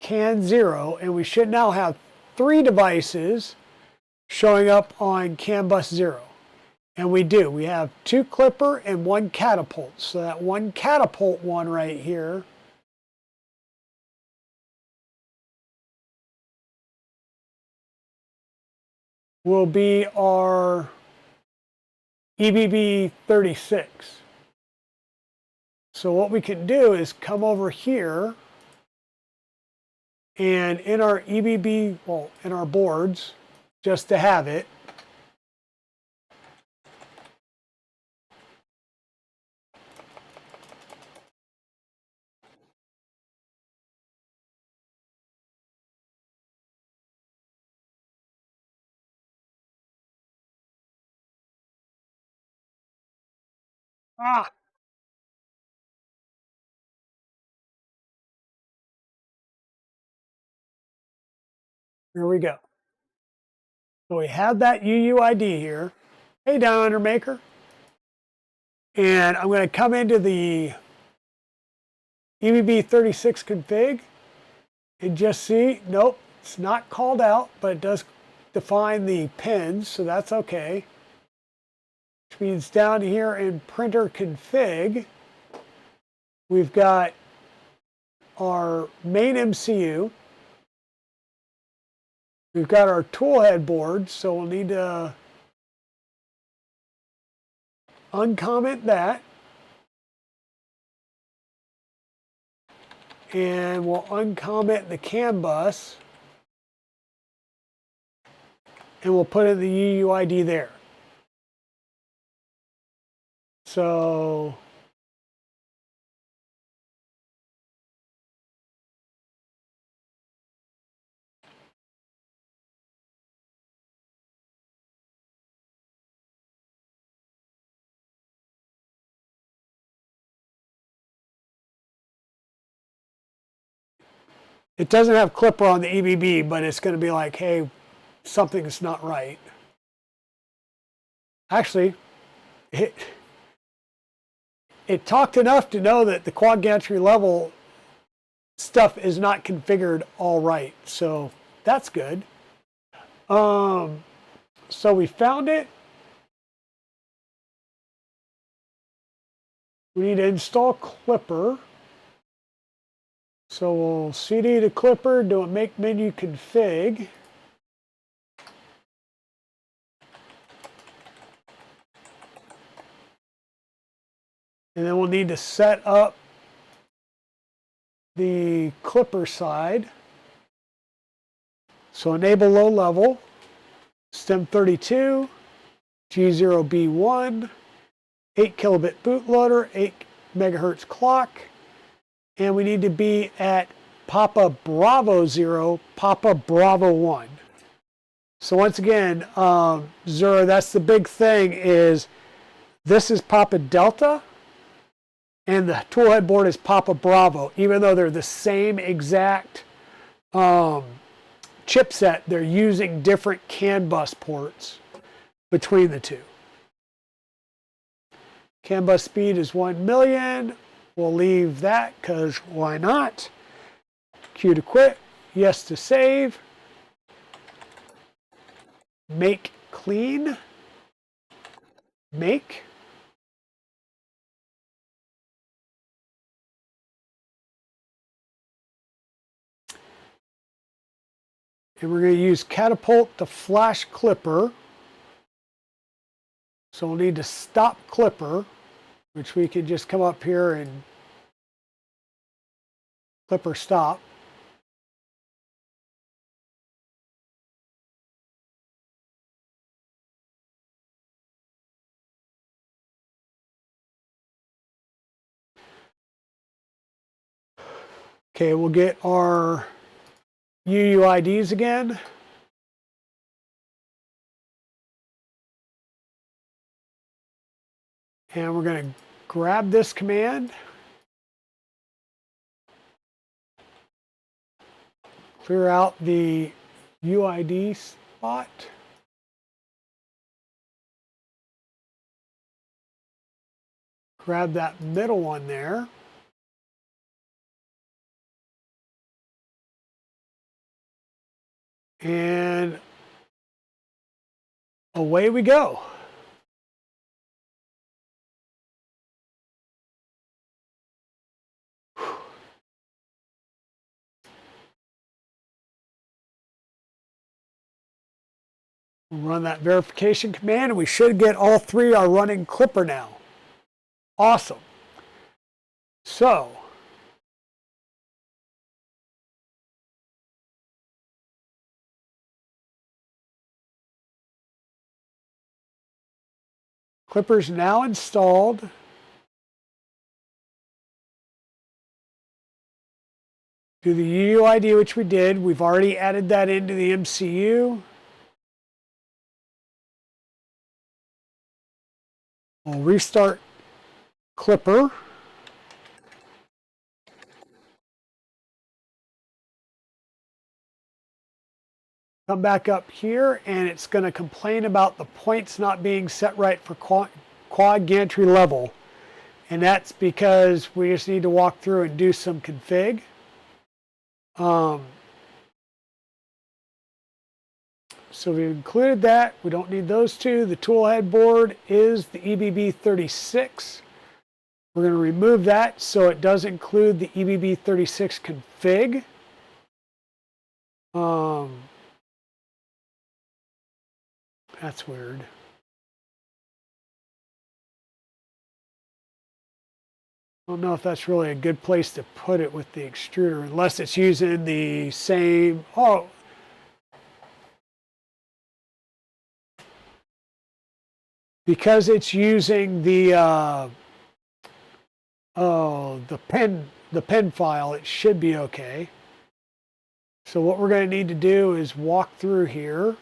CAN 0, and we should now have 3 devices showing up on CAN bus 0. And we do. We have 2 Clipper and 1 Catapult. So that 1 Catapult one right here will be our EBB 36. So what we can do is come over here, and in our EBB, well, in our boards, just to have it, there we go. So we have that UUID here. Hey, Down Under Maker. And I'm going to come into the EBB 36 config and just see, nope, it's not called out, but it does define the pins, so that's okay. which means down here in printer config, we've got our main MCU. We've got our toolhead board, so we'll need to uncomment that. And we'll uncomment the CAN bus. And we'll put in the UUID there. So it doesn't have Clipper on the EBB, but it's going to be like, hey, something's not right. Actually, it talked enough to know that the quad gantry level stuff is not configured all right. So that's good. So we found it. We need to install Clipper. So we'll CD to Clipper, do a make menu config. And then we'll need to set up the Clipper side. So enable low level, STEM32, G0B1, 8 kilobit bootloader, 8 megahertz clock. And we need to be at Papa Bravo 0, Papa Bravo 1. So once again, Zura, that's the big thing is this is Papa Delta and the toolhead board is Papa Bravo. Even though they're the same exact chipset, they're using different CAN bus ports between the two. CAN bus speed is 1 million. We'll leave that because why not? Q to quit, yes to save. Make clean, make. And we're going to use catapult to flash Clipper. So we'll need to stop Clipper, which we can just come up here and Clipper stop. Okay, we'll get our UUIDs again. And we're going to grab this command. Clear out the UID spot. Grab that middle one there. And away we go. We'll run that verification command and we should get all three are running Clipper now. Awesome. So, Clipper's now installed. Do the UUID, which we did. We've already added that into the MCU. We'll restart Clipper. Come back up here and it's going to complain about the points not being set right for quad gantry level. And that's because we just need to walk through and do some config. So we've included that. We don't need those two. The tool head board is the EBB36. We're going to remove that so it does include the EBB36 config. That's weird. I don't know if that's really a good place to put it with the extruder, unless it's using the same, because it's using the the pen file, it should be okay. So what we're going to need to do is walk through here.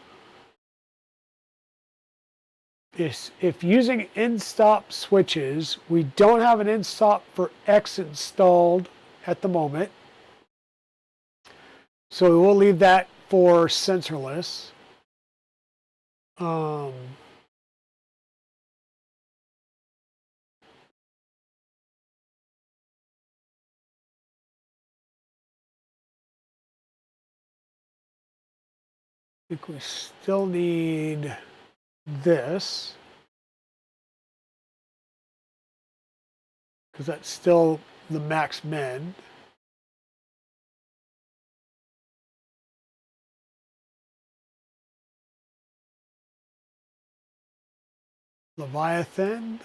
If using in-stop switches, we don't have an in-stop for X installed at the moment. So we'll leave that for sensorless. I think we still need this, because that's still the max min. Leviathan.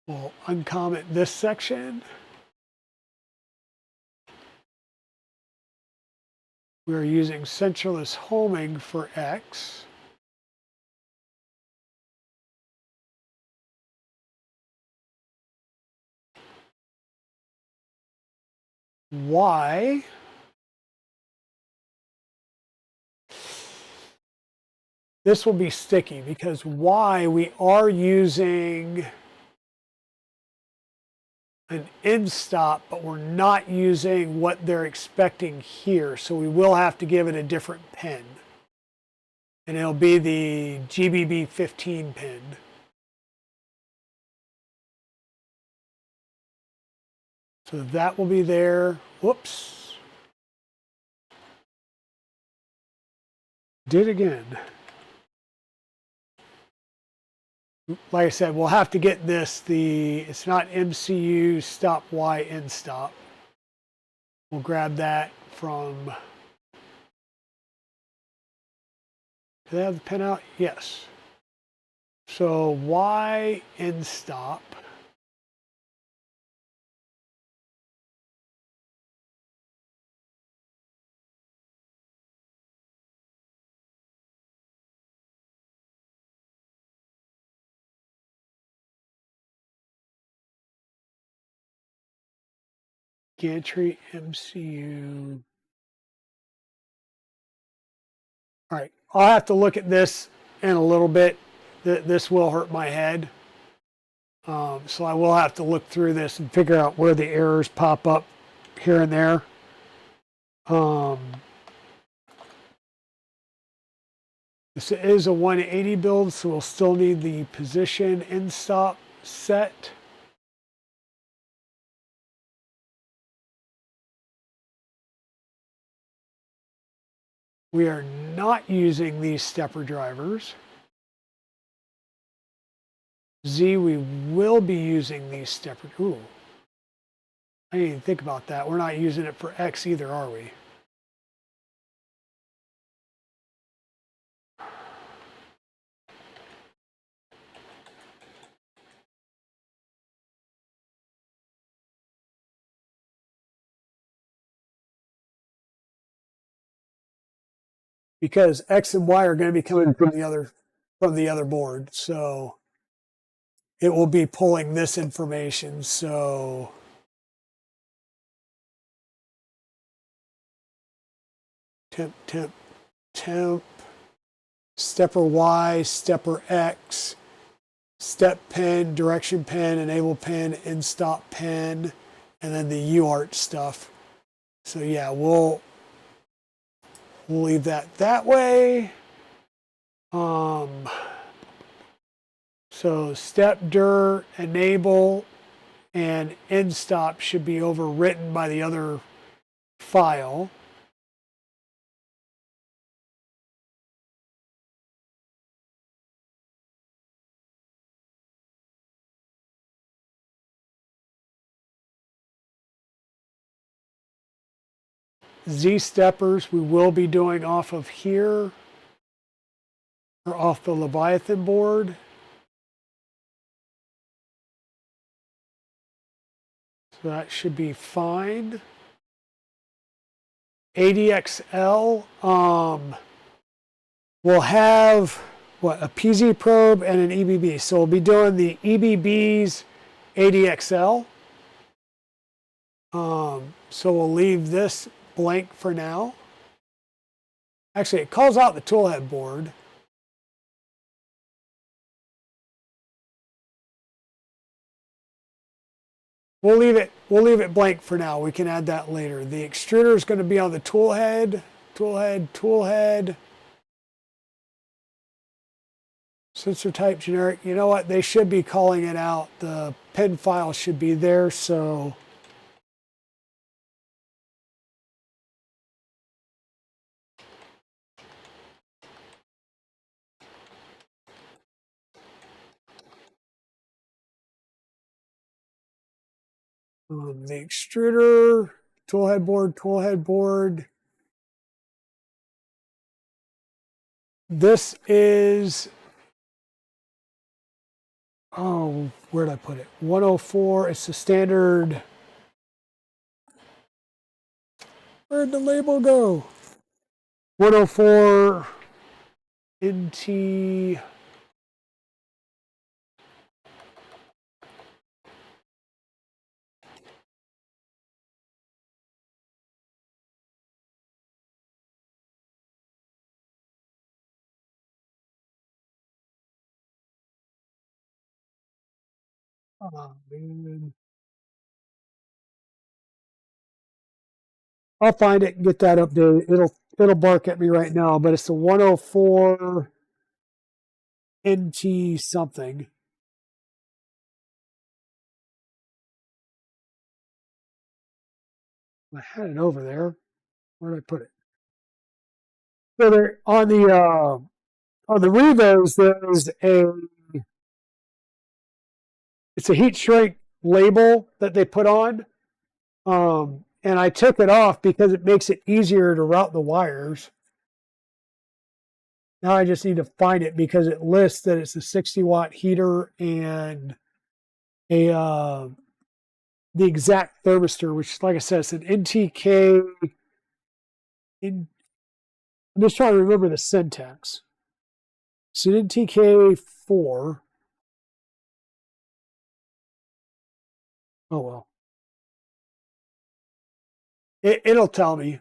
We'll uncomment this section. We're using sensorless homing for X. Y. This will be sticky because Y, we are using an in stop, but we're not using what they're expecting here. So we will have to give it a different pin. And it'll be the GBB 15 pin. So that will be there. Whoops. Did again. Like I said, we'll have to get this, it's not MCU stop Y in stop. We'll grab that from, do they have the pin out? Yes. So Y in stop. Gantry MCU. All right, I'll have to look at this in a little bit. This will hurt my head. So I will have to look through this and figure out where the errors pop up here and there. This is a 180 build, so we'll still need the position in stop set. We are not using these stepper drivers. Z, we will be using these stepper. Ooh, I didn't even think about that. We're not using it for X either, are we? Because X and Y are going to be coming from the other board, so it will be pulling this information. So temp, stepper Y, stepper X, step pin, direction pin, enable pin, in stop pin, and then the UART stuff. So yeah, we'll leave that way. So step, dir, enable, and in stop should be overwritten by the other file. Z steppers we will be doing off of here, or off the Leviathan board. So that should be fine. ADXL, we'll have what, a PZ probe and an EBB. So we'll be doing the EBB's ADXL. So we'll leave this blank for now. Actually, it calls out the toolhead board. We'll leave it blank for now. We can add that later. The extruder is going to be on the toolhead, toolhead. Sensor type generic. You know what? They should be calling it out. The pin file should be there, so the extruder, toolhead board. This is, oh, where did I put it? 104. It's the standard. Where'd the label go? 104 NT. Oh, man. I'll find it and get that updated. It'll bark at me right now, but it's the 104 NT something. I had it over there. Where did I put it? So there on the Revos, there's it's a heat shrink label that they put on. And I took it off because it makes it easier to route the wires. Now I just need to find it because it lists that it's a 60-watt heater and a the exact thermistor, which, like I said, it's an NTK. I'm just trying to remember the syntax. It's an NTK4. Oh well, it'll tell me.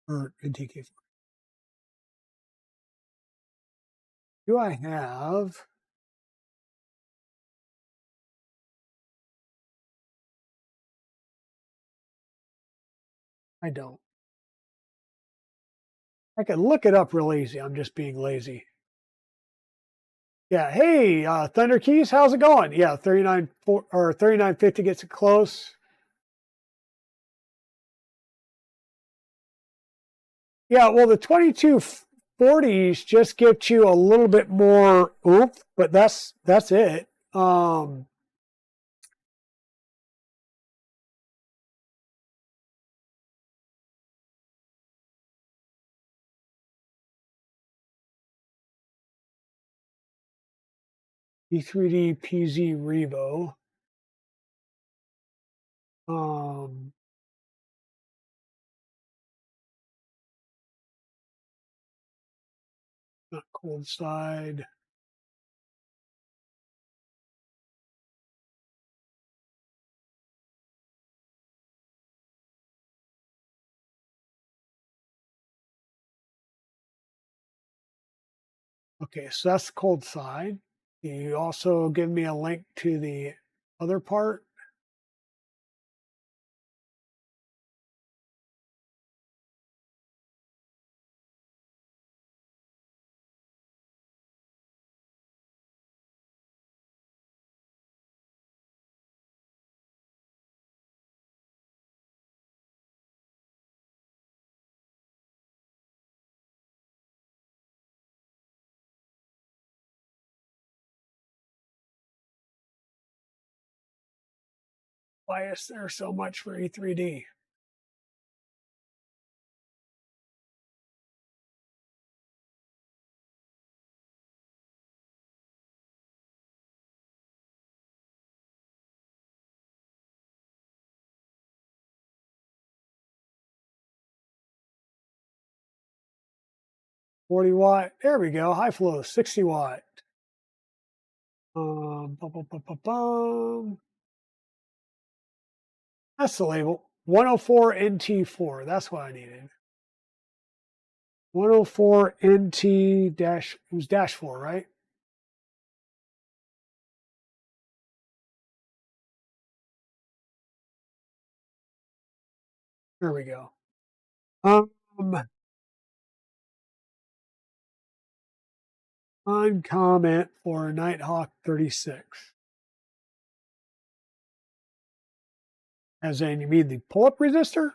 Or NTK4. Do I have? I don't. I can look it up real easy. I'm just being lazy. Yeah. Hey, Thunder Keys, how's it going? Yeah, 3950 gets it close. Yeah. Well, the 2240s just get you a little bit more oomph, but that's it. E3D PZ Revo. Um, Not cold side. Okay, so that's the cold side. You also give me a link to the other part. bias there so much for E3D. $40 watt. There we go. High flow, 60 watt. Bum, bum, bum, bum, bum. That's the label. 104 NT4. That's what I needed. 104 NT dash. It was dash 4, right? There we go. Uncomment for Nighthawk 36. As in, you mean the pull-up resistor?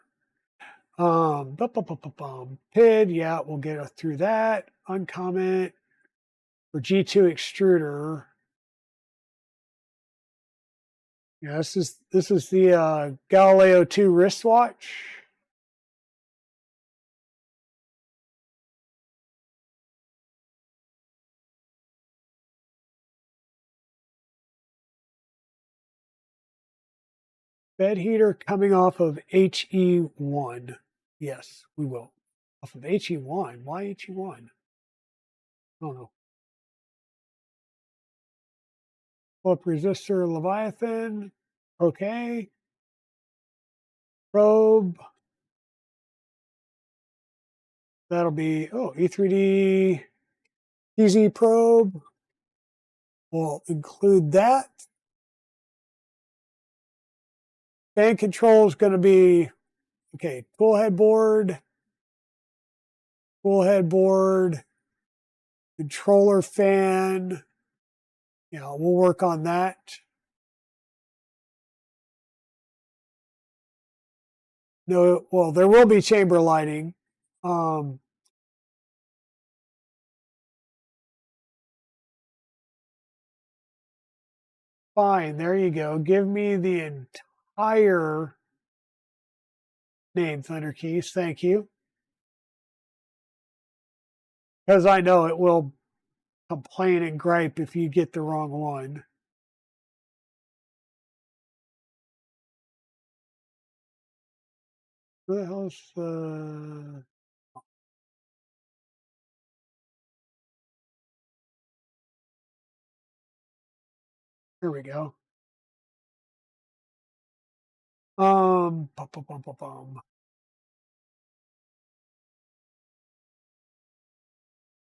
PID, yeah, we'll get us through that. Uncomment for G2 extruder. Yeah, this is the Galileo 2 wristwatch. Bed heater coming off of HE1. Yes, we will. Off of HE1. Why HE1? I don't know. Pull-up resistor Leviathan. Okay. Probe. That'll be, E3D PZ probe. We'll include that. Fan control is going to be, okay, cool headboard, controller fan. Yeah, we'll work on that. No, well, there will be chamber lighting. Fine, there you go. Give me the entire name, Thunder Keys. Thank you. Because I know it will complain and gripe if you get the wrong one. Where the hell is Here we go. Bum, bum, bum, bum, bum.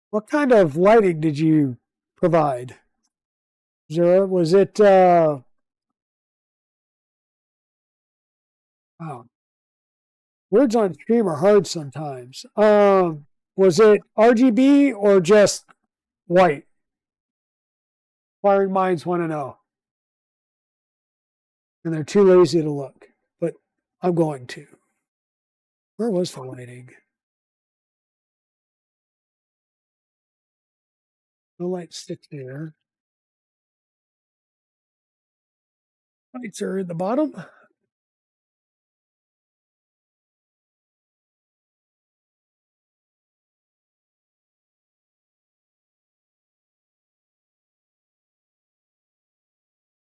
What kind of lighting did you provide? Was it oh, words on stream are hard sometimes. Was it RGB or just white? Inquiring minds want to know. And they're too lazy to look, but I'm going to. Where was the lighting? No light stick there. Lights are at the bottom.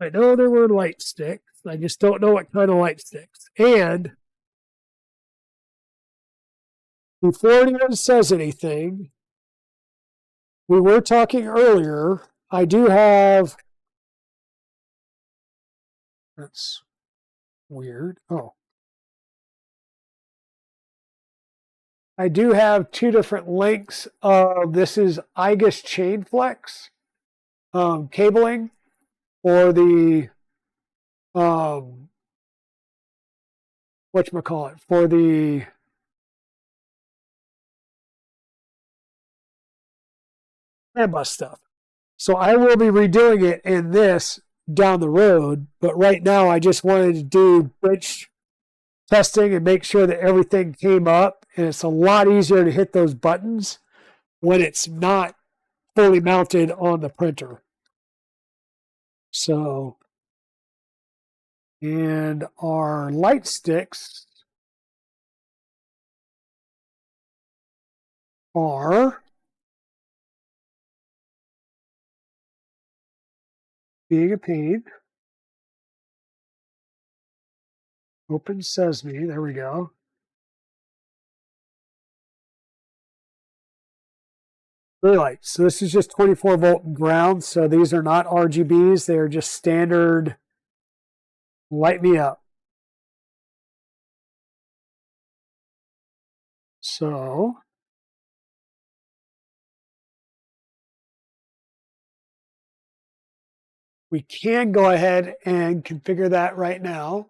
I know there were light sticks. I just don't know what kind of light sticks. And before anyone says anything, we were talking earlier. I do have. That's weird. Oh. I do have two different links. This is IGUS chain flex cabling or the whatchamacallit, for the bus stuff. So I will be redoing it in this down the road, but right now I just wanted to do bridge testing and make sure that everything came up, and it's a lot easier to hit those buttons when it's not fully mounted on the printer. So And our light sticks are being a pain. Open sesame. There we go. Really light. So this is just 24 volt ground. So these are not RGBs. They are just standard light me up. So we can go ahead and configure that right now.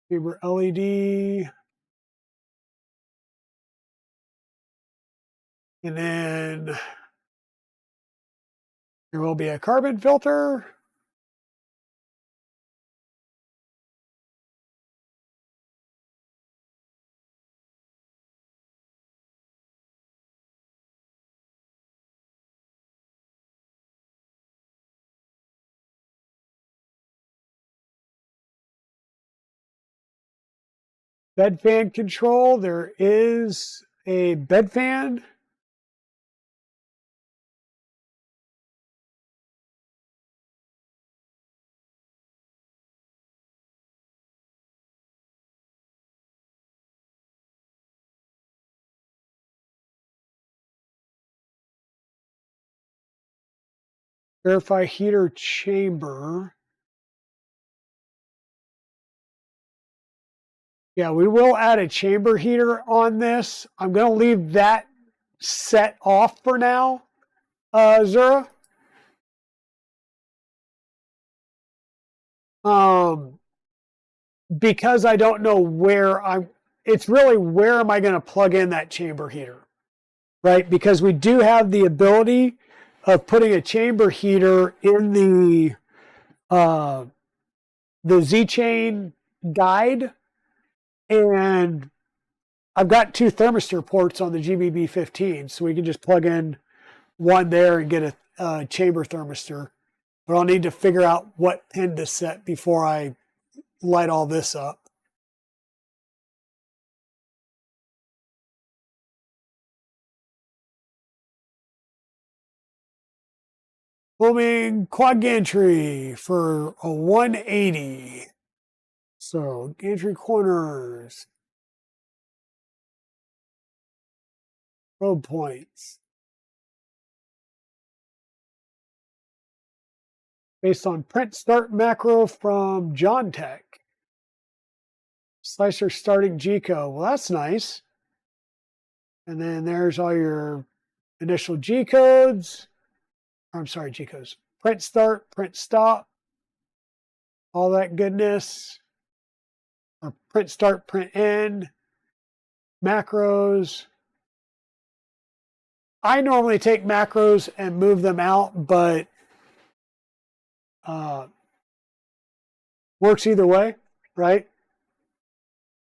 Chamber LED. And then there will be a carbon filter. Bed fan control. There is a bed fan. Verify heater chamber. Yeah, we will add a chamber heater on this. I'm going to leave that set off for now, Zura. Because I don't know where it's really where am I going to plug in that chamber heater, right? Because we do have the ability of putting a chamber heater in the Z-Chain guide, and I've got two thermistor ports on the GBB15, so we can just plug in one there and get a chamber thermistor. But I'll need to figure out what pin to set before I light all this up. Foaming quad gantry for a 180. So gantry corners, probe points. Based on print start macro from John Tech. Slicer starting G-code. Well, that's nice. And then there's all your initial G-codes. I'm sorry, G-codes. Print start, print stop, all that goodness. Or print start, print end, macros. I normally take macros and move them out, but works either way, right?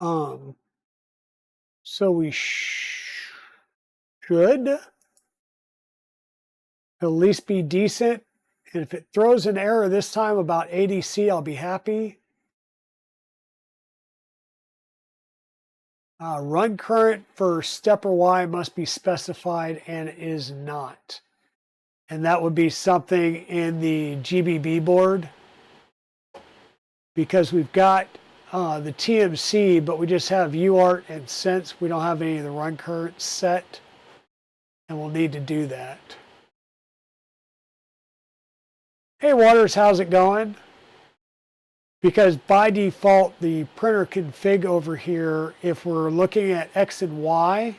So we should at least be decent. And if it throws an error this time about ADC, I'll be happy. Run current for stepper Y must be specified and is not. And that would be something in the GBB board, because we've got the TMC, but we just have UART and sense. We don't have any of the run current set, and we'll need to do that. Hey Waters, how's it going? Because by default, the printer config over here, if we're looking at X and Y,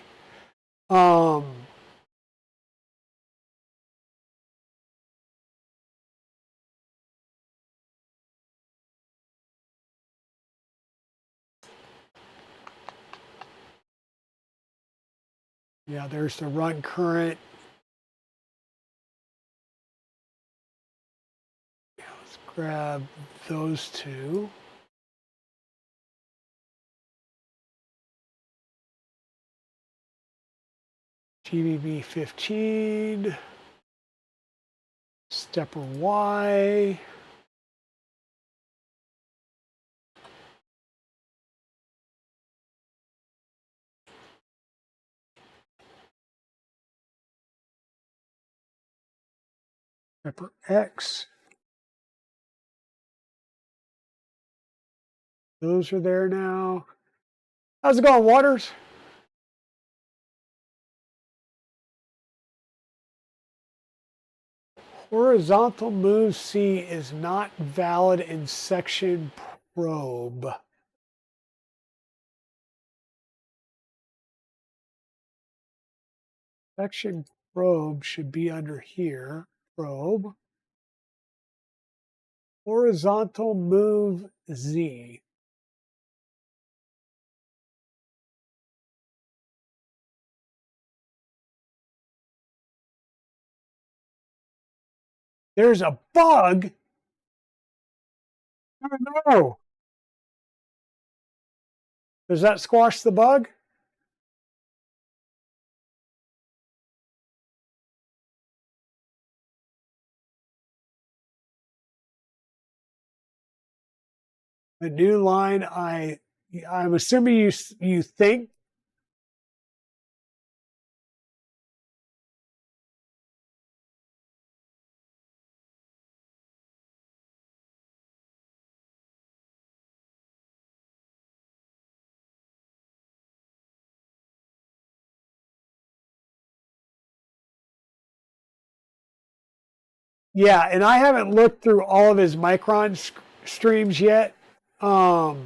yeah, there's the run current. Yeah, let's grab those two. GBB15, stepper Y, stepper X. Those are there now. How's it going, Waters? Horizontal move C is not valid in section probe. Section probe should be under here. Probe. Horizontal move Z. There's a bug. Oh no. Does that squash the bug? A new line. I'm assuming you think. Yeah, and I haven't looked through all of his Micron streams yet. So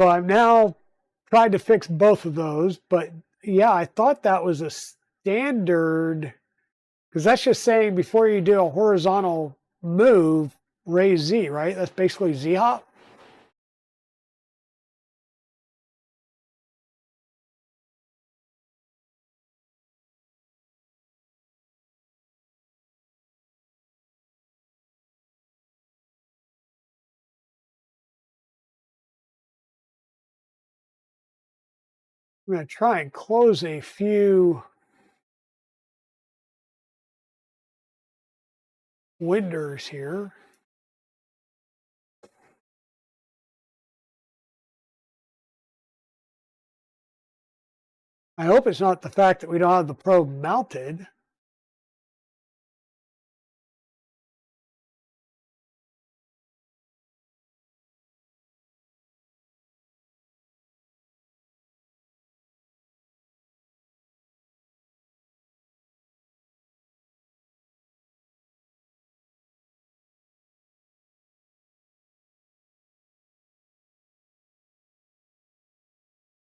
I'm now trying to fix both of those. But yeah, I thought that was a standard, because that's just saying before you do a horizontal move, raise Z, right? That's basically Z hop. I'm going to try and close a few windows here. I hope it's not the fact that we don't have the probe mounted.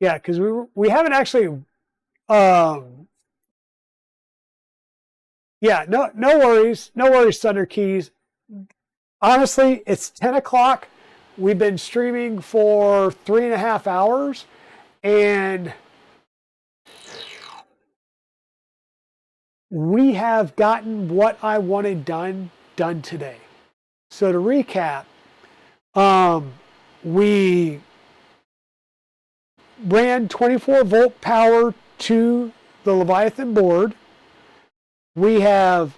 Yeah, because we haven't actually. Yeah, no worries, Thunder Keys. Honestly, it's 10 o'clock. We've been streaming for 3.5 hours, and we have gotten what I wanted done today. So to recap, we ran 24-volt power to the Leviathan board. We have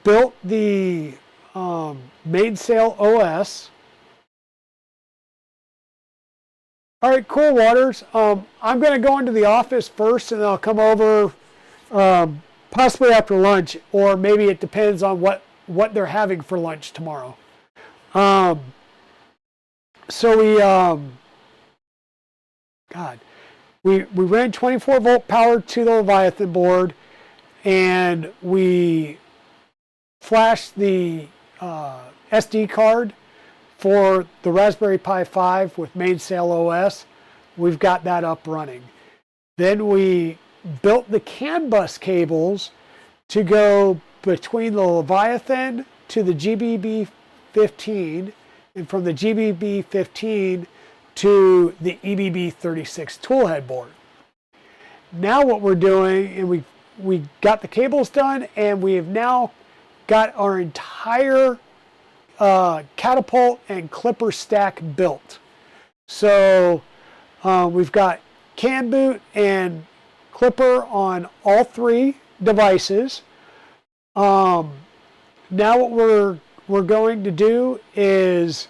built the mainsail OS. All right, cool, Waters. I'm going to go into the office first, and then I'll come over possibly after lunch, or maybe it depends on what they're having for lunch tomorrow. So we ran 24-volt power to the Leviathan board, and we flashed the SD card for the Raspberry Pi 5 with mainsail OS. We've got that up running. Then we built the CAN bus cables to go between the Leviathan to the GBB15, and from the GBB15 to the EBB36 toolhead board. Now what we're doing, and we got the cables done, and we have now got our entire catapult and clipper stack built. So we've got CAN boot and clipper on all three devices. Now what we're going to do is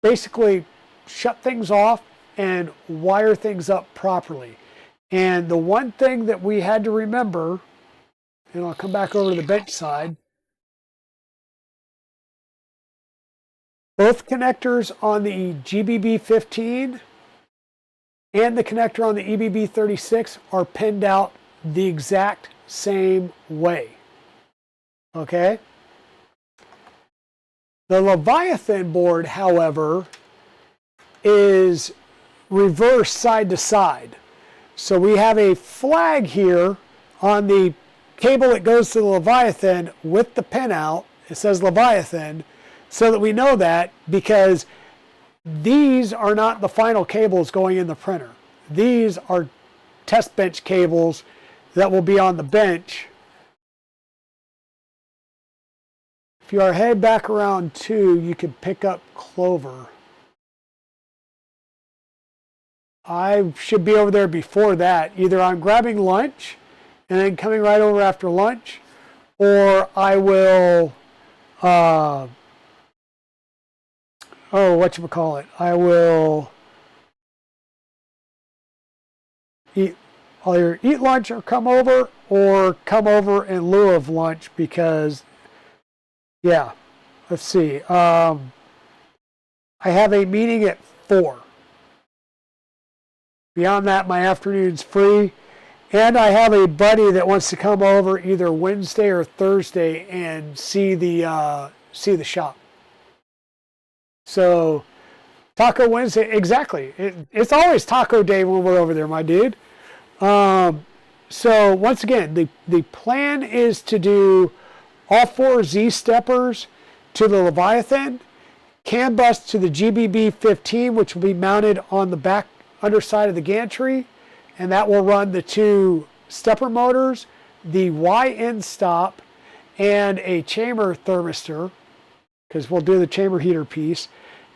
basically shut things off and wire things up properly. And the one thing that we had to remember, and I'll come back over to the bench side, both connectors on the GBB15 and the connector on the EBB36 are pinned out the exact same way. Okay? The Leviathan board, however, is reversed side to side. So we have a flag here on the cable that goes to the Leviathan with the pin out. It says Leviathan, so that we know that, because these are not the final cables going in the printer. These are test bench cables that will be on the bench. If you are headed back around 2, you can pick up Clover. I should be over there before that. Either I'm grabbing lunch and then coming right over after lunch, or I will, I will eat, I'll either eat lunch or come over in lieu of lunch, because, yeah, let's see. I have a meeting at 4. Beyond that, my afternoon's free. And I have a buddy that wants to come over either Wednesday or Thursday and see the shop. So, Taco Wednesday, exactly. It's always Taco Day when we're over there, my dude. So, once again, the plan is to do all 4 Z steppers to the Leviathan, CAN bus to the GBB15, which will be mounted on the back underside of the gantry, and that will run the 2 stepper motors, the Y end stop, and a chamber thermistor, because we'll do the chamber heater piece.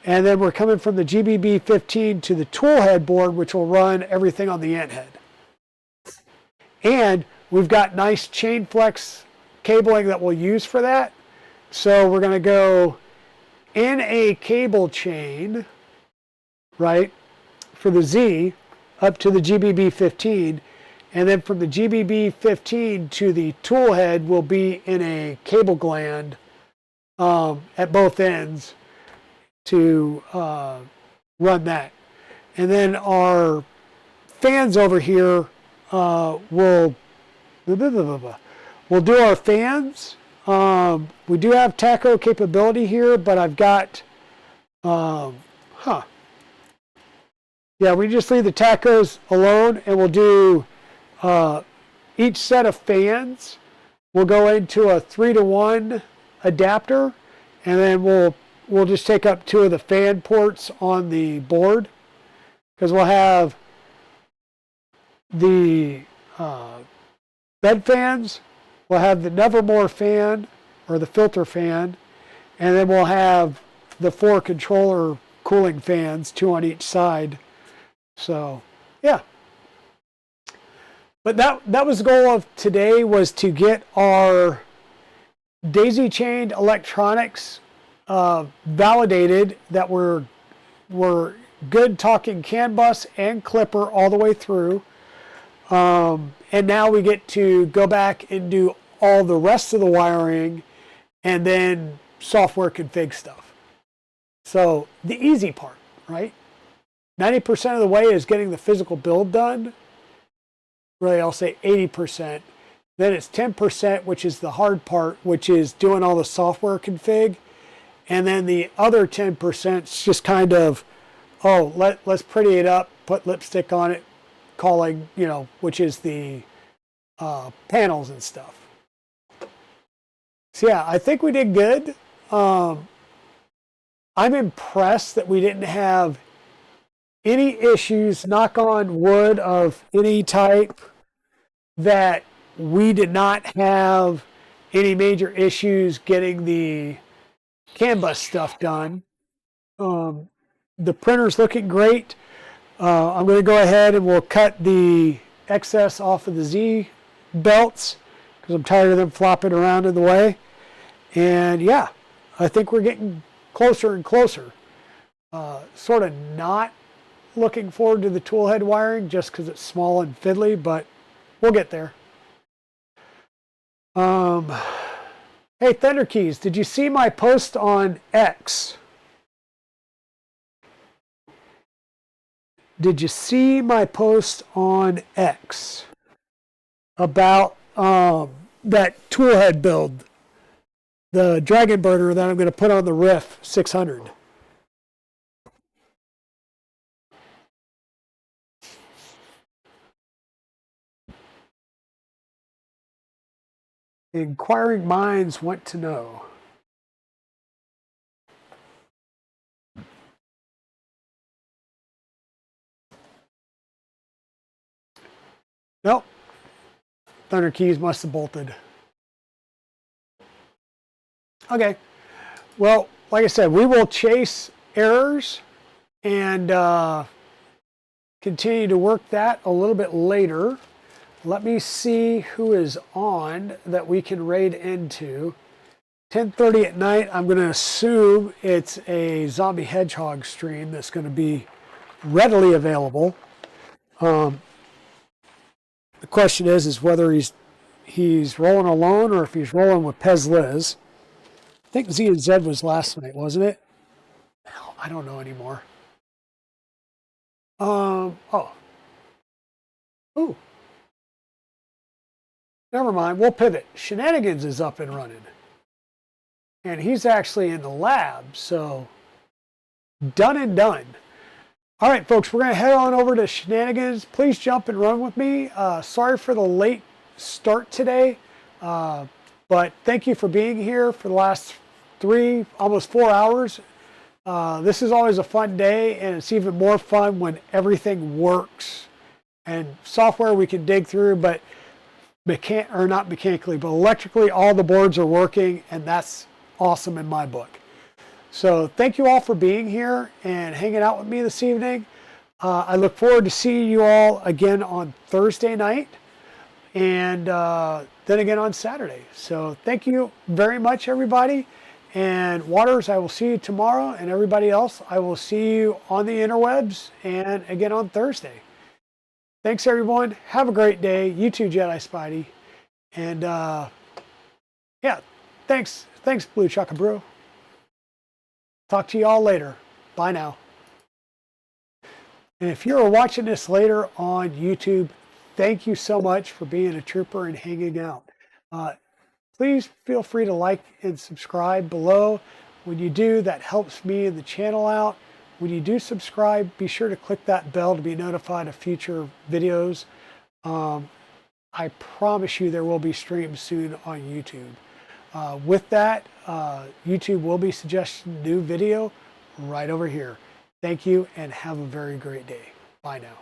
And then we're coming from the GBB15 to the tool head board, which will run everything on the end head. And we've got nice chain flex cabling that we'll use for that. So we're going to go in a cable chain, right, for the Z up to the GBB15, and then from the GBB15 to the tool head will be in a cable gland at both ends to run that. And then our fans over here will do our fans. We do have taco capability here, but I've got yeah, we just leave the tacos alone, and we'll do each set of fans will go into a 3-to-1 adapter, and then we'll just take up 2 of the fan ports on the board, because we'll have the bed fans, we'll have the Nevermore fan, or the filter fan, and then we'll have the 4 controller cooling fans, 2 on each side. So, yeah. But that was the goal of today, was to get our daisy-chained electronics validated that we're good talking CAN bus and clipper all the way through. And now we get to go back and do all the rest of the wiring and then software config stuff. So the easy part, right? 90% of the way is getting the physical build done. Really, I'll say 80%. Then it's 10%, which is the hard part, which is doing all the software config. And then the other 10% is just kind of, let's pretty it up, put lipstick on it, calling, which is the panels and stuff. So yeah, I think we did good. I'm impressed that we didn't have any issues, knock on wood, of any type, that we did not have any major issues getting the CAN bus stuff done. The printer's looking great. I'm going to go ahead and we'll cut the excess off of the Z belts because I'm tired of them flopping around in the way. And yeah, I think we're getting closer and closer. Sort of not looking forward to the tool head wiring just because it's small and fiddly, but we'll get there. Hey, Thunder Keys, did you see my post on X? Did you see my post on X about that tool head build, the Dragon Burner that I'm going to put on the Riff 600? Inquiring minds want to know. Nope. Thunder Keys must have bolted. Okay. Well, like I said, we will chase errors and continue to work that a little bit later. Let me see who is on that we can raid into. 10:30 at night, I'm going to assume it's a Zombie Hedgehog stream that's going to be readily available. The question is whether he's rolling alone or if he's rolling with Pez Liz. I think Z and Z was last night, wasn't it? Hell, I don't know anymore. Oh. Ooh. Never mind, we'll pivot. Shenanigans is up and running. And he's actually in the lab, so done and done. All right, folks, we're going to head on over to Shenanigans. Please jump and run with me. Sorry for the late start today, but thank you for being here for the last almost 4 hours. This is always a fun day, and it's even more fun when everything works. And software we can dig through, but not mechanically, but electrically, all the boards are working, and that's awesome in my book. So thank you all for being here and hanging out with me this evening. I look forward to seeing you all again on Thursday night and then again on Saturday. So thank you very much, everybody. And Waters, I will see you tomorrow. And everybody else, I will see you on the interwebs and again on Thursday. Thanks, everyone. Have a great day. You too, Jedi Spidey. And yeah, thanks, Blue Chaka Bro. Talk to you all later. Bye now. And if you're watching this later on YouTube, thank you so much for being a trooper and hanging out. Please feel free to like and subscribe below. When you do, that helps me and the channel out. When you do subscribe, be sure to click that bell to be notified of future videos. I promise you there will be streams soon on YouTube. With that, YouTube will be suggesting new video right over here. Thank you and have a very great day. Bye now.